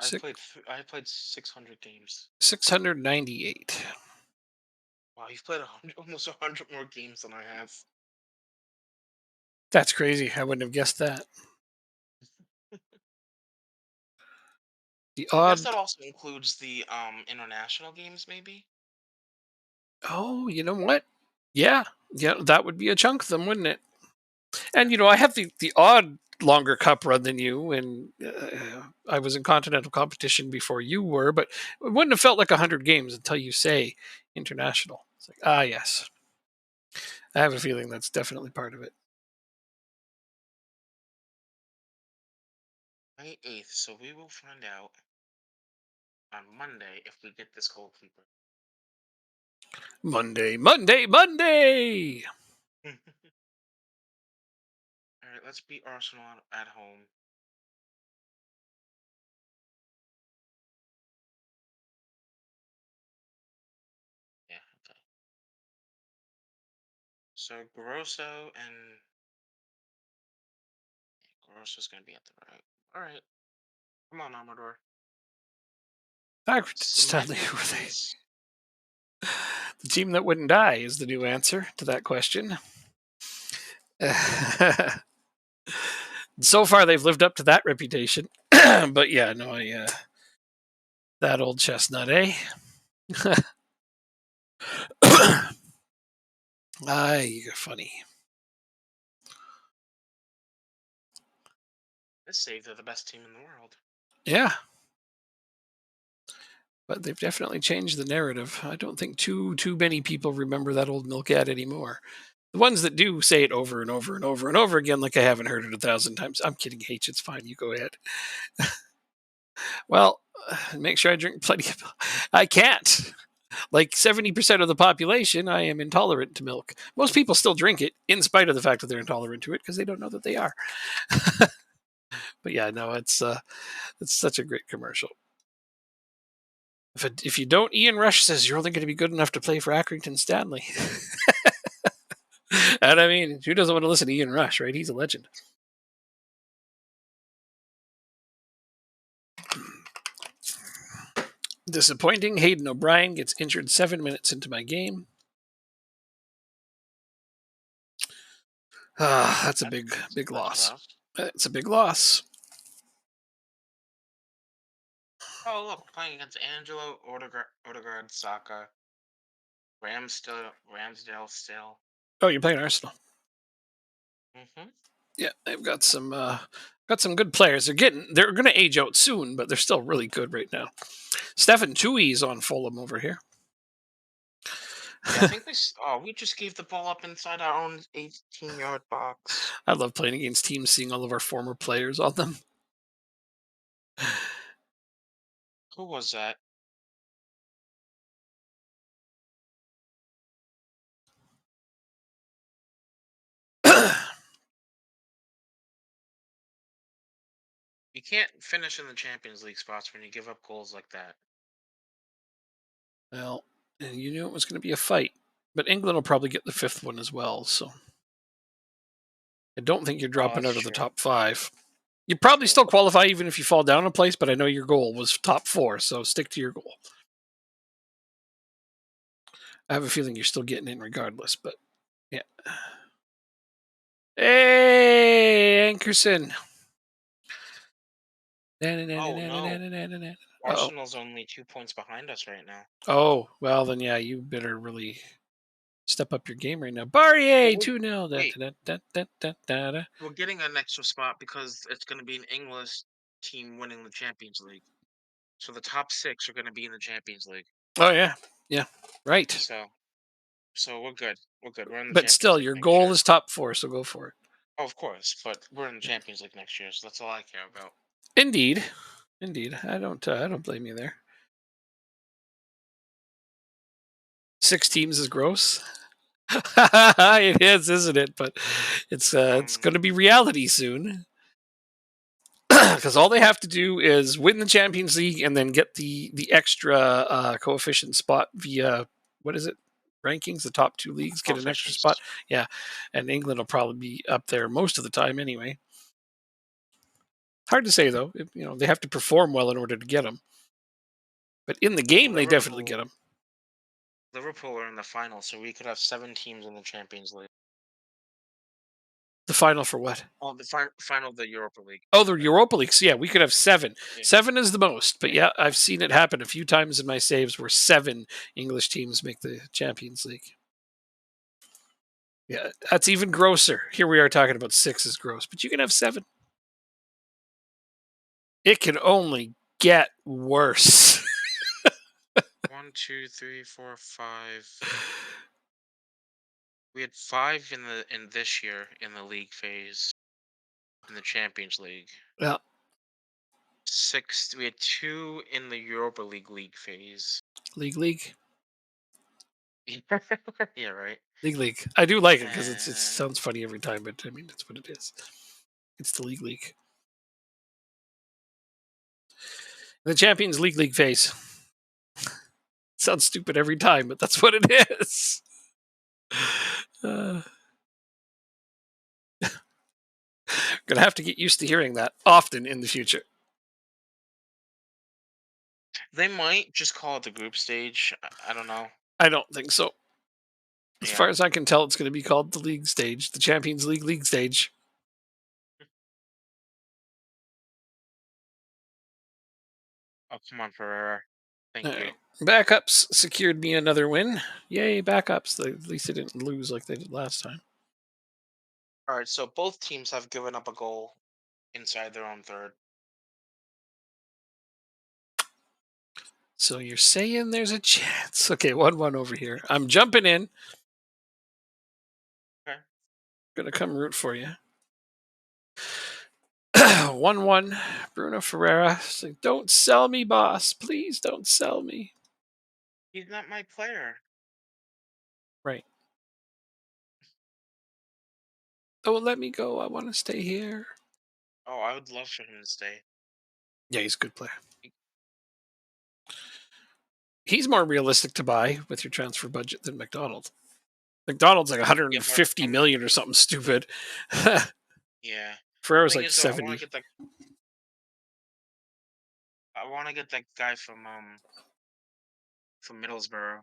Six, I played 600 games. 698. Wow, you've played almost 100 more games than I have. That's crazy. I wouldn't have guessed that. The I guess odd. that also includes the international games, maybe. Oh, you know what? Yeah, yeah, that would be a chunk of them, wouldn't it? And I have the odd longer cup run than you, and I was in continental competition before you were, but it wouldn't have felt like 100 games until you say international. It's like, yes, I have a feeling that's definitely part of it. May 8th, so we will find out on Monday if we get this goalkeeper. Monday, Monday, Monday. All right, let's beat Arsenal at home. Yeah, okay. So Grosso's gonna be at the right. All right, come on, Amador. Accrington Cement Stanley, your who are they? place. The team that wouldn't die is the new answer to that question. So far, they've lived up to that reputation. But yeah, no, that old chestnut, eh? You're funny. Let's say they're the best team in the world. Yeah. But they've definitely changed the narrative. I don't think too many people remember that old milk ad anymore. The ones that do say it over and over and over and over again, like I haven't heard it 1,000 times. I'm kidding, H. It's fine. You go ahead. Well, make sure I drink plenty of milk. I can't. Like 70% of the population, I am intolerant to milk. Most people still drink it, in spite of the fact that they're intolerant to it, because they don't know that they are. But yeah, no, it's such a great commercial. If you don't, Ian Rush says you're only going to be good enough to play for Accrington Stanley. And I mean, who doesn't want to listen to Ian Rush, right? He's a legend. Disappointing. Hayden O'Brien gets injured 7 minutes into my game. That's a big loss. Rough. It's a big loss. Oh, look, playing against Angelo, Odegaard, Saka, Ramsdale still. Oh, you're playing Arsenal. Mm-hmm. Yeah, they've got some good players. They're going to age out soon, but they're still really good right now. Stefan Tui's on Fulham over here. Yeah, I think we just gave the ball up inside our own 18-yard box. I love playing against teams, seeing all of our former players on them. Who was that? You can't finish in the Champions League spots when you give up goals like that. Well, and you knew it was going to be a fight, but England will probably get the 5th one as well. So I don't think you're dropping out of the top 5. You probably still qualify even if you fall down a place, but I know your goal was top 4, so stick to your goal. I have a feeling you're still getting in regardless, but yeah. Hey, Ankerson. Oh no. Arsenal's only 2 points behind us right now. Oh, well then yeah, you better really step up your game right now. Barrier 2-0. We're getting an extra spot because it's going to be an English team winning the Champions League. So the top 6 are going to be in the Champions League. Oh yeah. Yeah. Right. So we're good. We're good. We're in the But Champions still, League your next goal year. is top 4, so go for it. Oh, of course, but we're in the Champions League next year, so that's all I care about. Indeed. I don't blame you there. 6 teams is gross. It is, isn't it? But it's going to be reality soon. Because all they have to do is win the Champions League and then get the extra coefficient spot via, what is it, rankings. The top 2 leagues get an extra spot. Yeah, and England will probably be up there most of the time anyway. Hard to say though. They have to perform well in order to get them. But in the game, they definitely get them. Liverpool are in the final, so we could have 7 teams in the Champions League. The final for what? Oh, the final of the Europa League. Oh, the Europa League. So yeah, we could have 7. Yeah. 7 is the most. But yeah, I've seen it happen a few times in my saves where 7 English teams make the Champions League. Yeah, that's even grosser. Here we are talking about 6 is gross, but you can have 7. It can only get worse. One, two, three, four, five. We had five in this year in the league phase in the Champions League. Yeah, Six. We had two in the Europa League phase. league. Yeah, right. League. I do like it because it And sounds funny every time, but I mean, that's what it is. It's the league. The Champions League phase. Sounds stupid every time, but that's what it is. Gonna have to get used to hearing that often in the future. they might just call it the group stage. I don't know. I don't think so. As Yeah. far as I can tell, it's going to be called the league stage, the Champions League stage. Oh, come on, Ferreira. All Thank you. right. Backups secured me another win. Yay, backups. At least they didn't lose like they did last time. All right, so both teams have given up a goal inside their own third. So you're saying there's a chance. Okay, 1-1 over here. I'm jumping in. Okay. Gonna come root for you. 1-1. Bruno Ferreira. Like, don't sell me, boss. Please don't sell me. He's not my player. Right. Oh, let me go. I want to stay here. Oh, I would love for him to stay. Yeah, he's a good player. He's more realistic to buy with your transfer budget than McDonald. McDonald's like Yeah, but 150 million or something stupid. yeah. Ferreira's Thing like is, though, I want 70. to get that guy from Middlesbrough.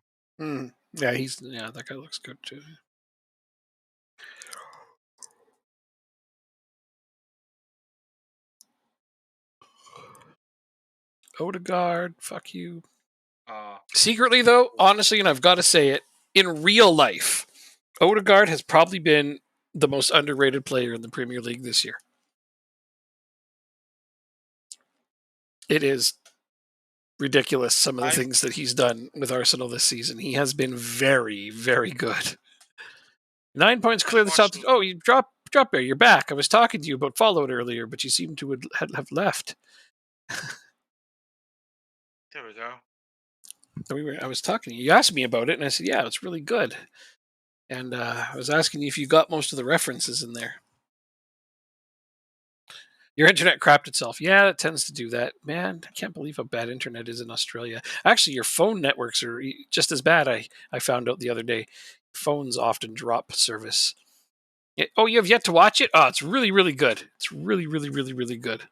Yeah, that guy looks good too. Odegaard, fuck you. Uh, Secretly though, honestly, and I've got to say it, in real life, Odegaard has probably been the most underrated player in the Premier League this year. It is ridiculous some of the I've things that he's done with Arsenal this season. He has been very, very good. 9 points I've clear the top. watched him. Oh, you drop there. You're back. I was talking to you about followed earlier, but you seem to have left. There we go. I was talking to you. You asked me about it, and I said, yeah, it's really good. And I was asking you if you got most of the references in there. Your internet crapped itself. Yeah, it tends to do that. Man, I can't believe how bad internet is in Australia. Actually, your phone networks are just as bad. I found out the other day. Phones often drop service. Oh, you have yet to watch it? Oh, it's really, really good. It's really, really, really, really good.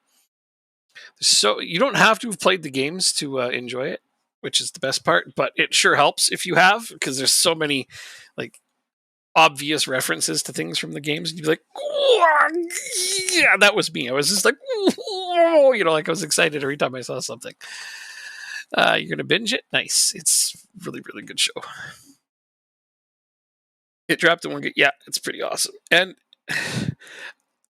So you don't have to have played the games to enjoy it, which is the best part. But it sure helps if you have, because there's so many like obvious references to things from the games, and you'd be like, yeah, that was me. I was just like, like I was excited every time I saw something. You're gonna binge it? Nice. It's really, really good show. It dropped in one. Yeah, it's pretty awesome. And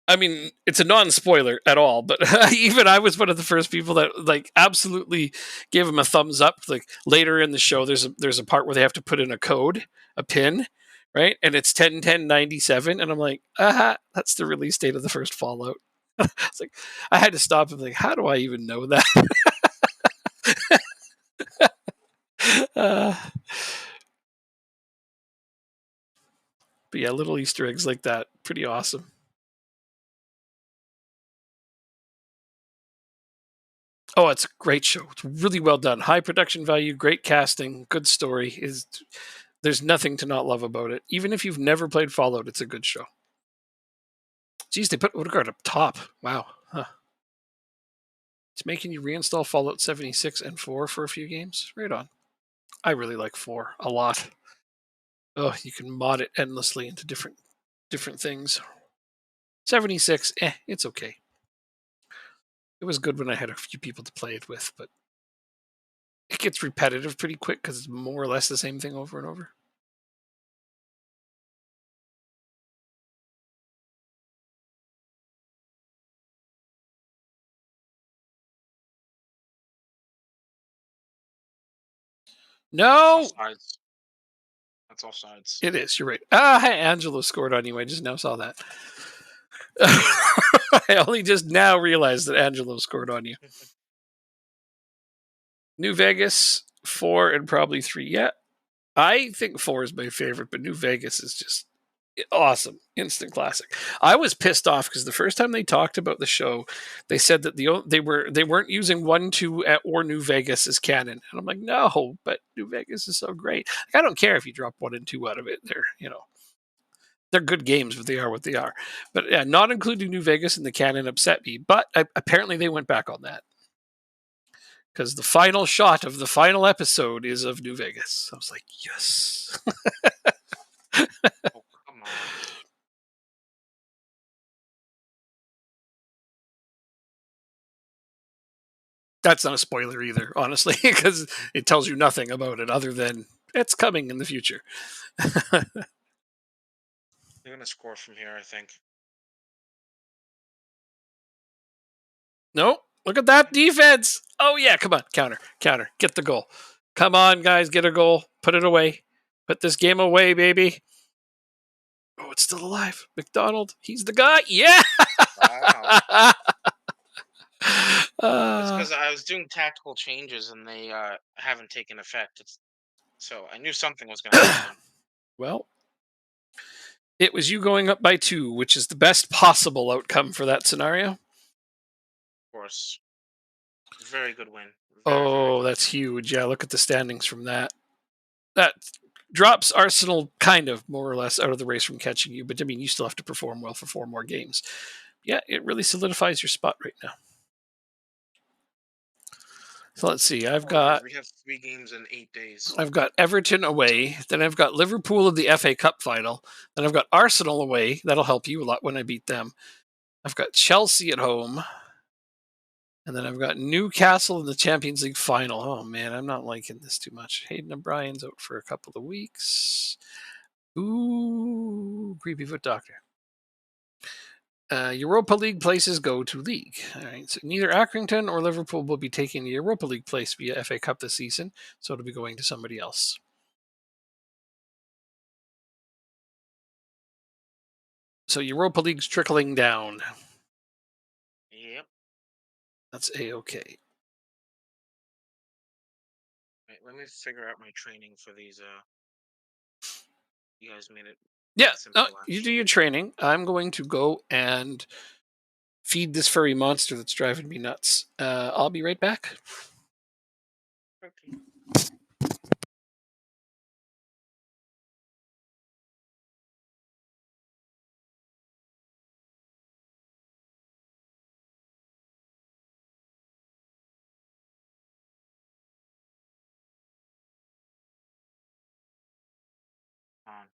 I mean, it's a non-spoiler at all, but even I was one of the first people that like absolutely gave him a thumbs up. Like later in the show, there's a part where they have to put in a code, a pin, right? And it's 10/10/97, and I'm like, that's the release date of the first Fallout. It's like I had to stop and like, how do I even know that? uh, but yeah, little Easter eggs like that, pretty awesome. Oh, it's a great show. It's really well done. High production value, great casting, good story. There's nothing to not love about it. Even if you've never played Fallout, it's a good show. Geez, they put Odegaard up top. Wow. Huh. It's making you reinstall Fallout 76 and 4 for a few games. Right on. I really like 4 a lot. Oh, you can mod it endlessly into different things. 76, it's okay. It was good when I had a few people to play it with, but it gets repetitive pretty quick because it's more or less the same thing over and over. No, Offsides. That's offsides. it is. You're right. Ah, hey, Angelo scored on you. I just now saw that. I only just now realized that Angelo scored on you. New Vegas 4 and probably 3. Yeah, I think 4 is my favorite, but New Vegas is just awesome, instant classic. I was pissed off because the first time they talked about the show, they said that they weren't using 1, 2 or New Vegas as canon, and I'm like, no, but New Vegas is so great. Like, I don't care if you drop 1 and 2 out of it. They're good games, but they are what they are. But yeah, not including New Vegas in the canon upset me. But apparently they went back on that because the final shot of the final episode is of New Vegas. I was like, yes. Oh, come on. That's not a spoiler either, honestly, because it tells you nothing about it other than it's coming in the future. They're gonna score from here, I think. No, look at that defense. Oh yeah, come on, counter, get the goal. Come on, guys, get a goal. Put it away. Put this game away, baby. Oh, it's still alive. McDonald, he's the guy. Yeah. Wow. It's uh, because I was doing tactical changes and they haven't taken effect. So I knew something was gonna happen. Of well, it was you going up by 2, which is the best possible outcome for that scenario. course. Very good win. Very, very Oh, good that's win. huge. Yeah, look at the standings from that. That drops Arsenal kind of more or less out of the race from catching you, but I mean, you still have to perform well for 4 more games. Yeah, it really solidifies your spot right now. So let's see. I've Oh yeah, got we have 3 games in 8 days. I've got Everton away, then I've got Liverpool in the FA Cup final, then I've got Arsenal away. That'll help you a lot when I beat them. I've got Chelsea at home, and then I've got Newcastle in the Champions League final. Oh man, I'm not liking this too much. Hayden O'Brien's out for a couple of weeks. Ooh, creepy foot doctor. Europa League places go to league. All right, so neither Accrington or Liverpool will be taking the Europa League place via FA Cup this season, so it'll be going to somebody else. So Europa League's trickling down. Yep. That's a-okay. Wait, let me figure out my training for these. You guys made it Yeah, simple you do your actually. training. I'm going to go and feed this furry monster that's driving me nuts. I'll be right back. Okay. On.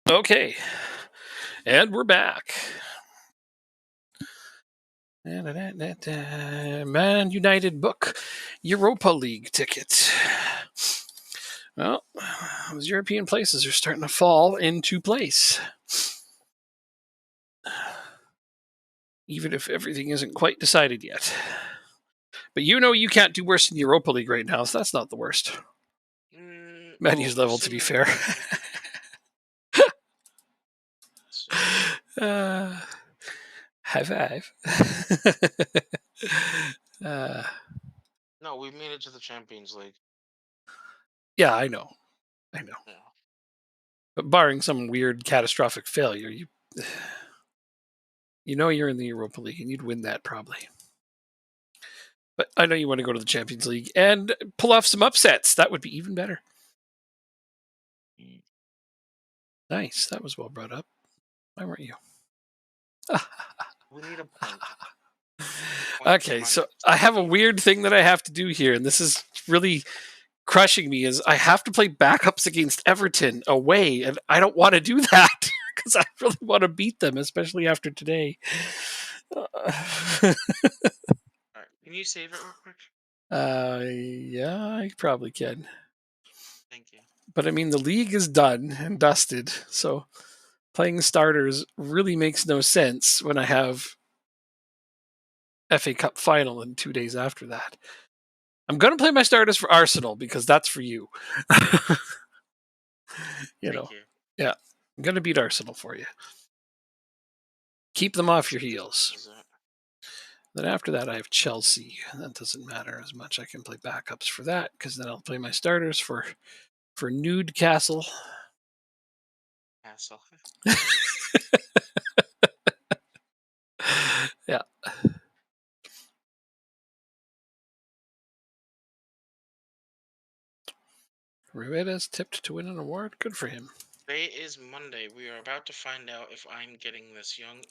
Okay, and we're back. Man United book Europa League ticket. Well, those European places are starting to fall into place. Even if everything isn't quite decided yet. But you can't do worse than Europa League right now, so that's not the worst. Manu's Well, we're level, to sitting be in fair. ninth. So uh, high five. uh, no, we made it to the Champions League. yeah, I know. I know. Yeah. But barring some weird catastrophic failure, you know you're in the Europa League and you'd win that probably. But I know you want to go to the Champions League and pull off some upsets. That would be even better. Mm. Nice. That was well brought up. Why weren't you? We need a point. Point for Okay, money. so I have a weird thing that I have to do here, and this is really crushing me. Is I have to play backups against Everton away, and I don't want to do that because I really want to beat them, especially after today. All right. Can you save it real quick? Yeah, I probably can. Thank you. But I mean, the league is done and dusted, so playing starters really makes no sense when I have FA Cup final in 2 days after that. I'm going to play my starters for Arsenal because that's for you. you Thank know, you. yeah, I'm going to beat Arsenal for you. Keep them off your heels. Is it? Then after that, I have Chelsea. That doesn't matter as much. I can play backups for that because then I'll play my starters for Newcastle. Hassle. yeah. Rueda's tipped to win an award. Good for him. Today is Monday. We are about to find out if I'm getting this young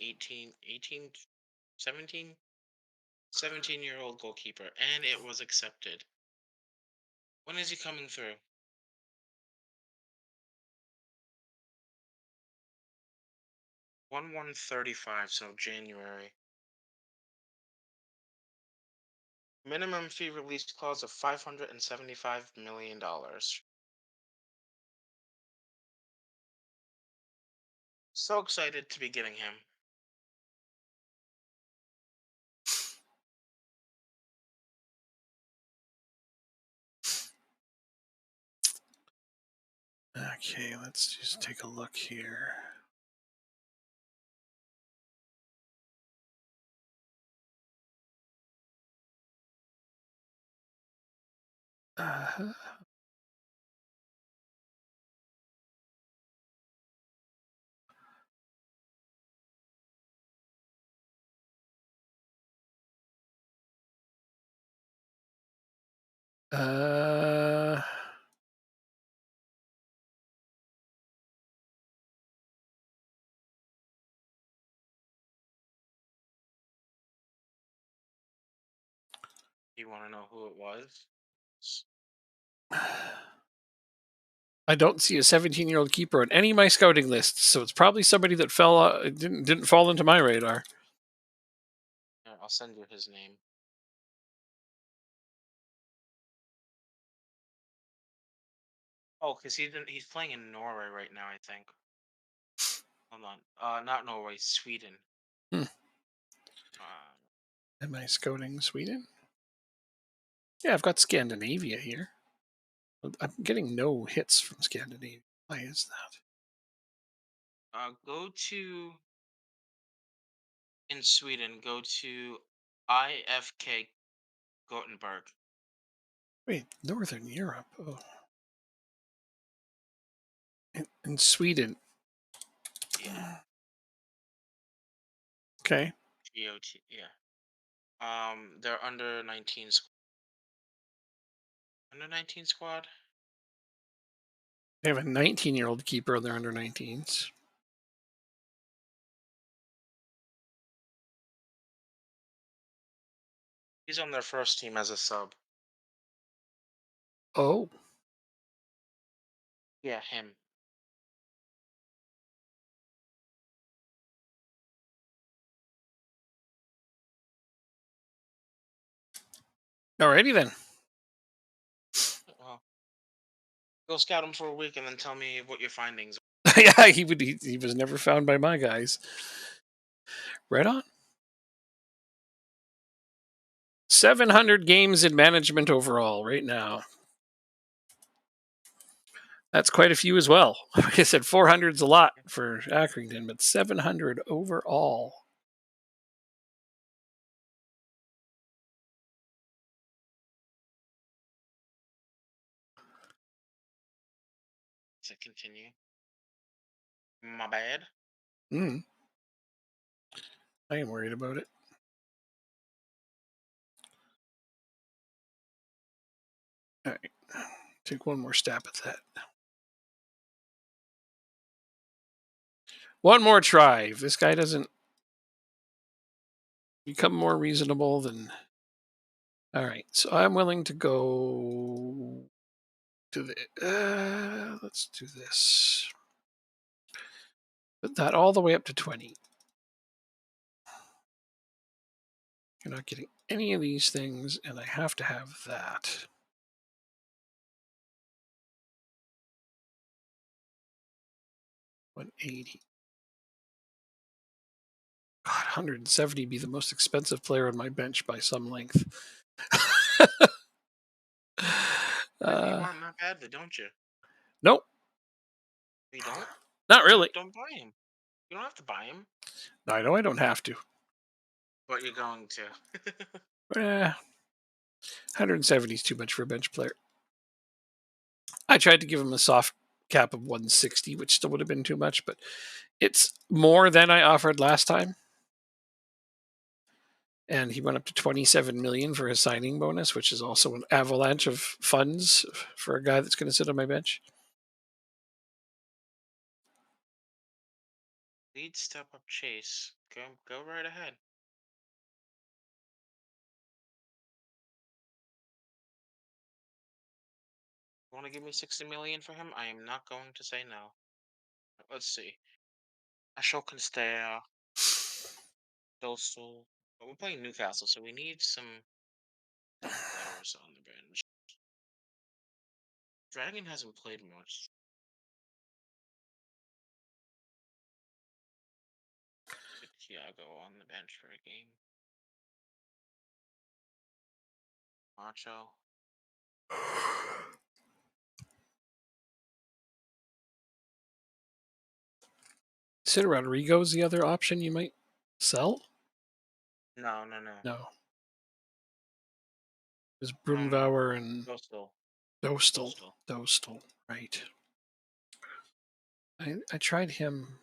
17, 17-year-old goalkeeper, and it was accepted. When is he coming through? 1/1/35, so January. Minimum fee release clause of $575 million. So excited to be getting him. Okay, let's just take a look here. Uh, uh, You want to know who it was? I don't see a 17-year-old keeper on any of my scouting lists, so it's probably somebody that didn't fall into my radar. Here, I'll send you his name. Oh, because he's playing in Norway right now, I think. Hold on. Not Norway, Sweden. Hmm. Uh, Am I scouting Sweden? Yeah, I've got Scandinavia here. I'm getting no hits from Scandinavia. Why is that? go to in Sweden. Go to IFK Gothenburg. Wait, Northern Europe. Oh, in Sweden. Yeah, Okay, GOT. Yeah. They're under 19 squad. they have a 19-year-old keeper on their under 19s. He's on their first team as a sub. Oh, Yeah, him. alrighty then. Well, Go scout him for a week and then tell me what your findings. Yeah, he was never found by my guys. Right on. 700 games in management overall right now. That's quite a few as well. Like I said, 400 is a lot for Accrington, but 700 overall. To continue. My bad. Mm, I am worried about it. All right. Take one more stab at that. One more try. If this guy doesn't become more reasonable, then. All right. So I'm willing to go to the. Let's do this. Put that all the way up to 20. You're not getting any of these things, and I have to have that. $180. God, 170 be the most expensive player on my bench by some length. But you uh, want him that badly, don't you? nope, You don't? not Then really. don't buy him. You don't have to buy him, No, I know I don't have to. but you're going to. 170 is too much for a bench player. I tried to give him a soft cap of 160, which still would have been too much, but it's more than I offered last time. And he went up to 27 million for his signing bonus, which is also an avalanche of funds for a guy that's going to sit on my bench. Lead step up chase. Go right ahead. You want to give me 60 million for him? I am not going to say no. Let's see. Ashok can stay. Coastal. But we're playing Newcastle, so we need some depth players on the bench. Dragon hasn't played much. Put Thiago on the bench for a game. Macho. Sid Rodrigo's the other option you might sell? No, no, no. No. There's Um, Brunbauer and Coastal. Dostal. Coastal. Dostal, right. I tried him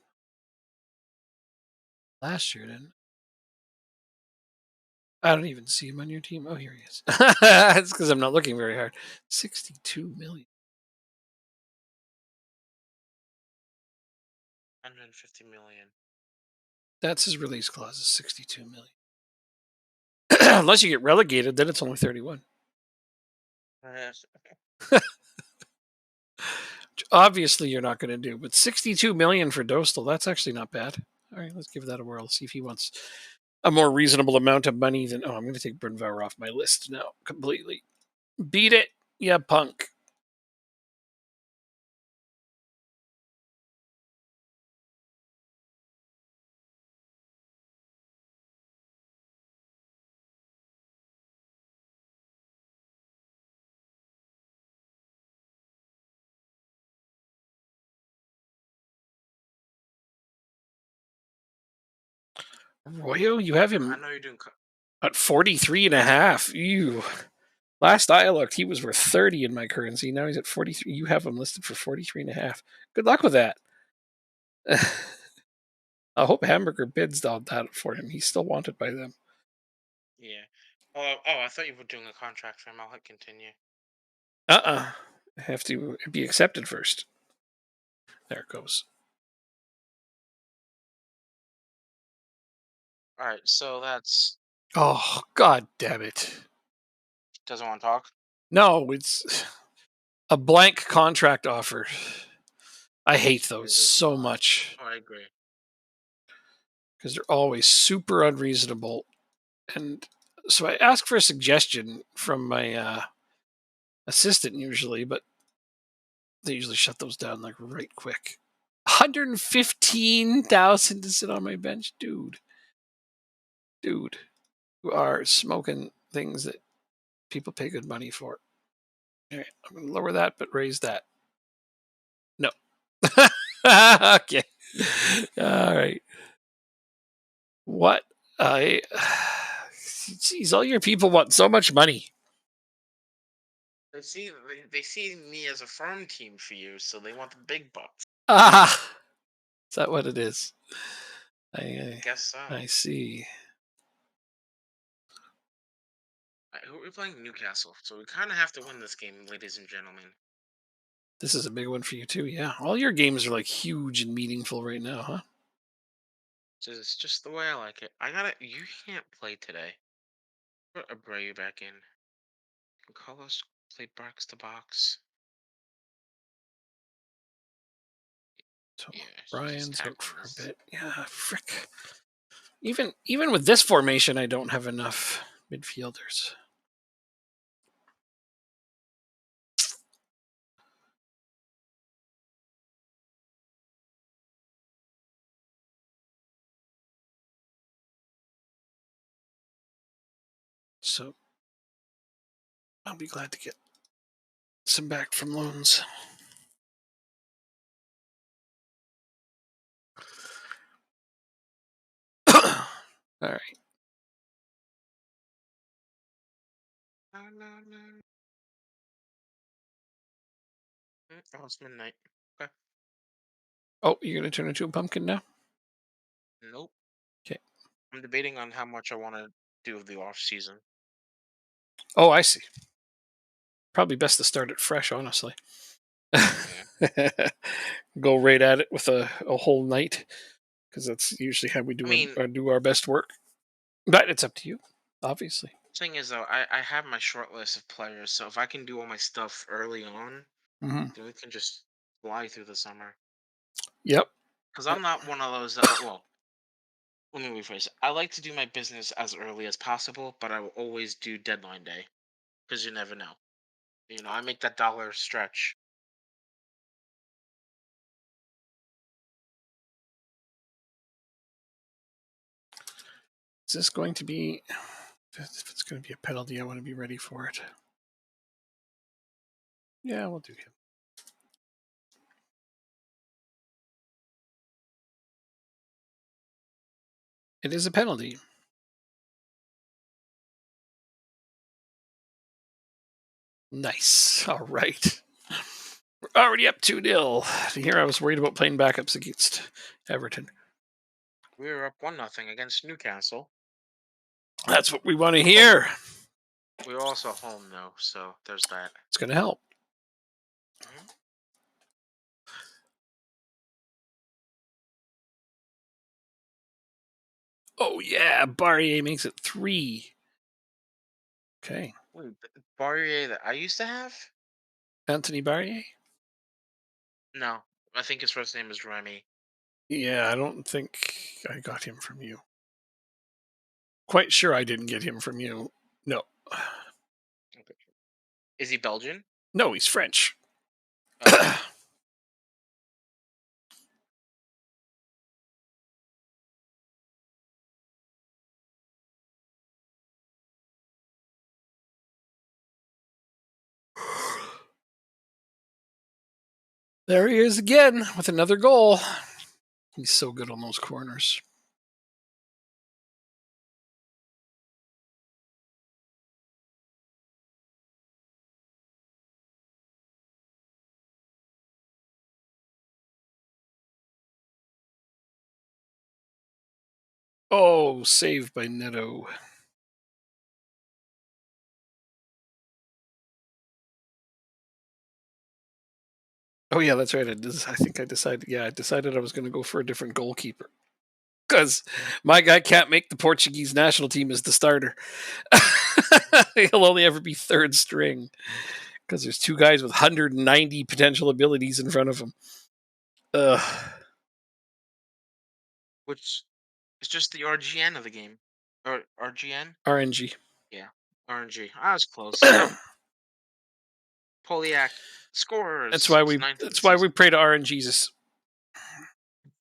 last year, didn't I? Don't even see him on your team. Oh, here he is. It's because I'm not looking very hard. 62 million. 150 million. That's his release clause is 62 million. Unless you get relegated, then it's only 31. Yes. Which obviously you're not going to do, but 62 million for Dostal, that's actually not bad. All right, let's give that a whirl. See if he wants a more reasonable amount of money than. Oh, I'm going to take Brunbauer off my list now completely. Beat it, yeah, punk. Royo, you have I him know you're doing. at 43 and a half. Ew. Last I looked, he was worth 30 in my currency. Now he's at 43. You have him listed for 43 and a half. Good luck with that. I hope Hamburger bids on that for him. He's still wanted by them. Yeah. Oh, I thought you were doing a contract for him. I'll hit continue. I have to be accepted first. There it goes. All right, so that's Oh, god damn it. doesn't want to talk. No, it's a blank contract offer. I hate Or those is it so not? much Oh, I agree. because they're always super unreasonable. And so I ask for a suggestion from my assistant usually, but They usually shut those down like right quick. 115,000 to sit on my bench, dude. Dude, you are smoking things that people pay good money for. All right, I'm going to lower that, but raise that. No. Okay. All right. What? I. Jeez, all your people want so much money. They see me as a farm team for you, so they want the big bucks. Ah, is that what it is? I guess so. I see. Who are we playing? Newcastle. So we kind of have to win this game, ladies and gentlemen. This is a big one for you too. Yeah, all your games are like huge and meaningful right now, huh? It's just the way I like it. I gotta. You can't play today. Put Abreu back in. Carlos play box to box. So Yeah, just Brian's out tackling for a this. bit. Yeah, frick. Even with this formation, I don't have enough midfielders. So I'll be glad to get some back from loans. All right. Oh, it's midnight. Okay. Oh, you're gonna turn into a pumpkin now? Nope. Okay. I'm debating on how much I want to do of the off season. Oh, I see. Probably best to start it fresh, honestly. Yeah. Go right at it with a whole night, because that's usually how we I mean, do our best work. But it's up to you, obviously. thing is though, I have my short list of players, so if I can do all my stuff early on, Hmm. then we can just fly through the summer. Yep. Because I'm not one of those that well, let me rephrase it. I like to do my business as early as possible, but I will always do deadline day because you never know. I make that dollar stretch. Is this going to be? If it's going to be a penalty, I want to be ready for it. Yeah, we'll do him. It is a penalty. Nice. All right. We're already up 2-0. Here I was worried about playing backups against Everton. We were up 1-0 against Newcastle. That's what we want to But hear. we're also home though, so there's that. It's going to help. Mhm. Oh, yeah. Barrier makes it 3. Okay. Wait, Barrier that I used to have? Anthony Barrier? No, I think his first name is Remy. Yeah, I don't think I got him from you. Quite sure I didn't get him from you. No. Okay. Is he Belgian? No, he's French. Oh, There he is again with another goal. He's so good on those corners. Oh, saved by Neto. Oh yeah, that's right. I think I decided. Yeah, I decided I was going to go for a different goalkeeper because my guy can't make the Portuguese national team as the starter. He'll only ever be third string because there's two guys with 190 potential abilities in front of him. Ugh. which is just the RGN of the game. Or RGN? RNG. Yeah, RNG. I was close. Poliak That's scores. why It's we. ninth of the That's why we season. pray to RNGesus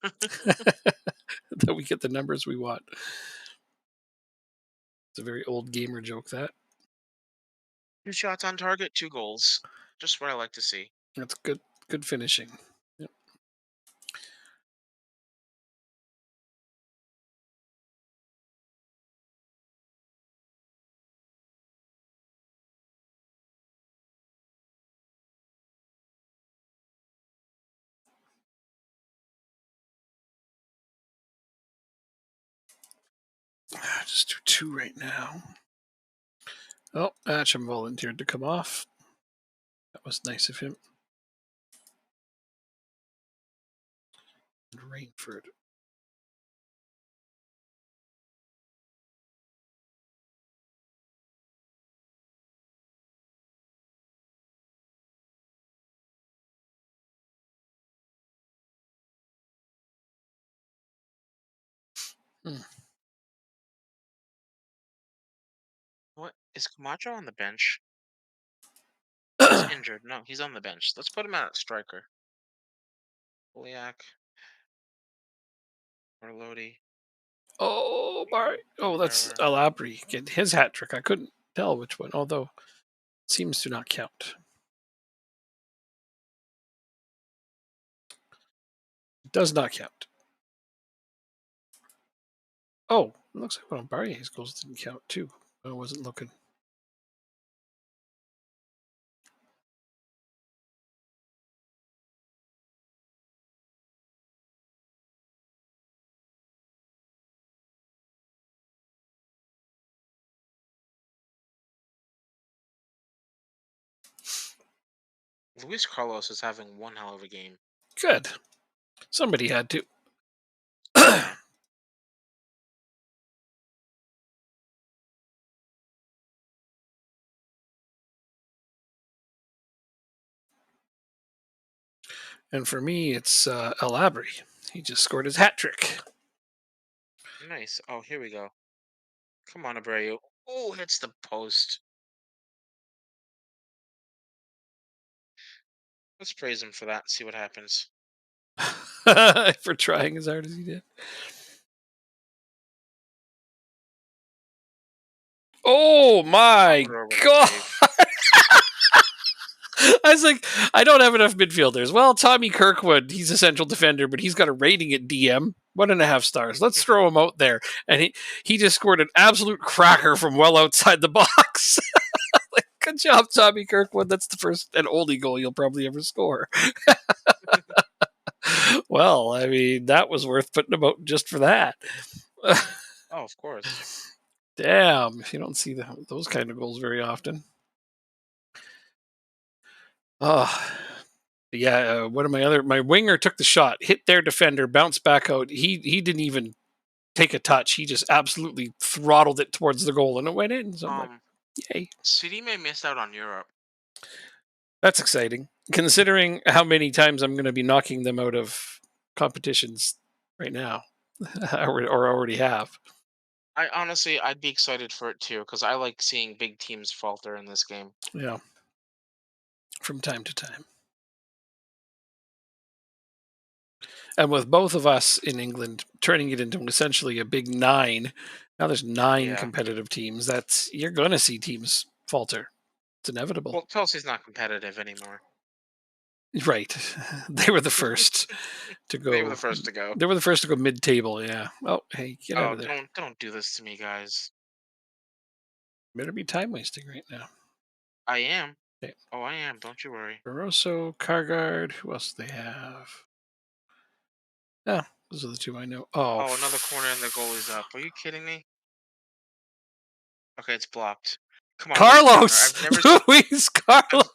that we get the numbers we want. It's a very old gamer joke. That 2 shots on target, 2 goals. Just what I like to see. that's good. Good finishing. Yep. Just do 2 right now. Oh, Atcham volunteered to come off. That was nice of him. And Rainford. What is Camacho on the bench? He's injured. No, he's on the bench. Let's put him out at striker. Poliak. Marlodi. Oh, Barry. Oh, that's Bandera. Alabri. Get his hat trick. I couldn't tell which one, although it seems to not count. It does not count. Oh, it looks like one of Barry's goals didn't count too. I wasn't looking. Luis Carlos is having one hell of a game. Good. Somebody had to. Yeah. And for me, it's Alabri. He just scored his hat trick. Nice. Oh, here we go. Come on, Abreu. Oh, hits the post. Let's praise him for that and see what happens. For trying as hard as he did. Oh my God. I was like, I don't have enough midfielders. Well, Tommy Kirkwood, he's a central defender, but he's got a rating at DM, 1.5 stars. Let's throw him out there. And he just scored an absolute cracker from well outside the box. Like, good job, Tommy Kirkwood. That's the first and only goal you'll probably ever score. Well, I mean, that was worth putting him out just for that. Oh, of course. Damn, you don't see those kind of goals very often. Oh, yeah. One of my winger took the shot, hit their defender, bounced back out. He didn't even take a touch. He just absolutely throttled it towards the goal, and it went in. So I'm like, yay! City may miss out on Europe. That's exciting, considering how many times I'm going to be knocking them out of competitions right now, or already have. I'd be excited for it too, because I like seeing big teams falter in this game. Yeah, from time to time. And with both of us in England turning it into essentially a big 9, now there's 9 Yeah. competitive teams. You're going to see teams falter. It's inevitable. Well, Chelsea's not competitive anymore. Right. They were the first to go. They were the first to go. They were the first to go mid-table. Yeah. Oh, hey, get out Oh, of there. don't do this to me, guys. Better be time wasting right now. I am. Okay. Oh, I am. Don't you worry. Barroso, Cargard. Who else do they have? Yeah, those are the 2 I know. Oh, Oh, another corner and the goalie's up. Are you kidding me? Okay, it's blocked. Come on, win the corner. Carlos! I've never seen Luis Carlos!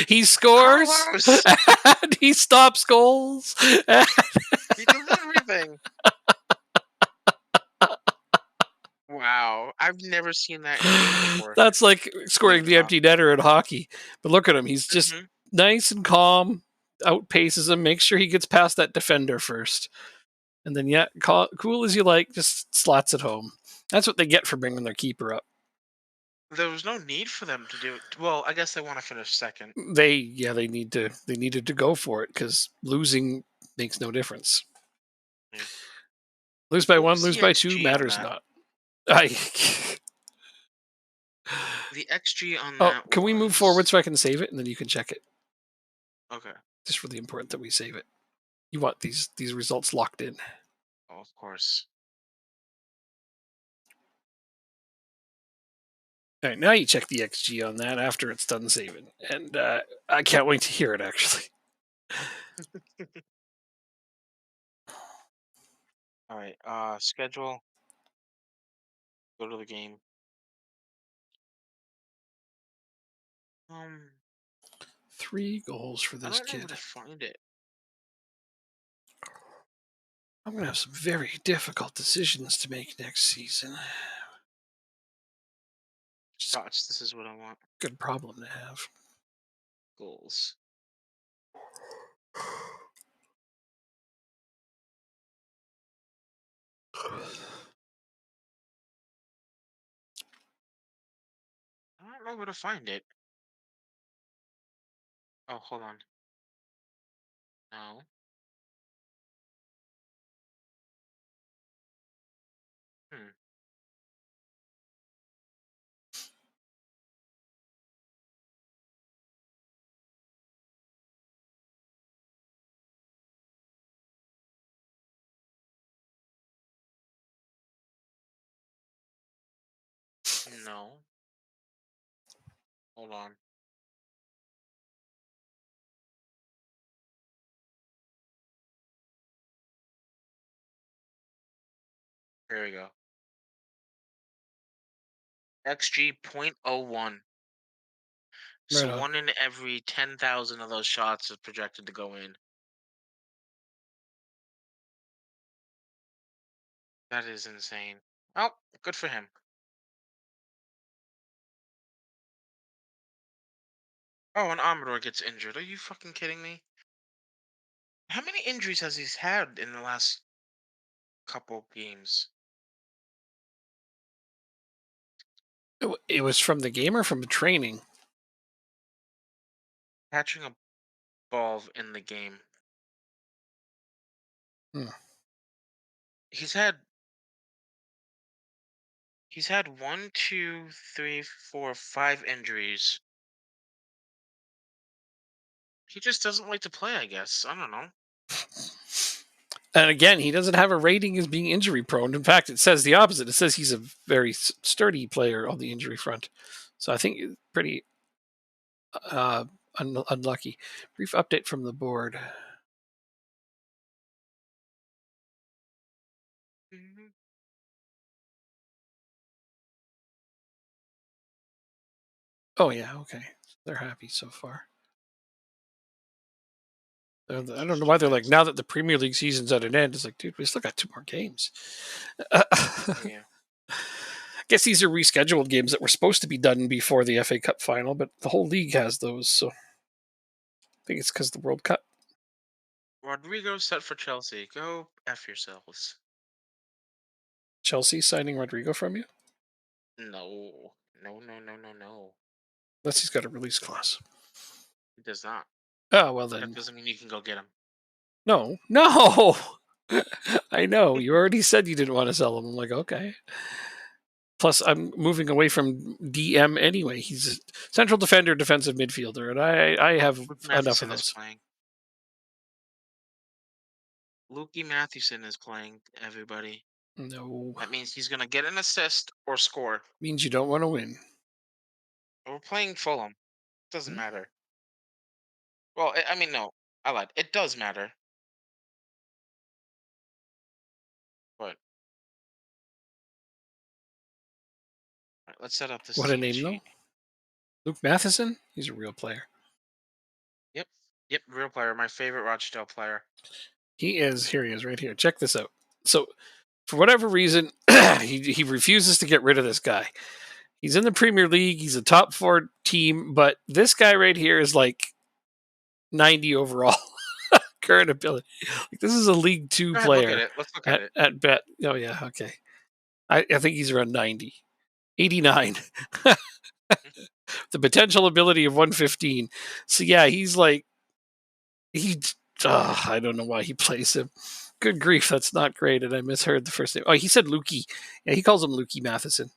He scores, Carlos. and he stops goals. He does everything. Wow, I've never seen that in a game before. That's like scoring Believe it the or empty netter in hockey. But look at him. He's just Mhm. nice and calm, outpaces him, makes sure he gets past that defender first. And then, yeah, cool as you like, just slots it home. That's what they get for bringing their keeper up. There was no need for them to do it. Well, I guess they want to finish second. They needed to go for it because losing makes no difference. Yeah. Lose by What one, was lose the by two XG on matters that? not. I The XG on Oh, that can we move forward was so I can save it and then you can check it? okay. It's really important that we save it. You want these results locked in. Oh, of course. All right, now you check the XG on that after it's done saving, and I can't wait to hear it. Actually, All right. Schedule. Go to the game. Um, 3 goals for I this don't know where kid. to find it. I'm gonna have some very difficult decisions to make next season. Just a Gosh, this is what I want. good problem to have. Goals. I don't know where to find it. Oh, hold on. No. Hmm. No. Hold on. Here we go. XG 0.01. Right So on. one in every 10,000 of those shots is projected to go in. That is insane. Oh, good for him. Oh, and Amador gets injured. Are you fucking kidding me? How many injuries has he had in the last couple games? It was from the game or from the training. Catching a ball in the game. Hmm. He's had he's had one, two, three, four, 5 injuries. He just doesn't like to play, I guess. I don't know. And again, he doesn't have a rating as being injury prone. In fact, it says the opposite. It says he's a very sturdy player on the injury front. So I think pretty uh, unlucky. Brief update from the board. Mhm. Oh yeah, okay. They're happy so far. I don't know why they're like now that the Premier League season's at an end. It's like, dude, we still got 2 more games. Yeah. Guess these are rescheduled games that were supposed to be done before the FA Cup final, but the whole league has those. So I think it's because the World Cup. Rodrigo set for Chelsea. Go F yourselves. Chelsea signing Rodrigo from you, No. No, no, no, no, no. unless he's got a release clause. He does not. Oh well That then, doesn't mean you can go get him. no, no. I know you already said you didn't want to sell him. I'm like, okay. Plus, I'm moving away from DM anyway. He's a central defender, defensive midfielder, and I have Luke enough of Matheson is those. playing. Lukey Matheson is playing, everybody. No, That means he's going to get an assist or score. means you don't want to win. We're playing Fulham. Doesn't Hmm? matter. Well, I mean, no. I lied. It does matter. But alright, let's set up this What a team name though, sheet. Luke Matheson. He's a real player. Yep. Yep. Real player. My favorite Rochdale player. He is. Here he is, right here. Check this out. So, for whatever reason, he refuses to get rid of this guy. He's in the Premier League. He's a top 4 team, but this guy right here is like 90 overall current ability. Like, this is a League Two Go ahead. Look at player it. Let's look at at it. at bet. Oh yeah, okay. I think he's around 90, 89. The potential ability of 115. So yeah, he's like he. I don't know why he plays him. Good grief, that's not great. And I misheard the first name. Oh, he said Lukey. Yeah, he calls him Lukey Matheson.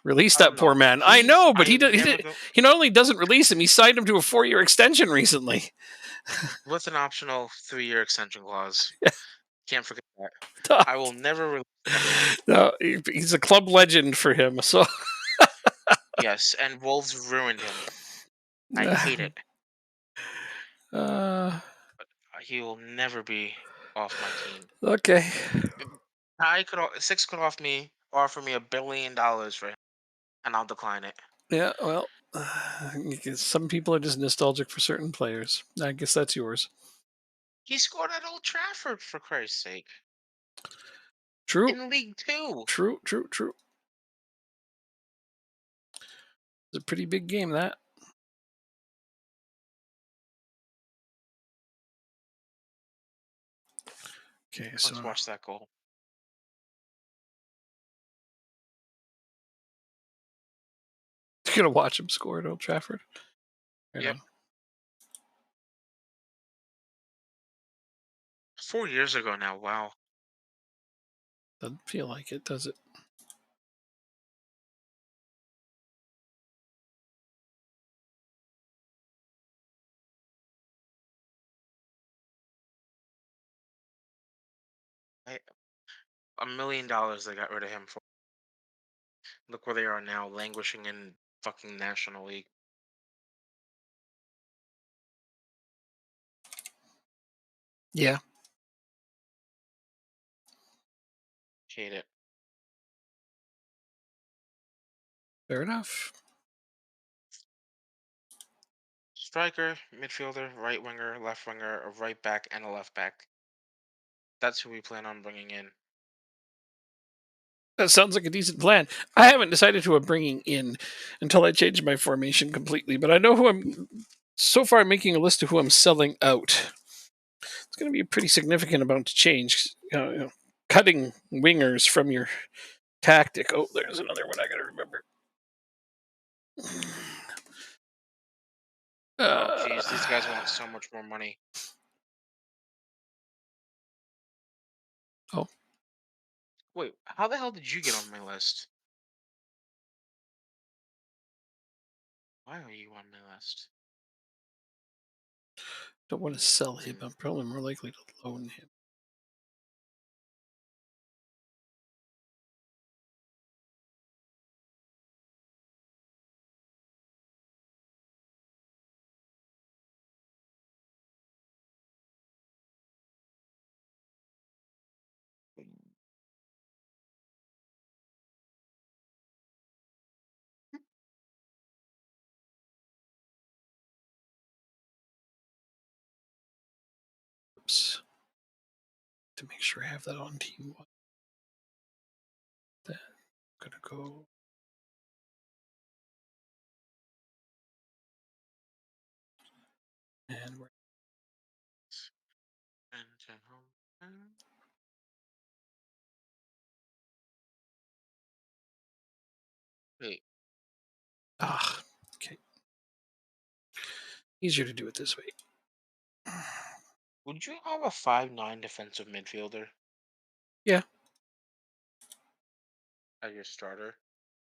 Release I don't that poor know. man. I know, but I he did, never go he not only doesn't release him, he signed him to a 4-year extension recently. with an optional 3-year extension clause. Can't forget that. I will never release that man. No, he's a club legend for him. So Yes, and Wolves ruined him. I hate it. uh, He will never be off my team. okay. Six could offer me $1 billion for him, and I'll decline it. Yeah, well, some people are just nostalgic for certain players. I guess that's yours. He scored at Old Trafford, for Christ's sake, True, in League Two. true, true, true. It's a pretty big game, that. Okay, so Let's watch that goal. you're gonna watch him score at Old Trafford. Right Yep, on. 4 years ago now. Wow. Doesn't feel like it, does it? I, $1 million they got rid of him for. Look where they are now, languishing in fucking National League. Yeah, Hate it. fair enough. Striker, midfielder, right winger, left winger, a right back, and a left back. That's who we plan on bringing in. That sounds like a decent plan. I haven't decided who I'm bringing in until I change my formation completely, but I know who I'm. So far, I'm making a list of who I'm selling out. It's going to be a pretty significant amount to change. Cutting wingers from your tactic. Oh, there's another one I got to remember. Oh, Uh, jeez, these guys want so much more money. oh, Wait, how the hell did you get on my list? Why are you on my list? don't want to sell him. Hmm. I'm probably more likely to loan him. Oops. To make sure I have that on team one. Then I'm going to go. And we're. Wait, Ah, okay. Easier to do it this way. would you have a 5'9" defensive midfielder Yeah. as your starter?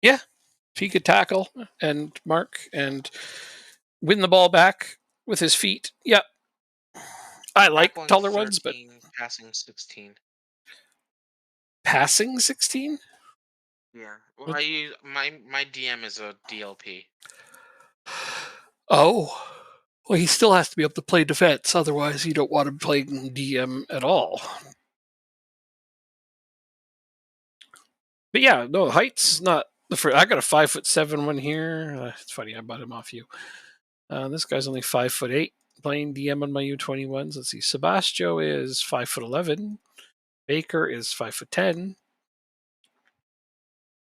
Yeah. If he could tackle and mark and win the ball back with his feet. Yeah. I like Tackling taller ones, but 13, passing 16. passing 16? Yeah. Well, I use my DM is a DLP. Oh. Well, he still has to be able to play defense. Otherwise, you don't want to play DM at all. But yeah, no, height's not the first. I got a 5'7" one here. It's funny, I bought him off you. This guy's only 5'8", playing DM on my U21s. Let's see. Sebastio is 5'11". Baker is 5'10".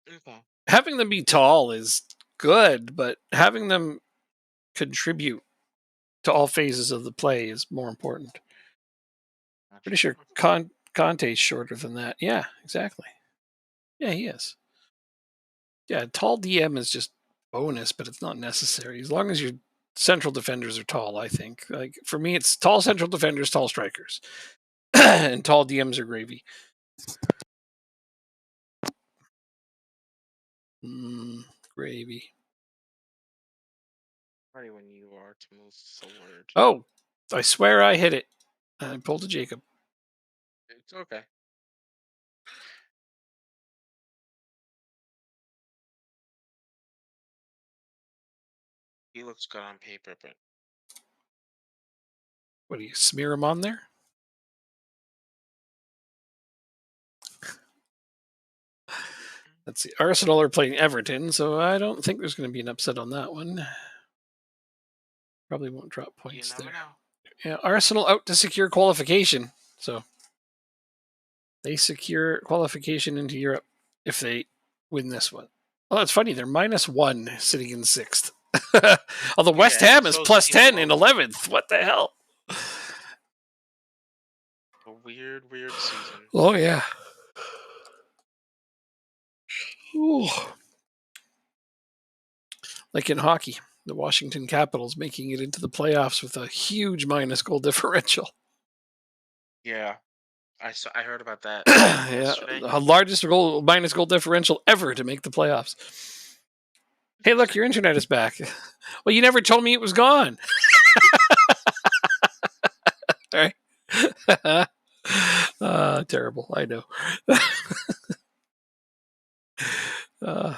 Okay. Having them be tall is good, but having them contribute to all phases of the play is more important. Pretty Gotcha. sure Okay. Conte's shorter than that. Yeah, exactly. Yeah, he is. Yeah, tall DM is just bonus, but it's not necessary as long as your central defenders are tall. I think. Like for me, it's tall central defenders, tall strikers, and tall DMs are gravy. Gravy. Ready when you are to move forward. Oh, I swear I hit it. I pulled a Jacob. It's okay. He looks good on paper, but What do you smear him on there? Let's see. Arsenal are playing Everton, so I don't think there's going to be an upset on that one. Probably won't drop you points never there. know. Yeah, Arsenal out to secure qualification. So they secure qualification into Europe if they win this one. Oh, that's funny. They're -1 sitting in 6th. Although West Yeah, and Ham is so is the team +10 in below them. 11th. What the hell? A weird, weird season. Oh, yeah. Ooh. Like in hockey, the Washington Capitals making it into the playoffs with a huge minus goal differential. Yeah, I heard about that Yeah, yesterday. the largest minus goal differential ever to make the playoffs. Hey, look, your internet is back. Well, you never told me it was gone. All right. Terrible. I know. uh,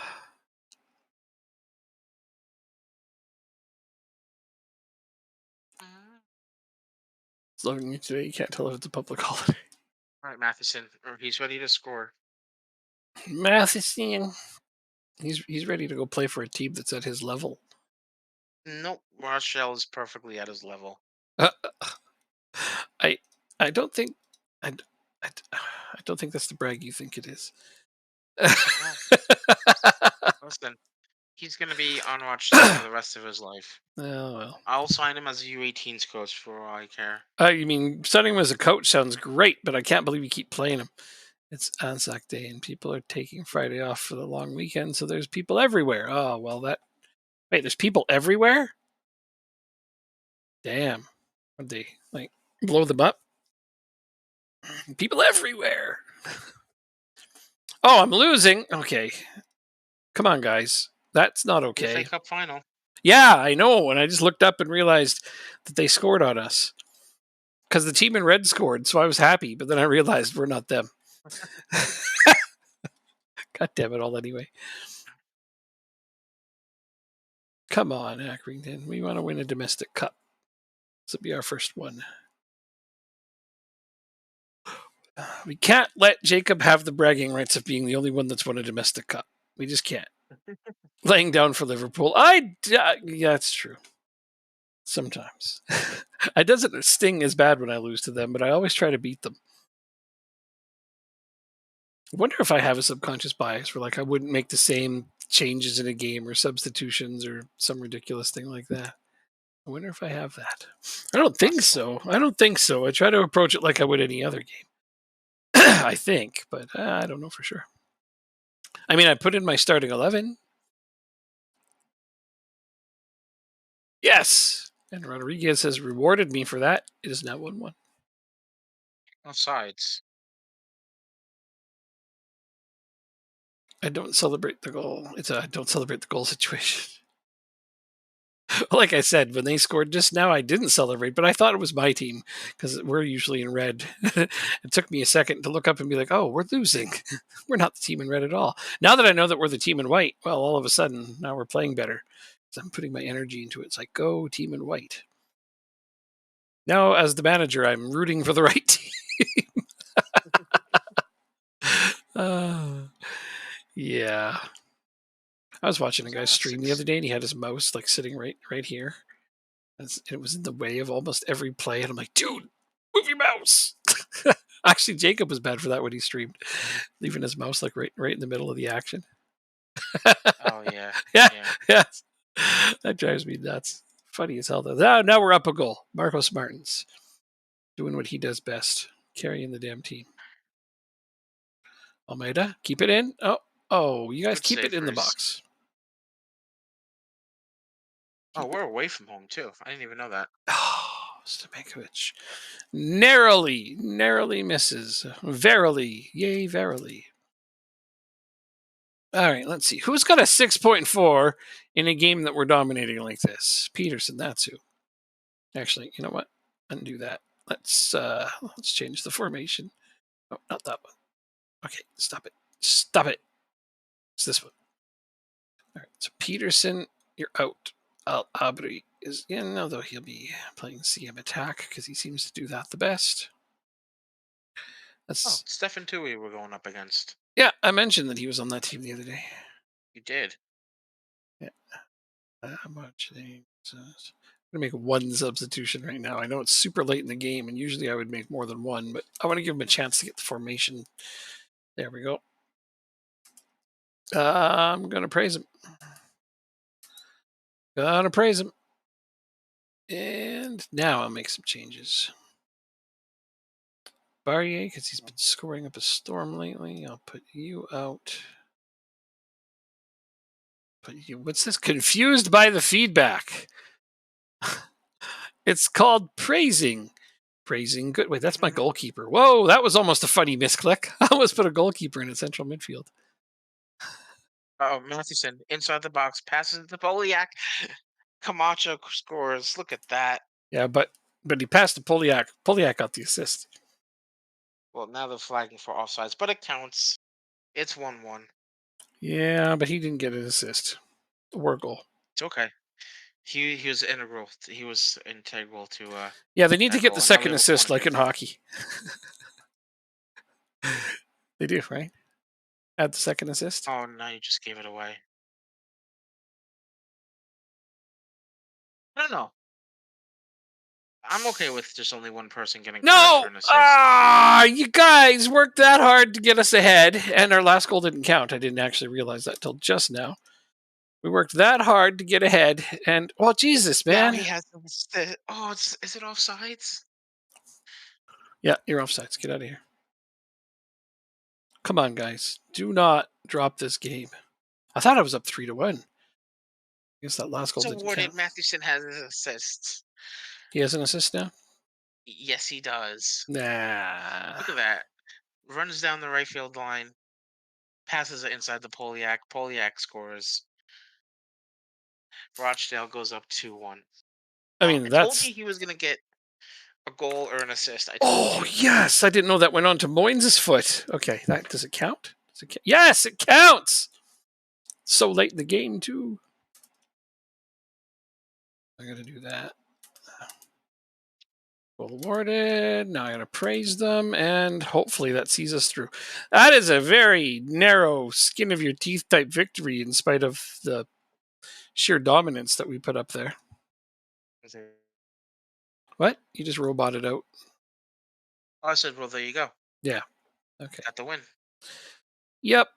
Slogan you today. You can't tell if it's a public holiday. All right, Matheson, or he's ready to score. Matheson. He's ready to go play for a team that's at his level. Nope, Rochelle is perfectly at his level. Uh, I I don't think I, I, I don't think that's the brag you think it is. Well, listen, he's gonna be on Rochelle for the rest of his life. Oh well. I'll sign him as a U18's coach for all I care. You mean starting him as a coach sounds great, but I can't believe you keep playing him. It's Anzac Day and people are taking Friday off for the long weekend, so there's people everywhere. Oh well, there's people everywhere. Damn, would they like blow them up? People everywhere. Oh, I'm losing. Okay, come on, guys. That's not The FA okay. Cup final. Yeah, I know. And I just looked up and realized that they scored on us because the team in red scored. So I was happy, but then I realized we're not them. God damn it all anyway. Come on, Accrington. We want to win a domestic cup. This will be our first one. We can't let Jacob have the bragging rights of being the only one that's won a domestic cup. We just can't. Laying down for Liverpool. Yeah, it's true. Sometimes. It doesn't sting as bad when I lose to them, but I always try to beat them. I wonder if I have a subconscious bias where like I wouldn't make the same changes in a game or substitutions or some ridiculous thing like that. I wonder if I have that. I don't think Possible. so. I don't think so. I try to approach it like I would any other game. I think, but I don't know for sure. I mean, I put in my starting 11. Yes. And Rodriguez has rewarded me for that. It is now 1-1. Both sides. I don't celebrate the goal. It's a don't celebrate the goal situation. Like I said, when they scored just now, I didn't celebrate, but I thought it was my team because we're usually in red. It took me a second to look up and be like, oh, we're losing. We're not the team in red at all. Now that I know that we're the team in white, well, all of a sudden, now we're playing better. So I'm putting my energy into it. It's like, go team in white. Now, as the manager, I'm rooting for the right team. Yeah. I was watching a guy stream the other day, and he had his mouse like sitting right here. It was in the way of almost every play, and I'm like, dude, move your mouse. Actually, Jacob was bad for that when he streamed, leaving his mouse like right in the middle of the action. Oh yeah, Yeah, yeah. yeah, that drives me nuts. Funny as hell though. Now we're up a goal. Marcos Martins doing what he does best, carrying the damn team. Almeida, keep it in. Oh, you guys Good keep it in the savers. box. Oh, keep it. we're away from home too. I didn't even know that. Oh, Stamankovic narrowly misses. Verily, yay, verily. All right, let's see. Who's got a 6.4 in a game that we're dominating like this? Peterson, that's who. Actually, you know what? Undo that. Let's change the formation. Oh, not that one. Okay, stop it. Stop it. It's this one. All right, so Peterson, you're out. Abri is in, although he'll be playing CM attack because he seems to do that the best. Oh, That's Stefan Tui we're going up against. Yeah, I mentioned that he was on that team the other day. You did. Yeah, how much names? I'm gonna make one substitution right now. I know it's super late in the game, and usually I would make more than one, but I want to give him a chance to get the formation. There we go. I'm gonna praise him. Gonna praise him. And now I'll make some changes. Barrier, because he's been scoring up a storm lately. I'll put you out. Put you. What's this? Confused by the feedback. It's called praising. Praising good. Wait, that's my goalkeeper. Whoa, that was almost a funny misclick. I almost put a goalkeeper in a central midfield. Oh, Matheson inside the box passes to Poliak. Camacho scores. Look at that. Yeah, but he passed to Poliak. Poliak got the assist. Well, now they're flagging for offsides, but it counts. It's 1-1. Yeah, but he didn't get an assist or a goal. It's okay. He was integral. He was integral to Yeah, they need to that get the goal, and now we second have a assist corner like kick. in hockey. They do, right? Add the second assist. Oh, now you just gave it away. I don't know. I'm okay with just only one person getting credit for No! an assist. You guys worked that hard to get us ahead, and our last goal didn't count. I didn't actually realize that till just now. We worked that hard to get ahead, and well, Jesus, Now man. he has the. Oh, is it offsides? Yeah, you're offsides. Get out of here. Come on, guys. Do not drop this game. I thought I was up 3-1. I guess that last goal It's didn't count. awarded. Matheson has his assists. He has an assist now? Yes, he does. Nah. Look at that. Runs down the right field line, passes it inside the Poliak. Poliak scores. Rochdale goes up 2-1. I mean, I told that's. you he was gonna get a goal or an assist. I told Oh, you. yes. I didn't know that went on to Moynes' foot. Okay, that does it count? Yes, it counts. So late in the game, too. I got to do that. Goal awarded. Now I got to praise them, and hopefully that sees us through. That is a very narrow, skin of your teeth type victory, in spite of the sheer dominance that we put up there. What? You just roboted out? I said, well, there you go. Yeah. Okay. Got the win. Yep.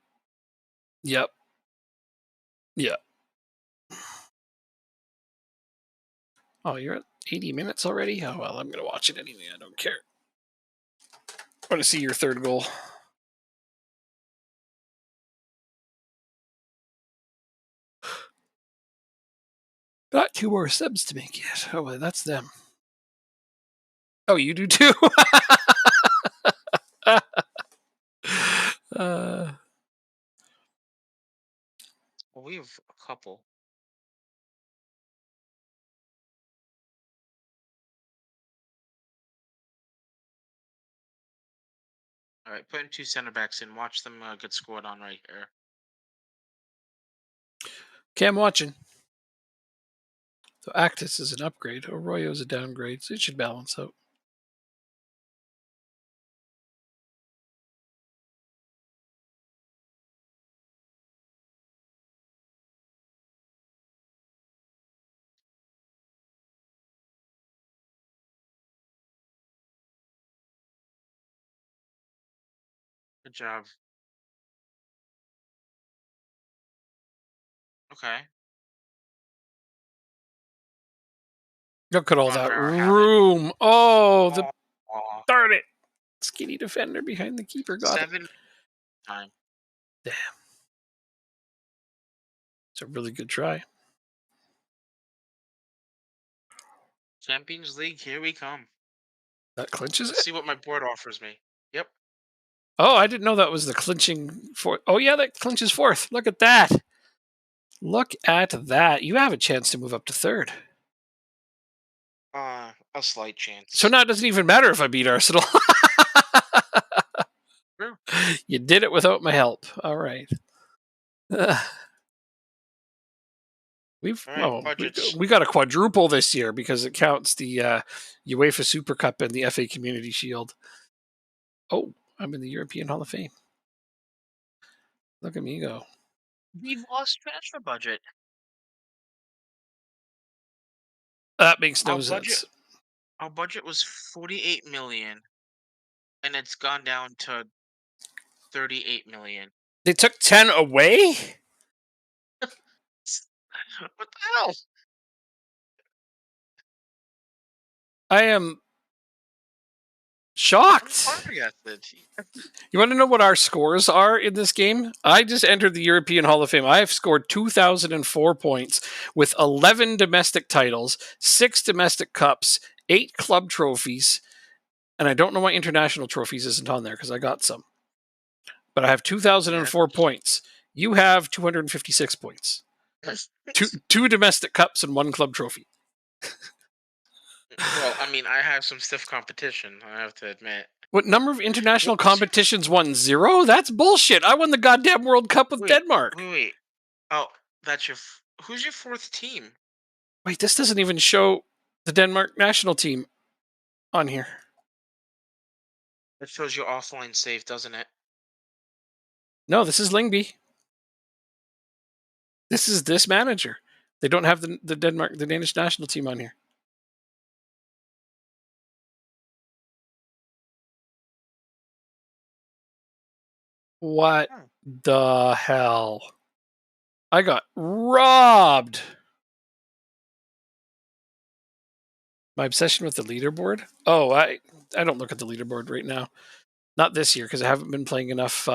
Yep. Yep. Oh, you're at 80 minutes already? Oh, well, I'm going to watch it anyway. I don't care. I want to see your third goal. Got 2 more subs to make yet. Oh, well, that's them. Oh, you do too? uh, Well, we have a couple. All right, putting two center backs in. Watch them get scored on right here. okay, I'm watching. So Actus is an upgrade. Arroyo is a downgrade, so it should balance out. Good job. Okay. Look at all Von that Mara have it. room. Oh, the Oh, oh, darn it. Skinny defender behind the keeper got it. 7 time. Damn. It's a really good try. Champions League, here we come. That clinches Let's it? see what my board offers me. Yep. Oh, I didn't know that was the clinching fourth. Oh, yeah, that clinches fourth. Look at that. Look at that. You have a chance to move up to third. A slight So chance. now it doesn't even matter if I beat Arsenal. True. You did it without my help. All right. All right, budgets. We got a quadruple this year because it counts the UEFA Super Cup and the FA Community Shield. Oh, I'm in the European Hall of Fame. Look at me go. We've lost transfer budget. That makes no Our budget sense. our budget was 48 million and it's gone down to 38 million. They took 10 away? What the hell? I am I'm shocked. flabbergasted. You want to know what our scores are in this game? I just entered the European Hall of Fame. I have scored 2,004 points with 11 domestic titles, 6 domestic cups, 8 club trophies, and I don't know why international trophies isn't on there because I got some. But I have Yeah. 2,004 points. You have 256 points. Two domestic cups and 1 club trophy. Well, I mean, I have some stiff competition, I have to admit. What number of What international was your competitions won? 0? That's bullshit. I won the goddamn World Cup with wait, Denmark. wait. Oh, that's who's your fourth team? Wait, this doesn't even show the Denmark national team on here. That shows your offline save, doesn't it? No, this is Lingby. This is this manager. They don't have the Danish national team on here. What Hmm. the hell? I got robbed. My obsession with the leaderboard? Oh, I don't look at the leaderboard right now. Not this year because I haven't been playing enough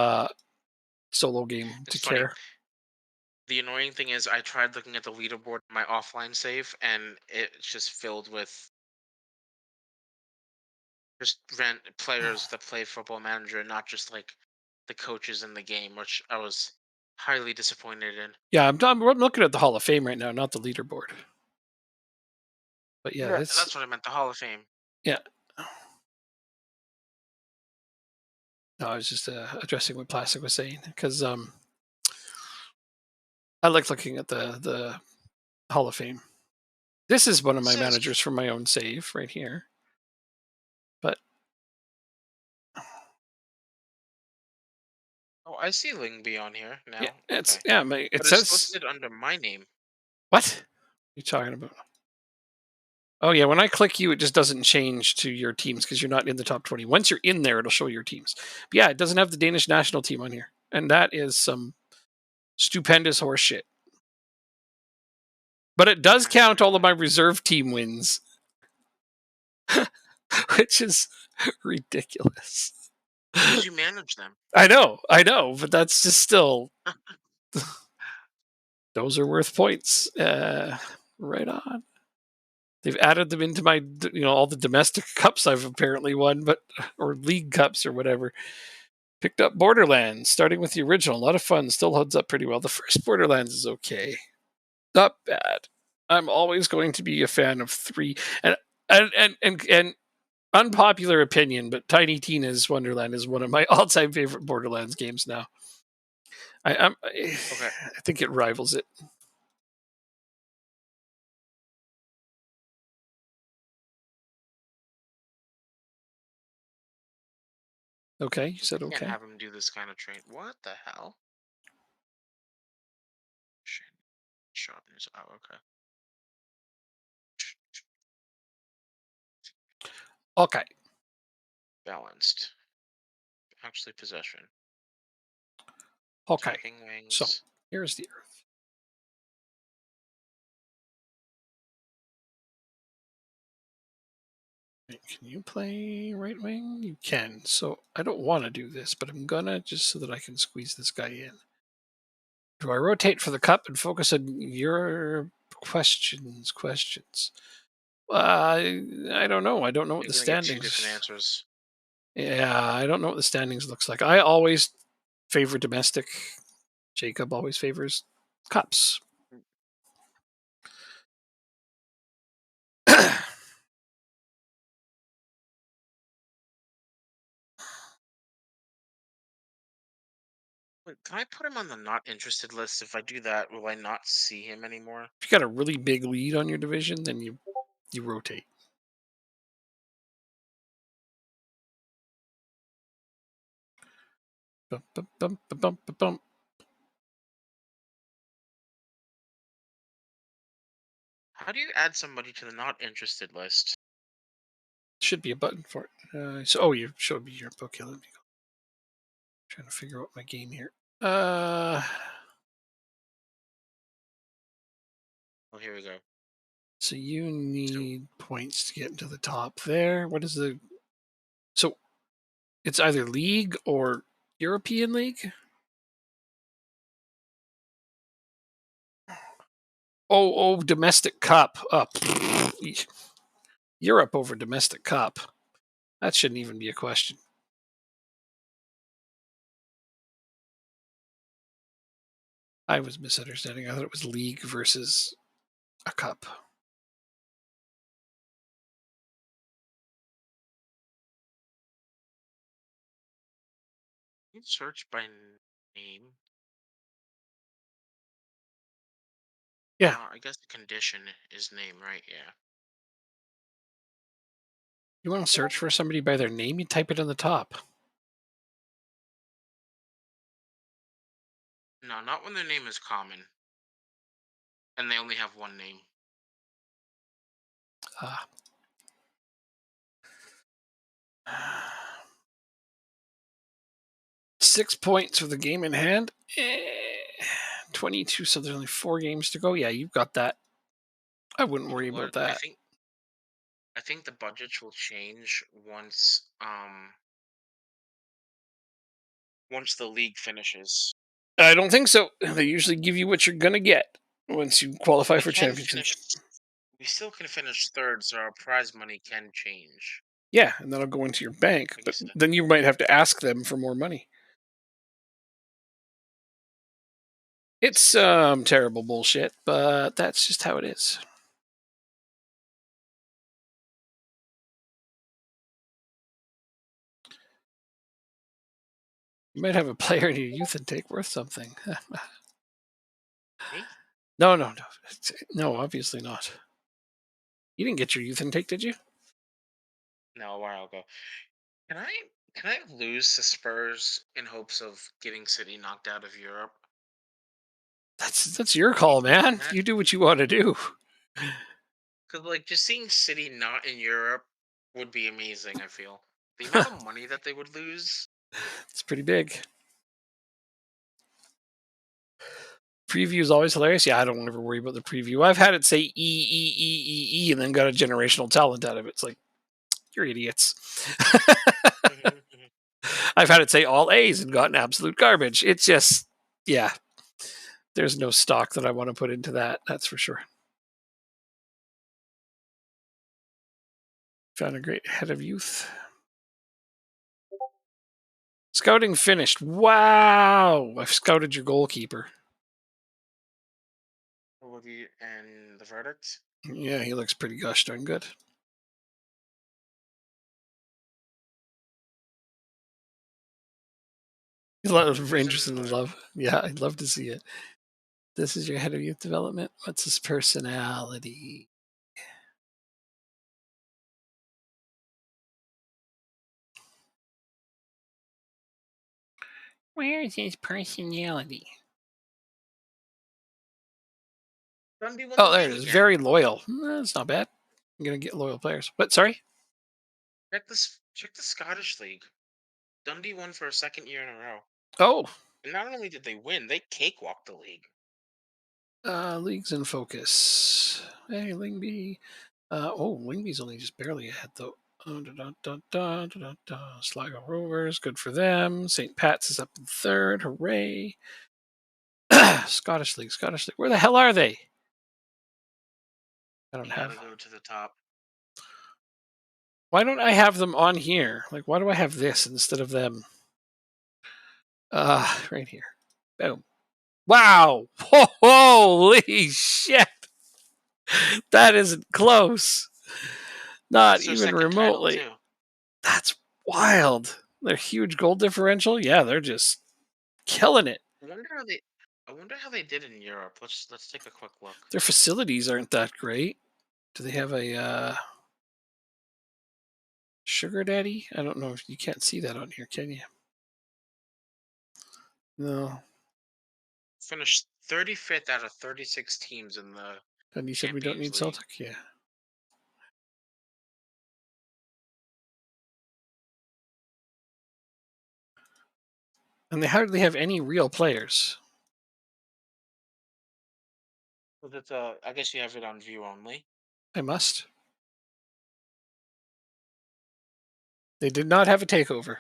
solo game to It's funny. care. The annoying thing is I tried looking at the leaderboard in my offline save and it's just filled with just players that play Football Manager, not just like the coaches in the game, which I was highly disappointed in. Yeah, I'm looking at the Hall of Fame right now, not the leaderboard. But yeah, Yeah, it's that's what I meant. The Hall of Fame. yeah. No, I was just addressing what Plastic was saying because I like looking at the Hall of Fame. This is one of my This is. managers from my own save right here. But Oh, I see Lingby on here yeah, now. it's Okay, yeah, it but it's says listed under my name. what? Are you talking about? Oh yeah, when I click you, it just doesn't change to your teams because you're not in the top 20. Once you're in there, it'll show your teams. But yeah, it doesn't have the Danish national team on here, and that is some stupendous horseshit. But it does count all of my reserve team wins, which is ridiculous. Because you manage them. I know, but that's just still those are worth points. Right on. They've added them into my, all the domestic cups I've apparently won, or league cups or whatever. Picked up Borderlands, starting with the original. A lot of fun. Still holds up pretty well. The first Borderlands is okay, not bad. I'm always going to be a fan of 3, and unpopular opinion, but Tiny Tina's Wonderland is one of my all-time favorite Borderlands games now. I Okay. think it rivals it. Okay, you said Can't okay. have him do this kind of train. What the hell? Sharpness. Oh, okay. Okay. Balanced. Actually, possession. Okay. Attacking So wings. here's the Earth. Can you play right wing? You can. So I don't want to do this, but I'm gonna just so that I can squeeze this guy in. Do I rotate for the cup and focus on your questions? I don't know. I don't know what You're the gonna get two different standings. answers. Yeah, I don't know what the standings looks like. I always favor domestic. Jacob always favors cups. Wait, can I put him on the not interested list? If I do that, will I not see him anymore? If you got a really big lead on your division, then you rotate. Bum, bum, bum, bum, bum, bum, bum. How do you add somebody to the not interested list? Should be a button for it. Oh, you showed me your book. Let me go. Trying to figure out my game here. Oh, here we go. So you So need points to get into the top there. What is the? So it's either league or European League. Oh, domestic cup. Up. Europe over domestic cup. That shouldn't even be a question. I was misunderstanding. I thought it was league versus a cup. you can search by name. Yeah. I guess the condition is name, right? Yeah. You want to search for somebody by their name? You type it on the top. No, not when their name is common and they only have one name. Ah. 6 points with a game in hand. 22, so there's only 4 games to go. Yeah, you've got that. I wouldn't You know worry what? about that. I think the budgets will change once the league finishes. I don't think so. They usually give you what you're going to get once you qualify We for can championship. finish. We still can finish third, so our prize money can change. Yeah, and that'll go into your bank. Like I But said, then you might have to ask them for more money. It's terrible bullshit, but that's just how it is. You might have a player in your youth intake worth something. me? No. No, obviously not. You didn't get your youth intake, did you? No, a while ago. Can I can I lose to Spurs in hopes of getting City knocked out of Europe? That's your Can you call, can you man. You imagine? do what you want to do. Because like just seeing City not in Europe would be amazing. I feel the amount of money that they would lose. It's pretty big. Preview is always hilarious. Yeah, I don't ever worry about the preview. I've had it say E, and then got a generational talent out of it. It's like, you're idiots. Mhm, mhm. I've had it say all A's and gotten absolute garbage. It's just, yeah, there's no stock that I want to put into that. That's for sure. Found a great head of youth. Scouting finished. Wow. I've scouted your goalkeeper. And the verdict. Yeah, he looks pretty gosh darn good. A lot of Reason interest in the what? love. Yeah, I'd love to see it. This is your head of youth development. What's his personality? Where is his personality? Dundee won the Oh, there it league is. again. Very loyal. That's not bad. I'm gonna get loyal players. But sorry, Check this. Check the Scottish league. Dundee won for a second year in a row. oh, And not only did they win, they cakewalked the league. leagues in focus. Hey, Lingby. Lingby's only just barely ahead though. Sligo Rovers, good for them. St. Pat's is up in third. Hooray! Scottish League. Where the hell are they? I don't You gotta have. go to the top. Why don't I have them on here? Like, why do I have this instead of them? Right here. Boom. Wow. Holy shit. That isn't close. Not That's their even second title remotely. too. That's wild. Their huge goal differential. Yeah, they're just killing it. I wonder how they. I wonder how they did in Europe. Let's take a quick look. Their facilities aren't that great. Do they have a sugar daddy? I don't know if you can't see that on here, can you? No. Finished 35th out of 36 teams in the And you said we don't Champions need League. Celtic? Yeah. And they hardly have any real players. So that's I guess you have it on view only. I must. They did not have a takeover.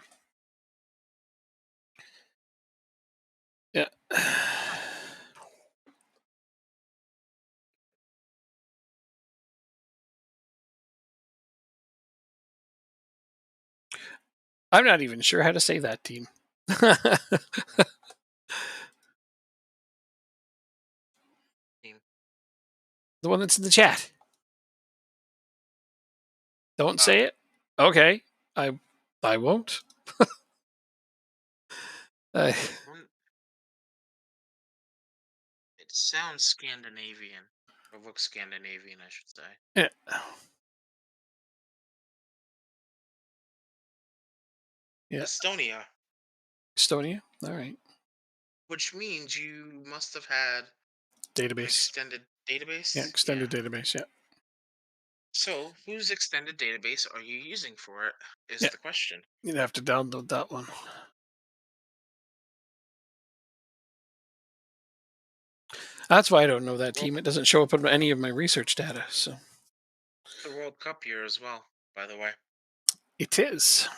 Yeah. I'm not even sure how to say that team. Team. The one that's in the chat. Don't Oh, say it. Okay. I won't. Uh, mm, it sounds Scandinavian. Or looks Scandinavian, I should say. yeah. Yeah. Estonia, Estonia. All right. which means you must have had an Database. extended Yeah. database. Yeah. Extended database. Yeah. So, whose extended database are you using for it? Is Yeah. the question. You'd have to download that one. That's why I don't know that Well, team. It doesn't show up in any of my research data. So the World Cup year as well, by the way. it is.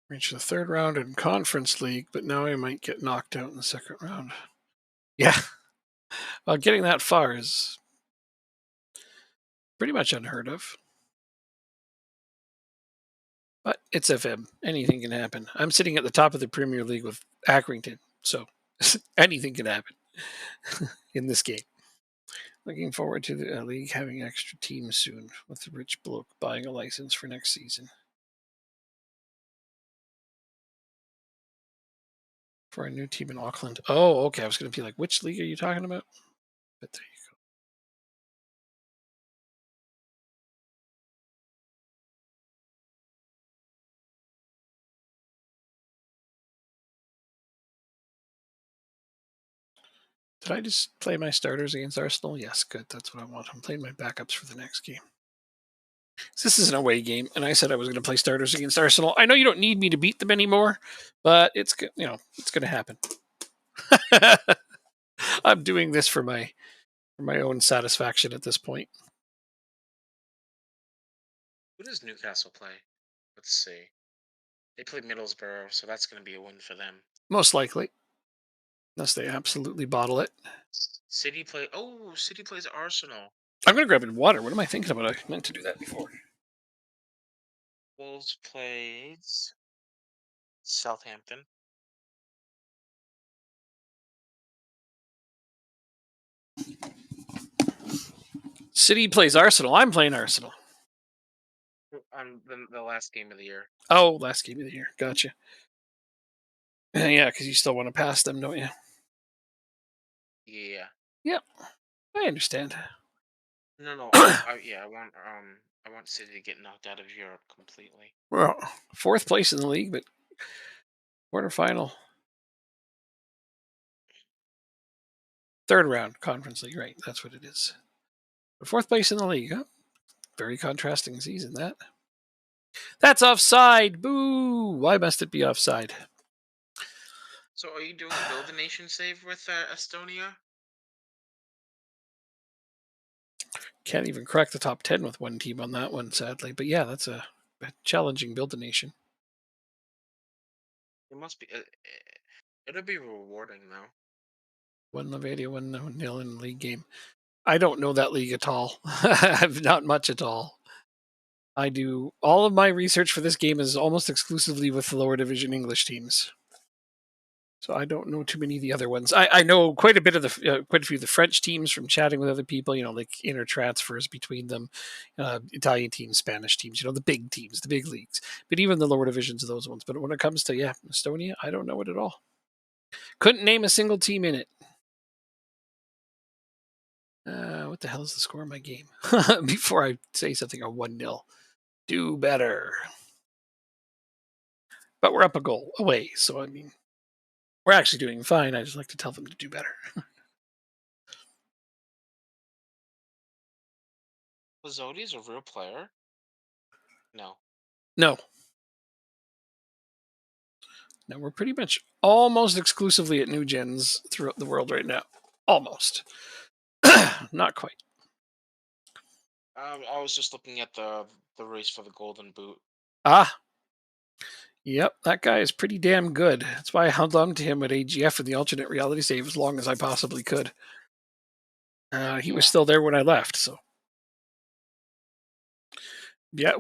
Reach the third round in Conference League, but now I might get knocked out in the second round. Yeah. Well, getting that far is pretty much unheard of. But it's FM. Anything can happen. I'm sitting at the top of the Premier League with Accrington, so anything can happen in this game. Looking forward to the league having extra teams soon, with the rich bloke buying a license for next season. For a new team in Auckland. Oh, okay. I was going to be like, which league are you talking about? But there you go. Did I just play my starters against Arsenal? Yes, good. That's what I want. I'm playing my backups for the next game. This is an away game, and I said I was going to play starters against Arsenal. I know you don't need me to beat them anymore, but it's it's going to happen. I'm doing this for my own satisfaction at this point. Who does Newcastle play? Let's see. They play Middlesbrough, so that's going to be a win for them. Most likely, unless they absolutely bottle it. City play. Oh, City plays Arsenal. I'm going to grab in water. What am I thinking about? I meant to do that before. Wolves plays Southampton. City plays Arsenal. I'm playing Arsenal. On the last game of the year. Oh, last game of the year. Gotcha. Yeah, because you still want to pass them, don't you? Yeah. Yep, I understand. No. Yeah. I want City to get knocked out of Europe completely. Well, fourth place in the league, but quarterfinal, third round Conference League, right? That's what it is. But fourth place in the league. Huh? Very contrasting season. That's offside. Boo! Why must it be offside? So, are you doing a build a nation save with Estonia? Can't even crack the top 10 with one team on that one, sadly. But yeah, that's a challenging build a nation. It must be. It'll be rewarding though. One Levadia, 1-0 in the league game. I don't know that league at all. I've not much at all. I do all of my research for this game is almost exclusively with the lower division English teams. So I don't know too many of the other ones. I know quite a bit of quite a few of the French teams from chatting with other people. Like inter transfers between them, Italian teams, Spanish teams. The big teams, the big leagues. But even the lower divisions of those ones. But when it comes to Estonia, I don't know it at all. Couldn't name a single team in it. What the hell is the score of my game? Before I say something, a 1-0. Do better. But we're up a goal away, so I mean, we're actually doing fine. I just like to tell them to do better. Was Zodi's a real player? No. No. No, we're pretty much almost exclusively at new gens throughout the world right now. Almost. Not quite. I was just looking at the race for the Golden Boot. Ah. Yep, that guy is pretty damn good. That's why I held on to him at AGF in the alternate reality save as long as I possibly could. He was Yeah. still there when I left, so. Yeah,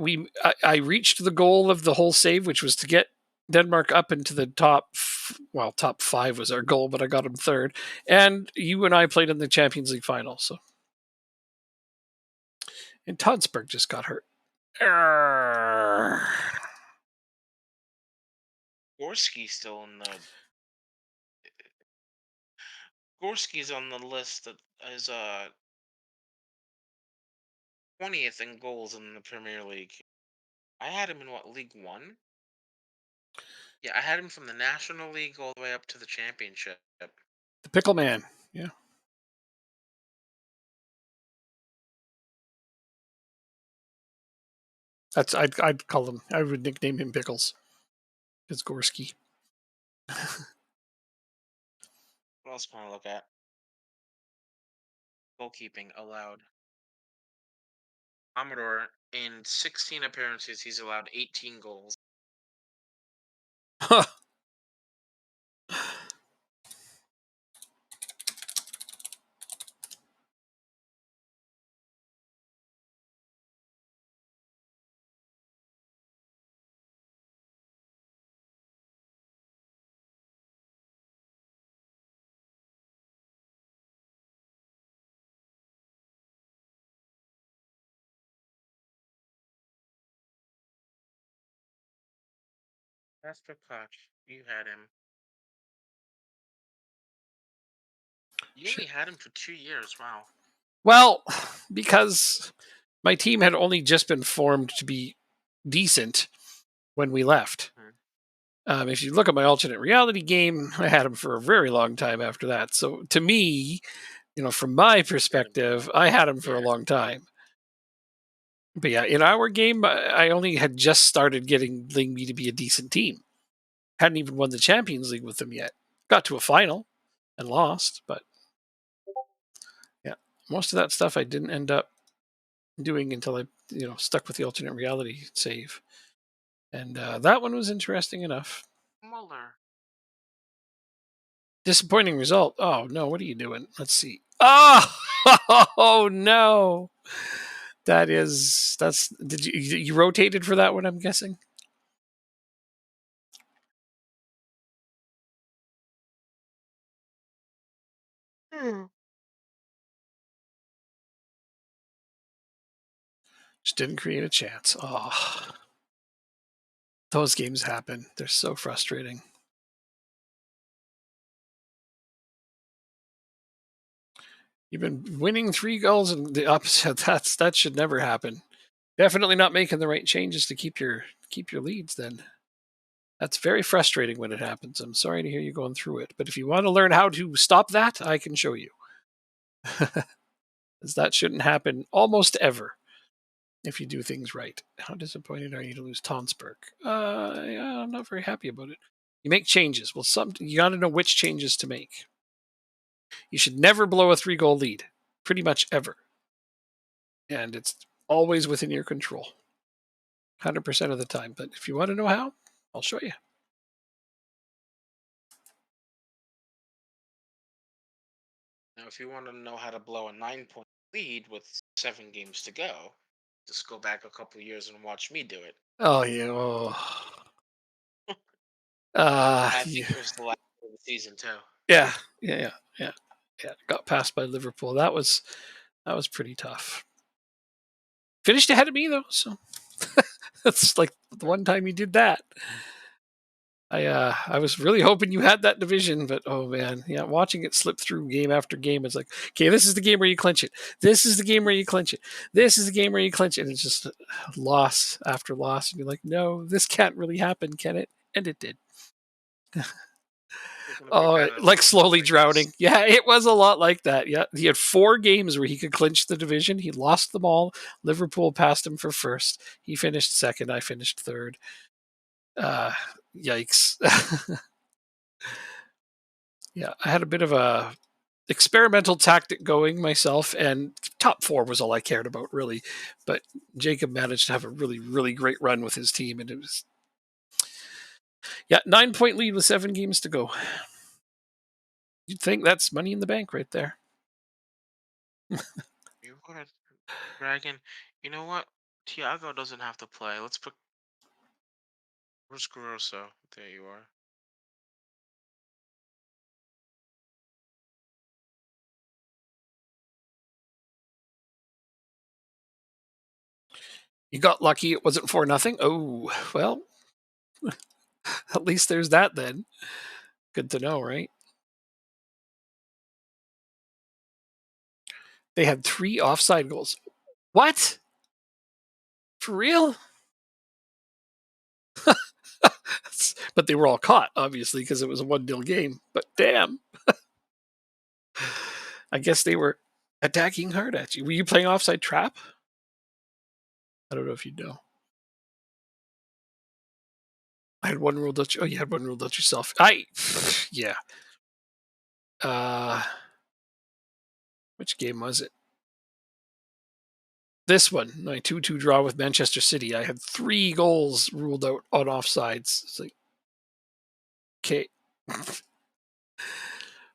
I reached the goal of the whole save, which was to get Denmark up into the top five was our goal, but I got him third. And you and I played in the Champions League final, so. And Todsberg just got hurt. Gorski's still in the. Gorski's on the list that is 20th in goals in the Premier League. I had him in what, League One? Yeah, I had him from the National League all the way up to the Championship. The Pickle Man. Yeah. I'd call him. I would nickname him Pickles. It's Gorski. What else can I look at? Goalkeeping allowed. Commodore, in 16 appearances, he's allowed 18 goals. Casper Koch, you had him. You Sure. only had him for 2 years. Wow. Well, because my team had only just been formed to be decent when we left. If you look at my alternate reality game, I had him for a very long time after that. So to me, from my perspective, I had him for a long time. But yeah, in our game, I only had just started getting me to be a decent team. Hadn't even won the Champions League with them yet. Got to a final and lost, but yeah, most of that stuff I didn't end up doing until I, stuck with the alternate reality save. And that one was interesting enough. Muller. Disappointing result. Oh no, what are you doing? Let's see. Oh, oh no. Did you rotated for that one, I'm guessing? Just didn't create a chance. Oh. Those games happen. They're so frustrating. You've been winning 3 goals and the opposite. That should never happen. Definitely not making the right changes to keep your leads then. That's very frustrating when it happens. I'm sorry to hear you going through it, but if you want to learn how to stop that, I can show you. Because that shouldn't happen almost ever if you do things right. How disappointed are you to lose Tonsberg? Yeah, I'm not very happy about it. You make changes. Well, you got to know which changes to make. You should never blow a 3-goal lead, pretty much ever. And it's always within your control, 100% of the time. But if you want to know how, I'll show you. Now, if you want to know how to blow a 9 point lead with 7 games to go, just go back a couple years and watch me do it. Oh yeah. Oh. I Yeah. think it was the last of the season too. Yeah. Yeah. Yeah. Yeah. Yeah. Got passed by Liverpool. That was pretty tough. Finished ahead of me though, so that's like the one time you did that. I was really hoping you had that division, but oh man, yeah, watching it slip through game after game, it's like, okay, this is the game where you clinch it. This is the game where you clinch it. This is the game where you clinch it. And it's just loss after loss, and you're like, no, this can't really happen, can it? And it did. Speaking of Oh, repetitive, like let's go slowly Vikings. drowning. Yeah, it was a lot like that. Yeah, he had 4 games where he could clinch the division. He lost them all. Liverpool passed him for first. He finished second. I finished third. Uh, Yikes. Yeah, I had a bit of a experimental tactic going myself, and top 4 was all I cared about, really. But Jacob managed to have a really, really great run with his team, and it was, yeah, 9 point lead with 7 games to go. You'd think that's money in the bank right there. You are Dragon. You know what? Tiago doesn't have to play. Let's put where's Grosso? There you are. You got lucky it wasn't 4-0. Oh, well, at least there's that then. Good to know, right? They had 3 offside goals. What? For real? But they were all caught, obviously, because it was a 1-0 game. But damn. I guess they were attacking hard at you. Were you playing offside trap? I don't know if you know. I had one ruled out. Oh, you had one ruled out yourself. Yeah. Uh, which game was it? This one, my 2-2 draw with Manchester City. I had 3 goals ruled out on offsides. It's like, okay,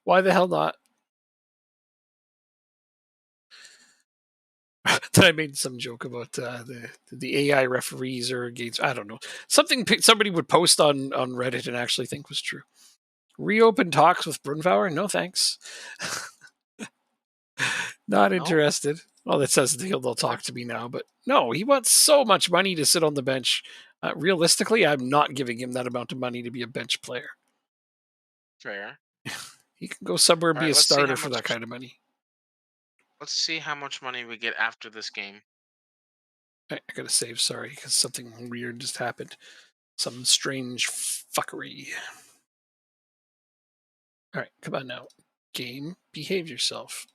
why the hell not? Then I made some joke about the AI referees or against. I don't know, something somebody would post on Reddit and actually think was true. Reopen talks with Brunbauer? No thanks. Not No? interested. Well, it says they'll talk to me now, but no, he wants so much money to sit on the bench. Realistically, I'm not giving him that amount of money to be a bench player. Fair. He can go somewhere and All be right, a starter for that kind of money. let's see how much money we get after this game. I gotta save, sorry, because something weird just happened. Some strange fuckery. All right, come on now. Game, behave yourself.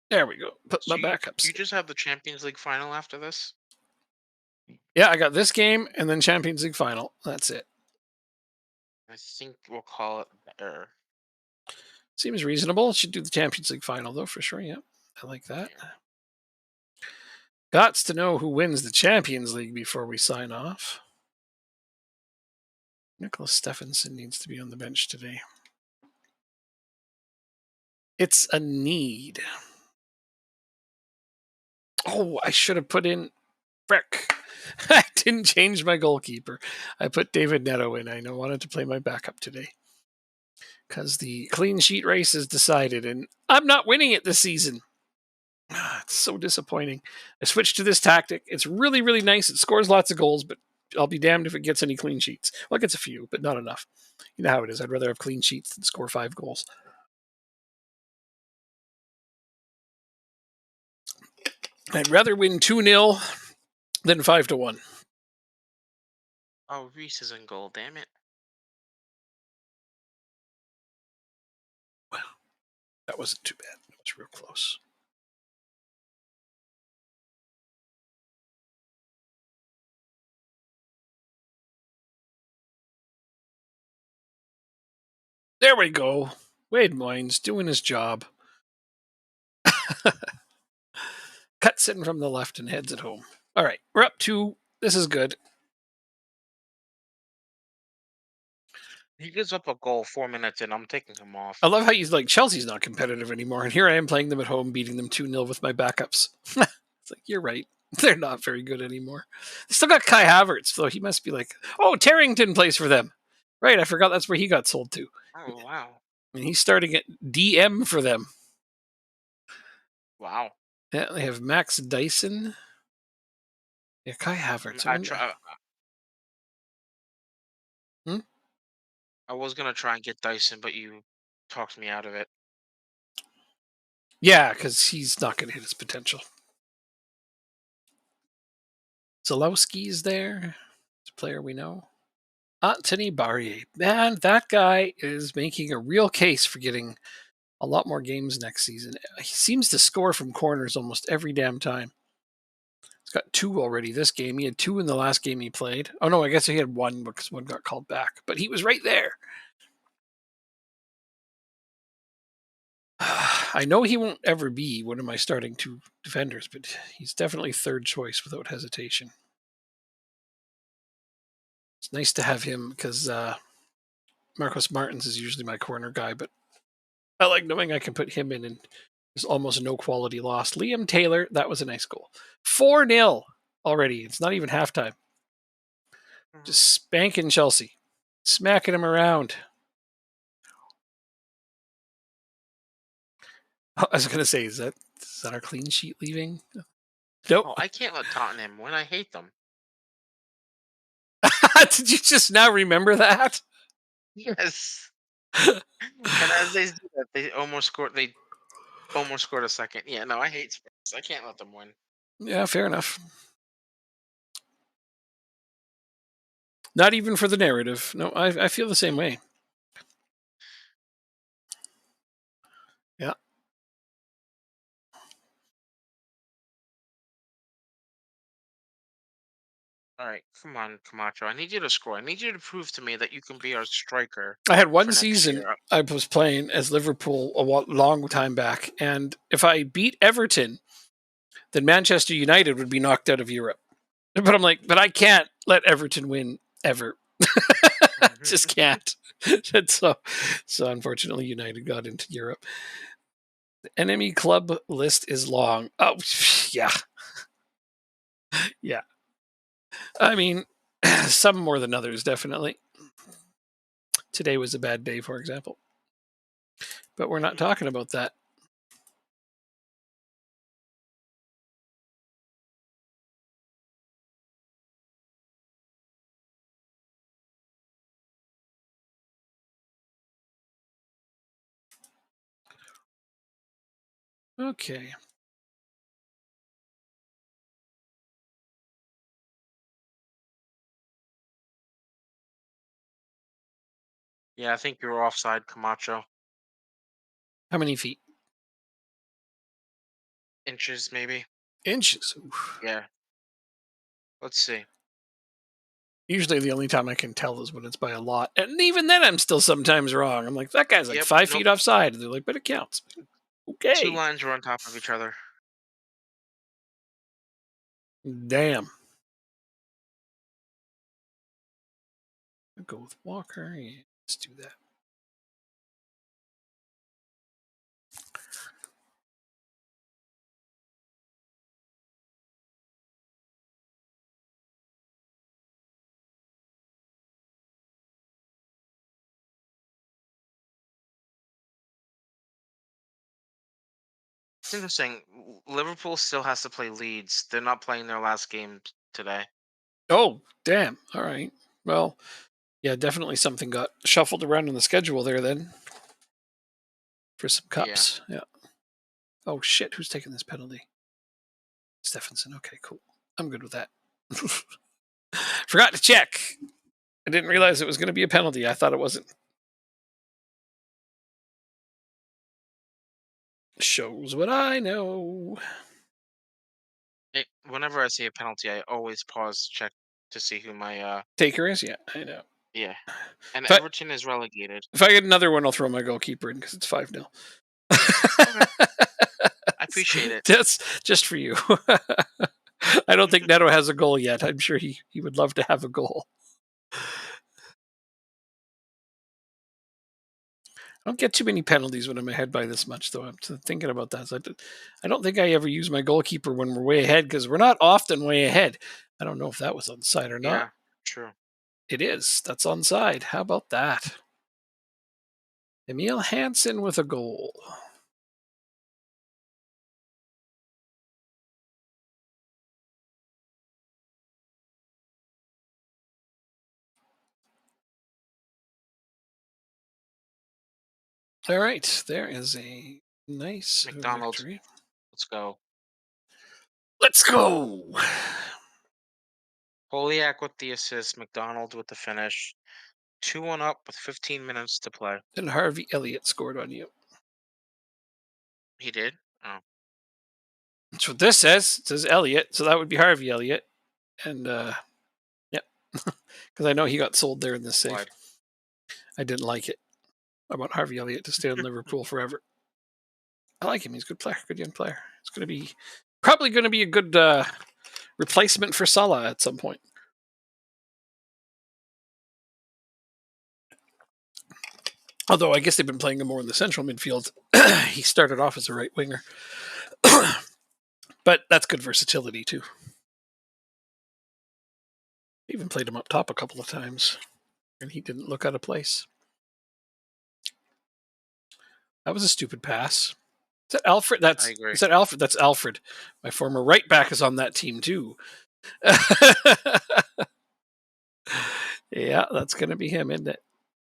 There we go. Put my So backups you in. just have the Champions League final after this? Yeah, I got this game and then Champions League final. That's it. I think we'll call it better. Seems reasonable. Should do the Champions League final though, for sure. Yeah, I like that. Yeah. Gots to know who wins the Champions League before we sign off. Nicholas Stephenson needs to be on the bench today. It's a need. Oh, I should have put in Frick. I didn't change my goalkeeper. I put David Neto in. I wanted to play my backup today because the clean sheet race is decided, and I'm not winning it this season. It's so disappointing. I switched to this tactic. It's really, really nice. It scores lots of goals, but I'll be damned if it gets any clean sheets. Well, it gets a few, but not enough. You know how it is. I'd rather have clean sheets than score 5 goals. I'd rather win 2-0 than 5-1. Oh, Reese is in goal, damn it. Well, that wasn't too bad. That was real close. There we go. Wade Moynes doing his job. Cuts in from the left and heads it home. All right, we're up 2. This is good. He gives up a goal 4 minutes in. I'm taking him I off. love how he's like, Chelsea's not competitive anymore, and here I am playing them at home, beating them 2-0 with my backups. It's like, you're right. They're not very good anymore. They still got Kai Havertz, so he must be like, oh, Tarrington plays for them. Right, I forgot that's where he got sold to. Oh wow, And he's starting at DM for them. wow. Yeah, they have Max Dyson. Yeah, Kai Mm, Havertz. I I wonder. try. Hmm? I was gonna try and get Dyson, but you talked me out of it. Yeah, because he's not going to hit his potential. Zalewski's there. It's a player we know. Anthony Barrier. Man, that guy is making a real case for getting a lot more games next season. He seems to score from corners almost every damn time. He's got 2 already this game. He had 2 in the last game he played. Oh no, I guess he had 1 because 1 got called back. But he was right there. I know he won't ever be one of my starting 2 defenders, but he's definitely third choice without hesitation. It's nice to have him because Marcos Martins is usually my corner guy, but I like knowing I can put him in and there's almost no quality lost. Liam Taylor, that was a nice goal. 4-0 already. It's not even halftime. Mhm. Just spanking Chelsea, smacking him around. I was going to say, is that our clean sheet leaving? Nope. Oh, I can't let Tottenham win. I hate them. Did you just now remember that? Yes. And as they do that, they almost scored. They almost scored a second. Yeah, no, I hate Spurs. I can't let them win. Yeah, fair enough. Not even for the narrative. No, I feel the same way. Yeah. All right, come on, Camacho. I need you to score. I need you to prove to me that you can be our striker I had one for next season year. I was playing as Liverpool a long time back, and if I beat Everton, then Manchester United would be knocked out of Europe. But I'm like, but I can't let Everton win ever. Just can't. And so unfortunately, United got into Europe. The enemy club list is long. Oh, yeah, yeah. I mean, some more than others, definitely. Today was a bad day, for example. But we're not talking about that. Okay. Yeah, I think you're offside, Camacho. How many feet? Inches, maybe. Inches. Oof. Yeah. Let's see. Usually the only time I can tell is when it's by a lot. And even then, I'm still sometimes wrong. I'm like, that guy's like Yep. 5 feet Nope. offside. And they're like, but it counts. Two Okay. lines were on top of each other. Damn. I'll go with Walker. Yeah, let's do that. It's interesting. Liverpool still has to play Leeds. They're not playing their last game today. Oh, damn. All right. Well, yeah, definitely something got shuffled around in the schedule there then for some Yeah. cups. Yeah. Oh, shit. Who's taking this penalty? Stephenson. Okay, cool. I'm good with that. Forgot to check. I didn't realize it was going to be a penalty. I thought it wasn't. Shows what I know. Whenever I see a penalty, I always pause to check to see who my Taker is? Yeah, I know. yeah. And If I, Everton is relegated. if I get another one, I'll throw my goalkeeper in because it's 5-0. Okay. I appreciate it. That's just for you. I don't think Neto has a goal yet. I'm sure he would love to have a goal. I don't get too many penalties when I'm ahead by this much, though. I'm thinking about that. So I don't think I ever use my goalkeeper when we're way ahead because we're not often way ahead. I don't know if that was onside or not. Yeah, true. It is. That's onside. How about that? Emil Hansen with a goal. All right. There is a nice McDonald's, victory. let's go. Let's go. Poliak with the assist, McDonald with the finish. 2-1 up with 15 minutes to play. And Harvey Elliott scored on you. He did? Oh, That's what this says. It says Elliott, so that would be Harvey Elliott. And yep, because I know he got sold there in this save. wide. I didn't like it. I want Harvey Elliott to stay in Liverpool forever. I like him. He's a good player, good young player. It's going to be probably going to be a good replacement for Salah at some point. Although I guess they've been playing him more in the central midfield. He started off as a right winger. But that's good versatility too. Even played him up top a couple of times, and he didn't look out of place. That was a stupid pass. Is that Alfred? I agree. Is that Alfred? That's Alfred. My former right back is on that team too. Yeah, that's going to be him, isn't it?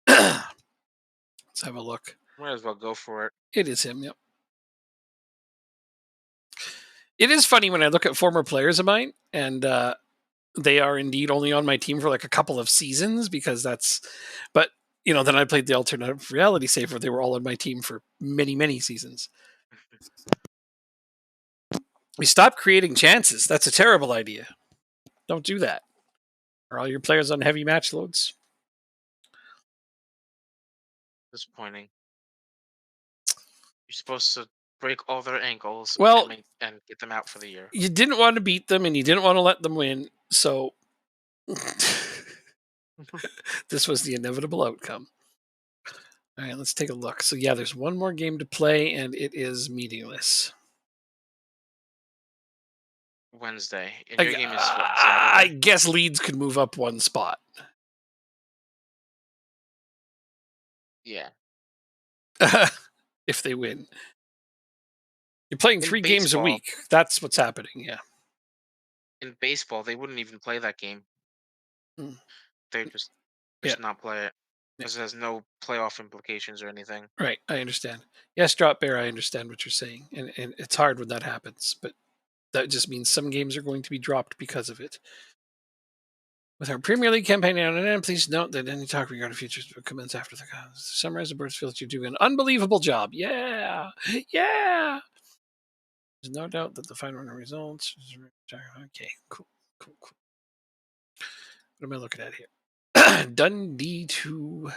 Let's have a look. Might as well go for it. It is him, yep. It is funny when I look at former players of mine, and they are indeed only on my team for like a couple of seasons because that's. But then I played the alternative reality save where they were all on my team for many, many seasons. We stopped creating chances. That's a terrible idea. Don't do that. Are all your players on heavy match loads? Disappointing. You're supposed to break all their ankles Well, and get them out for the year. you didn't want to beat them and you didn't want to let them win, so this was the inevitable outcome. All right, let's take a look. So yeah, there's one more game to play, and it is meaningless. Wednesday. And your game is what, I Saturday? guess Leeds could move up one spot. Yeah. If they win. You're playing In 3 games a baseball, week. That's what's happening, yeah. in baseball, they wouldn't even play that game. Mm. They just Yeah. not play it Yeah. because it has no playoff implications or anything. Right, I understand. Yes, Drop Bear, I understand what you're saying. And it's hard when that happens, but that just means some games are going to be dropped because of it. With our Premier League campaign on an end, please note that any talk regarding futures will commence after the summarize the birds feel that you do an unbelievable job. Yeah. Yeah. There's no doubt that the final results. Okay, cool. What am I looking at here? Dundee 2-1.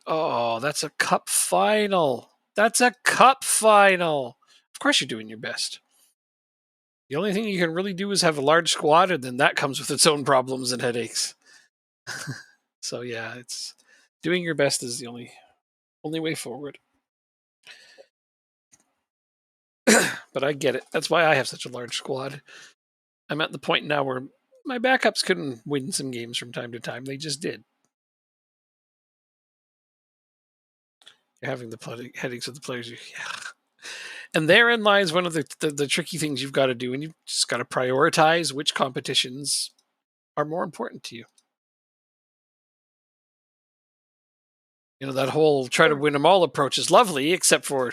Oh, that's a cup final. That's a cup final. Of course, you're doing your best. The only thing you can really do is have a large squad, and then that comes with its own problems and headaches. So yeah, it's doing your best is the only way forward. But I get it. That's why I have such a large squad. I'm at the point now where my backups couldn't win some games from time to time. They just did. You're having the headaches of the players. Yeah. And therein lies one of the tricky things you've got to do, and you've just got to prioritize which competitions are more important to you. That whole try to win them all approach is lovely, except for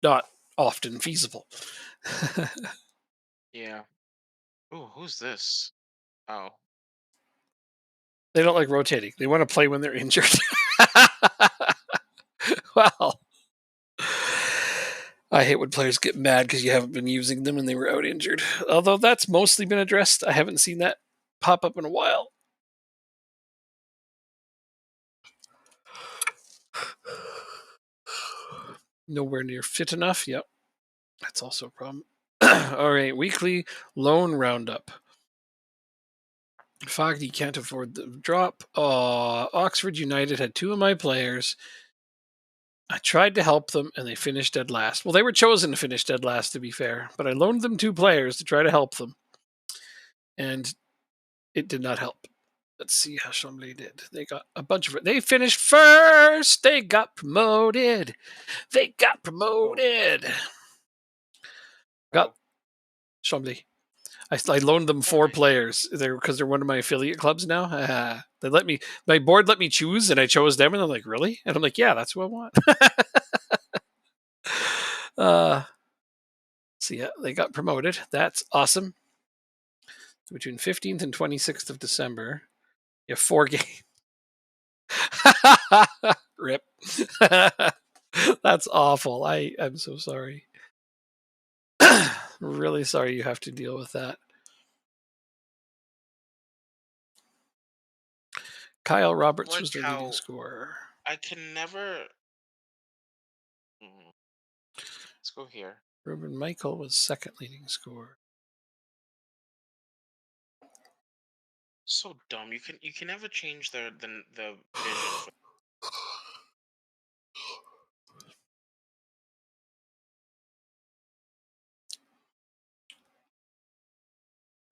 not often feasible. Yeah. Ooh, who's this? Oh, They don't like rotating. They want to play when they're injured. Well, I hate when players get mad because you haven't been using them and they were out injured. Although that's mostly been addressed. I haven't seen that pop up in a while. Nowhere near fit enough. Yep. That's also a problem. All right. Weekly loan roundup. Fogarty can't afford the drop. Oxford United had 2 of my players. I tried to help them, and they finished dead last. Well, they were chosen to finish dead last, to be fair, but I loaned them 2 players to try to help them, and it did not help. Let's see how Chambly did. They got a bunch of it. They finished first. They got promoted. They got Oh, promoted. Got oh, Chambly. I loaned them oh, 4 nice. players because they're one of my affiliate clubs now. They let me. My board let me choose, and I chose them, and they're like, "Really?" And I'm like, "Yeah, that's who I want." uh, so yeah, they got promoted. That's awesome. Between 15th and 26th of December, you have 4 games. Rip. That's awful. I'm so sorry. Really sorry you have to deal with that. Kyle Roberts Like was their leading how scorer. I can never. Let's go here. Ruben Michael was second leading scorer. So dumb. You can never change the vision for.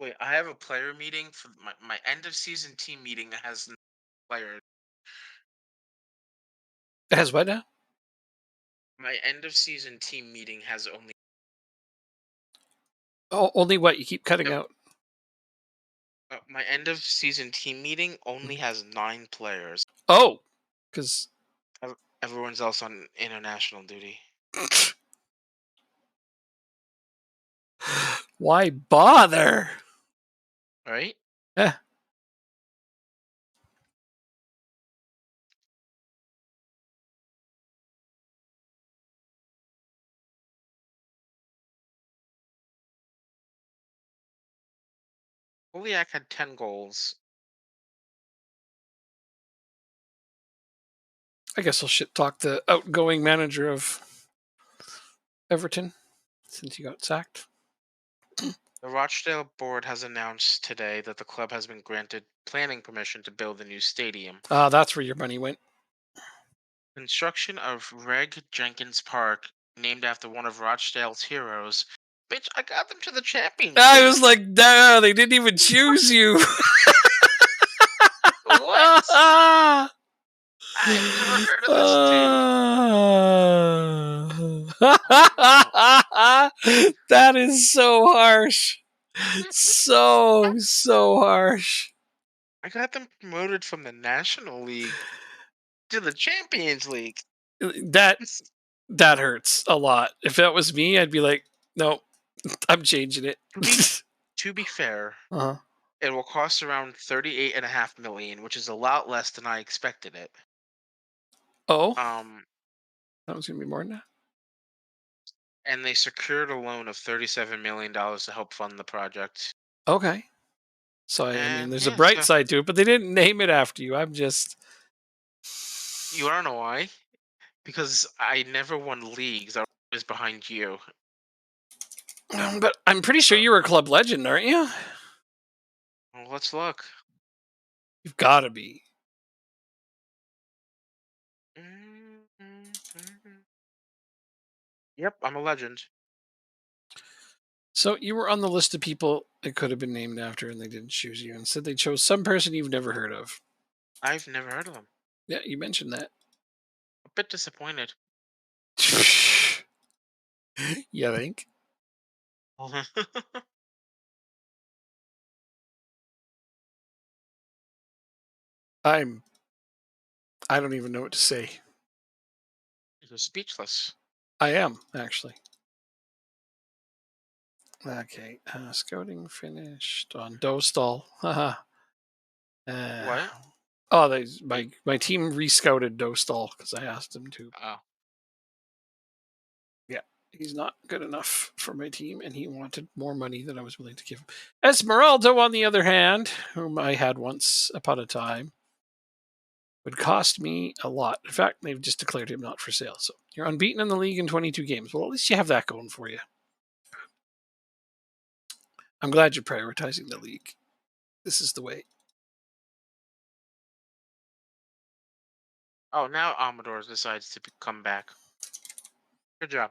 Wait, I have a player meeting for my end of season team meeting that has no players. It has what now? My end of season team meeting has only. Oh, only what? You keep cutting No, out. my end of season team meeting only has 9 players. Oh, because Everyone's else on international duty. why bother? Right? Eh, Poliak had 10 goals. I guess I'll shit talk the outgoing manager of Everton since he got sacked. The Rochdale board has announced today that the club has been granted planning permission to build a new stadium. That's where your money went. Construction of Reg Jenkins Park, named after one of Rochdale's heroes. Bitch, I got them to the Champions I was League. like, nah, they didn't even choose you. What? I've never heard of this dude. Oh no. That is so harsh. So harsh. I got them promoted from the National League to the Champions League. That that hurts a lot. If that was me, I'd be like, no, I'm changing it. to be to be fair, uh-huh. it will cost around 38.5 million, which is a lot less than I expected it. Oh, Um, that was gonna be more than that. and they secured a loan of $37 million to help fund the project. Okay. So I mean, And there's a yeah, bright so side to it, but they didn't name it after you. I'm just you wanna know why? Because I never won leagues. I was behind you. but I'm pretty sure So you were a club legend, aren't you? well, let's look. You've got to be. Yep, I'm a legend. So you were on the list of people it could have been named after, and they didn't choose you. Instead, they chose some person you've never heard of. I've never heard of them. Yeah, you mentioned that. A bit disappointed. You think? I'm. I don't even know what to say. You're speechless. I am actually. Okay. Scouting finished on Dostal. Haha. uh, What? oh, they Wait. my team rescouted Dostal because I asked them to. Oh, Yeah, he's not good enough for my team, and he wanted more money than I was willing to give him. Esmeralda, on the other hand, whom I had once upon a time, would cost me a lot. In fact, they've just declared him not for sale. So you're unbeaten in the league in 22 games. Well, at least you have that going for you. I'm glad you're prioritizing the league. This is the way. Oh, now Amador decides to come back. Good job.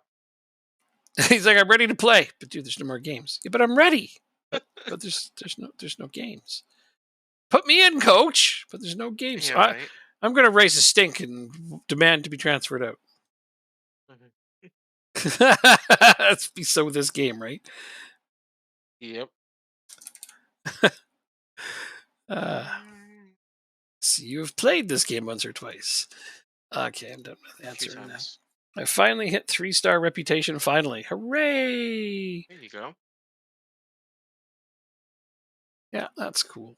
He's like, I'm ready to play, but dude, there's no more games. Yeah, but I'm ready. But there's no games. Put me in, coach. But there's no games. Yeah, right. I'm going to raise a stink and demand to be transferred out. Mhm. Let's be so this game, right? Yep. Uh, Mm, so you've played this game once or twice. Okay, I'm done with a few answering that. times. I finally hit 3-star reputation. Finally, hooray! There you go. Yeah, that's cool.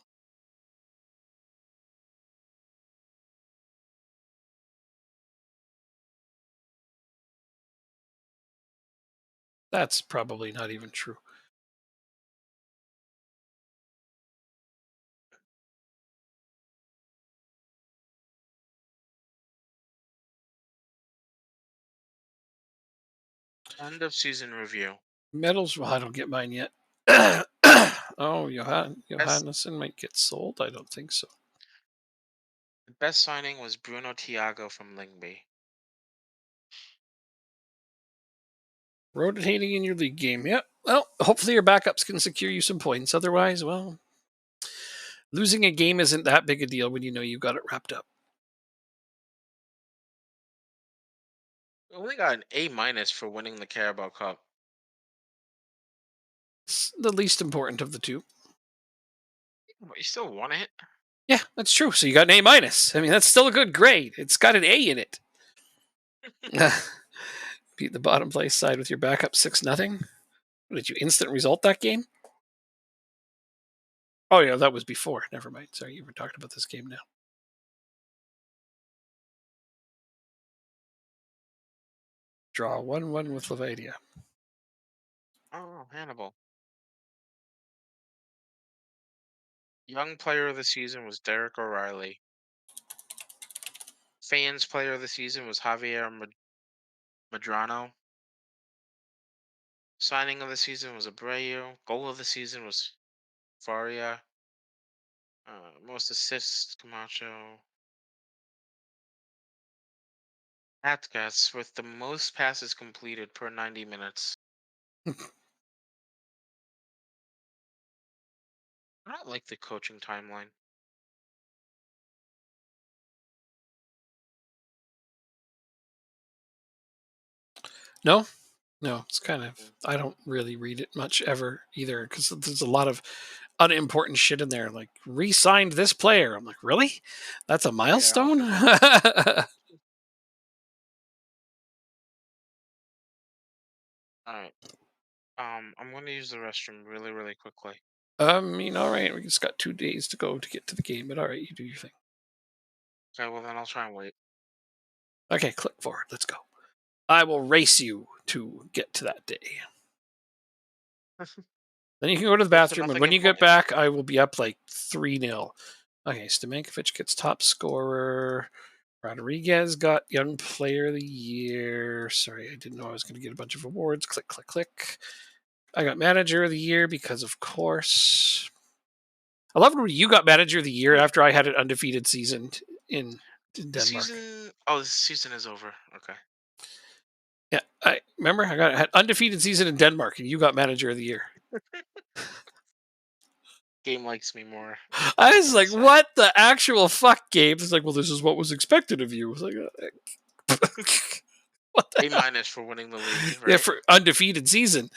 That's probably not even true. End of season review. Medals. Well, I don't get mine yet. Oh, Best Johannesson might get sold. I don't think so. the best signing was Bruno Tiago from Lingby. Rotating in your league game. Yep. Well, hopefully your backups can secure you some points. Otherwise, well, losing a game isn't that big a deal when you know you got it wrapped up. We only got an A- for winning the Carabao Cup. It's the least important of the two. But you still won it. Yeah, that's true. So you got an A minus. I mean, that's still a good grade. It's got an A in it. Beat the bottom place side with your backup 6-0. Did you instant result that game? Oh yeah, that was before. Never mind. Sorry, you were talking about this game now. Draw 1-1 with Levadia. Oh, Hannibal. Young player of the season was Derek O'Reilly. Fans player of the season was Javier Madrano. Signing of the season was Abreu. Goal of the season was Faria. Most assists, Camacho. Atkas with the most passes completed per 90 minutes. I don't like the coaching timeline. No, no, it's kind of. Mm. I don't really read it much ever either because there's a lot of unimportant shit in there. Like re-signed this player. I'm like, really? That's a Yeah. milestone. All right. I'm gonna use the restroom really, really quickly. I mean, all right, we just got 2 days to go to get to the game, but all right, you do your thing. Okay, well then I'll try and wait. Okay, click forward. Let's go. I will race you to get to that day. Then you can go to the Wait for bathroom, and nothing when you get important. back, I will be up like 3-0. Okay, Stamenkovic gets top scorer. Rodriguez got Young Player of the Year. Sorry, I didn't know I was going to get a bunch of awards. Click, click, click. I got Manager of the Year because, of course. I love when you got Manager of the Year Wait, after I had an undefeated season in the Denmark. season. Oh, the season is over. Okay. Yeah, I remember I had undefeated season in Denmark, and you got Manager of the Year. Game likes me more. I What was can I like, say? "What the actual fuck, Gabe?" It's like, "Well, this is what was expected of you." I was like, "What the A- hell?" for winning the league, Yeah, right? for undefeated season.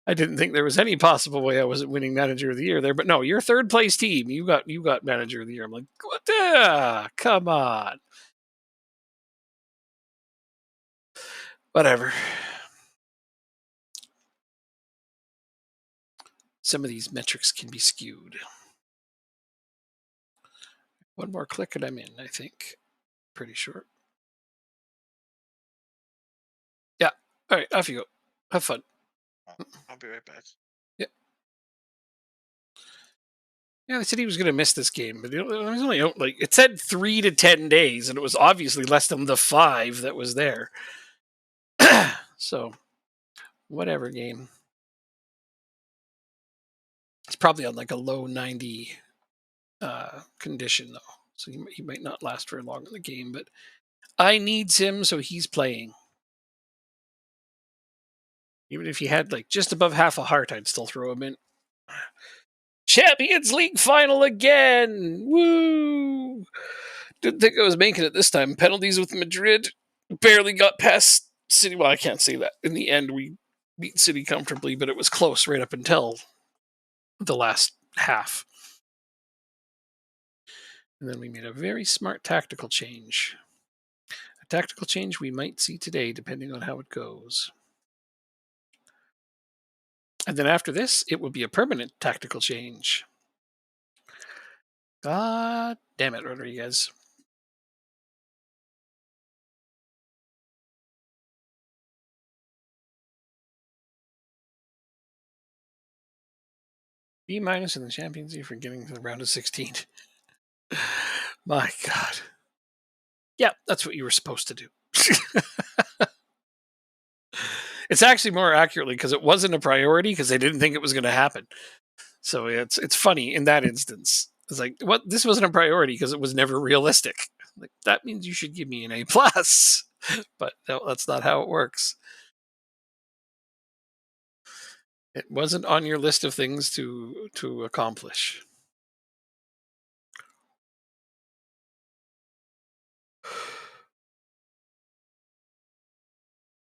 I didn't think there was any possible way I wasn't winning Manager of the Year there, but no, you're third place team. You got Manager of the Year. I'm like, what the? Come on, whatever. Some of these metrics can be skewed. One more click and I'm in. I think. Pretty sure. Yeah. All right. Off you go. Have fun. I'll be right back. Yeah. Yeah, they said he was going to miss this game, but it was only out like it said 3 to 10 days, and it was obviously less than the 5 that was there. So, whatever game. It's probably on like a low 90 condition though. so he might not last very long in the game. But I needs him, so he's playing. Even if he had like just above half a heart, I'd still throw him in. Champions League final again! Woo! Didn't think I was making it this time. Penalties with Madrid. Barely got past City. Well, I can't say that. In the end, we beat City comfortably, but it was close right up until the last half. And then we made a very smart tactical change. A tactical change we might see today, depending on how it goes. And then after this, it will be a permanent tactical change. God damn it, Rodriguez. B minus in the Champions League for getting to the round of 16. My God. Yeah, that's what you were supposed to do. It's actually more accurately because it wasn't a priority because they didn't think it was going to happen. So it's funny in that instance. It's like, what? This wasn't a priority because it was never realistic. Like, that means you should give me an A plus, but no, that's not how it works. It wasn't on your list of things to accomplish.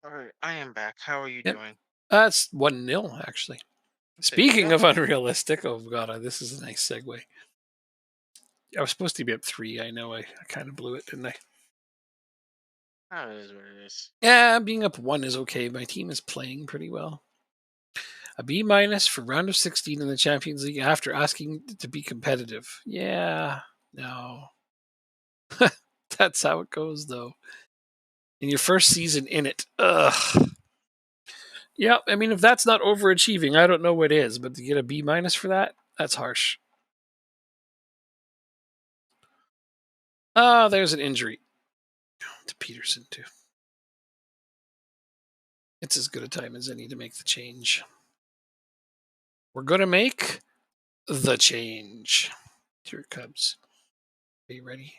All right, I am back. How are you Yep, doing? that's 1-0 actually. There you Speaking go. of unrealistic, oh god, this is a nice segue. I was supposed to be up 3. I know I kind of blew it, didn't I? That is what it is. Yeah, being up 1 is okay. My team is playing pretty well. A B minus for round of 16 in the Champions League after asking to be competitive. Yeah, no. That's how it goes, though. In your first season in it. Ugh. Yeah, I mean, if that's not overachieving, I don't know what is, but to get a B minus for that, that's harsh. Oh, there's an injury to Peterson, too. It's as good a time as any to make the change. We're going to make the change. Here it comes. Are you ready?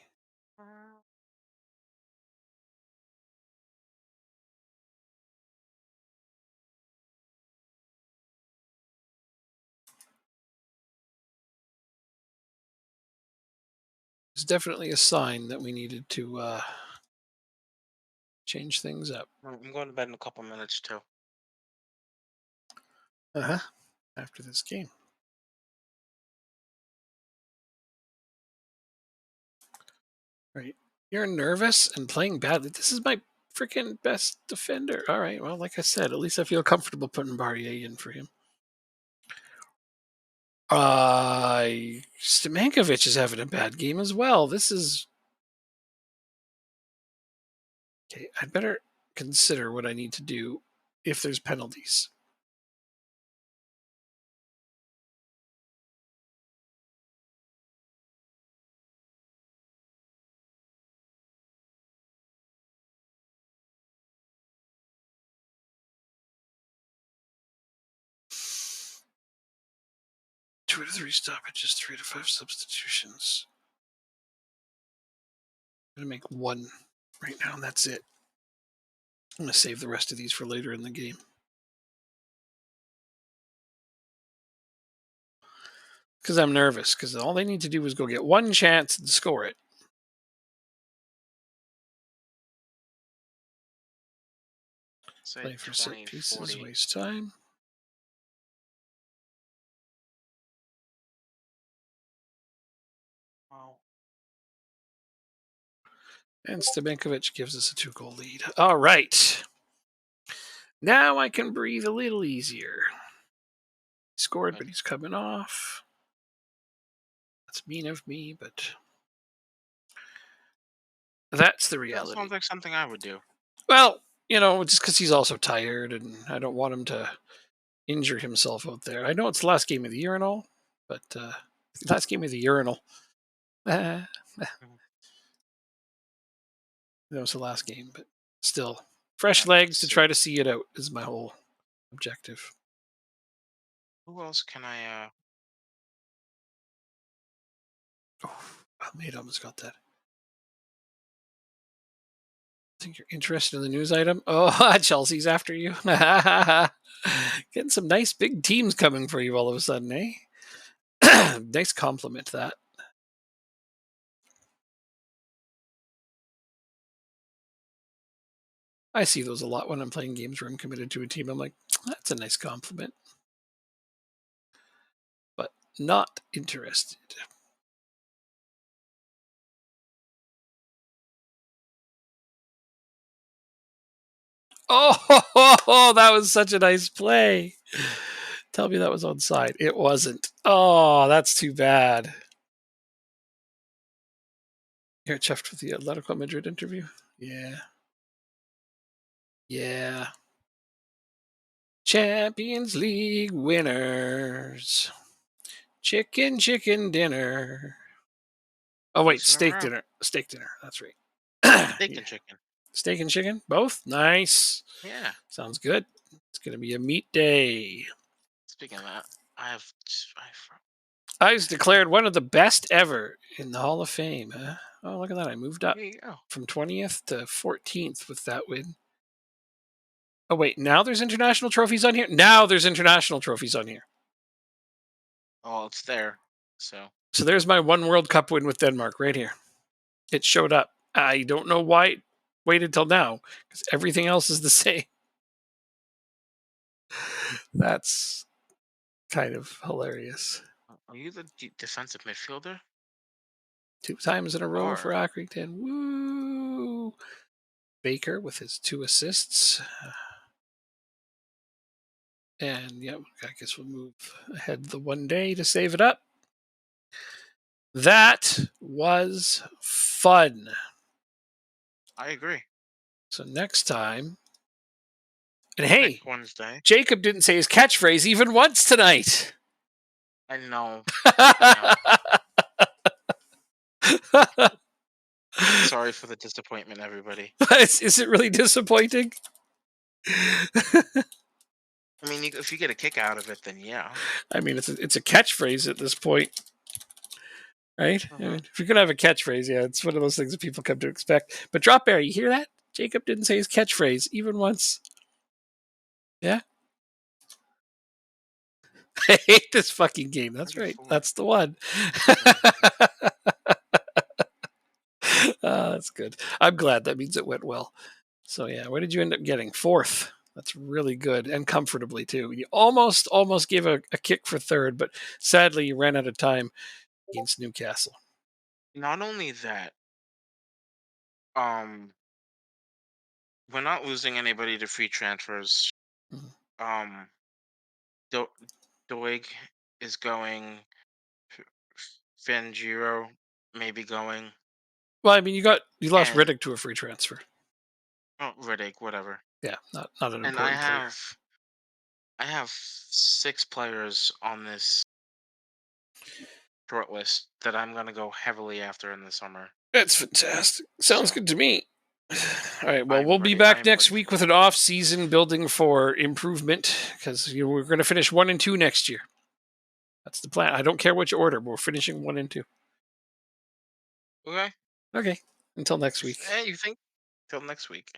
It's definitely a sign that we needed to change things up. I'm going to bed in a couple minutes too. Uh-huh. After this game. Right. You're nervous and playing badly. This is my freaking best defender. All right. Well, like I said, at least I feel comfortable putting Barrier in for him. Stamankovic is having a bad game as well. This is okay. I'd better consider what I need to do if there's penalties. Two to three stoppages, 3 to 5 substitutions. I'm gonna make one right now, and that's it. I'm gonna save the rest of these for later in the game. Because I'm nervous, because all they need to do is go get one chance and score it. Say Play for set 20, pieces, 40. waste time. Wow. And Stabenkovic gives us a 2-goal lead. All right. Now I can breathe a little easier. He scored, but he's coming off. That's mean of me, but that's the That reality. sounds like something I would do. Well, just because he's also tired, and I don't want him to injure himself out there. I know it's the last game of the year and all, but last game of the urinal. That Mhm. was the last game, but still, fresh Let's legs to try see. to see it out is my whole objective. Who else can I? Mate almost got that. I think you're interested in the news item. Oh, Chelsea's after you. Getting some nice big teams coming for you all of a sudden, eh? Nice compliment, that. I see those a lot when I'm playing games where I'm committed to a team. I'm like, that's a nice compliment. But not interested. Oh, that was such a nice play. Tell me that was onside. It wasn't. Oh, that's too bad. You're chuffed with the Atletico Madrid interview? Yeah. Yeah. Champions League winners. Chicken dinner. Oh, wait, Twice in a steak row. dinner. Steak dinner. That's right. Steak Yeah. and chicken. Steak and chicken? Both? Nice. Yeah. Sounds good. It's going to be a meat day. Speaking of that, I I was declared one of the best ever in the Hall of Fame. Huh? Oh, look at that. I moved up there you go. from 20th to 14th with that win. Oh, wait. Now there's international trophies on here? Now there's international trophies on here. Oh, it's there. So there's my one World Cup win with Denmark right here. It showed up. I don't know why it waited till now, because everything else is the same. That's kind of hilarious. are you the defensive midfielder? 2 times in a row for Or Accrington. Woo! Baker with his 2 assists. And yeah, I guess we'll move ahead the one day to save it up. That was fun. I agree. So next time. And hey, Next Wednesday. Jacob didn't say his catchphrase even once tonight. I know. I know. Sorry for the disappointment, everybody. Is it really disappointing? I mean, if you get a kick out of it, then yeah. I mean, it's a catchphrase at this point, right? I mean, if you're gonna have a catchphrase, yeah, it's one of those things that people come to expect. But Drop Bear, you hear that? Jacob didn't say his catchphrase even once. Yeah. I hate this fucking game. That's right. That's the one. That's good. I'm glad. That means it went well. So yeah, what did you end up getting? 4th. That's really good, and comfortably too. You almost gave a kick for 3rd, but sadly you ran out of time against Newcastle. Not only that, we're not losing anybody to free transfers. Mhm. Doig is going. Fangiro maybe going. Well, I mean, you lost And Riddick to a free transfer. Riddick, whatever. Yeah, not an And important player. I have 6 players on this short list that I'm gonna go heavily after in the summer. That's fantastic. Sounds So good to me. All right. Well, we'll be I back am next ready week for with it. an off-season building for improvement because we're going to finish 1 and 2 next year. That's the plan. I don't care which order, but we're finishing 1 and 2. Okay. Okay. Until next week. You think? Till next week.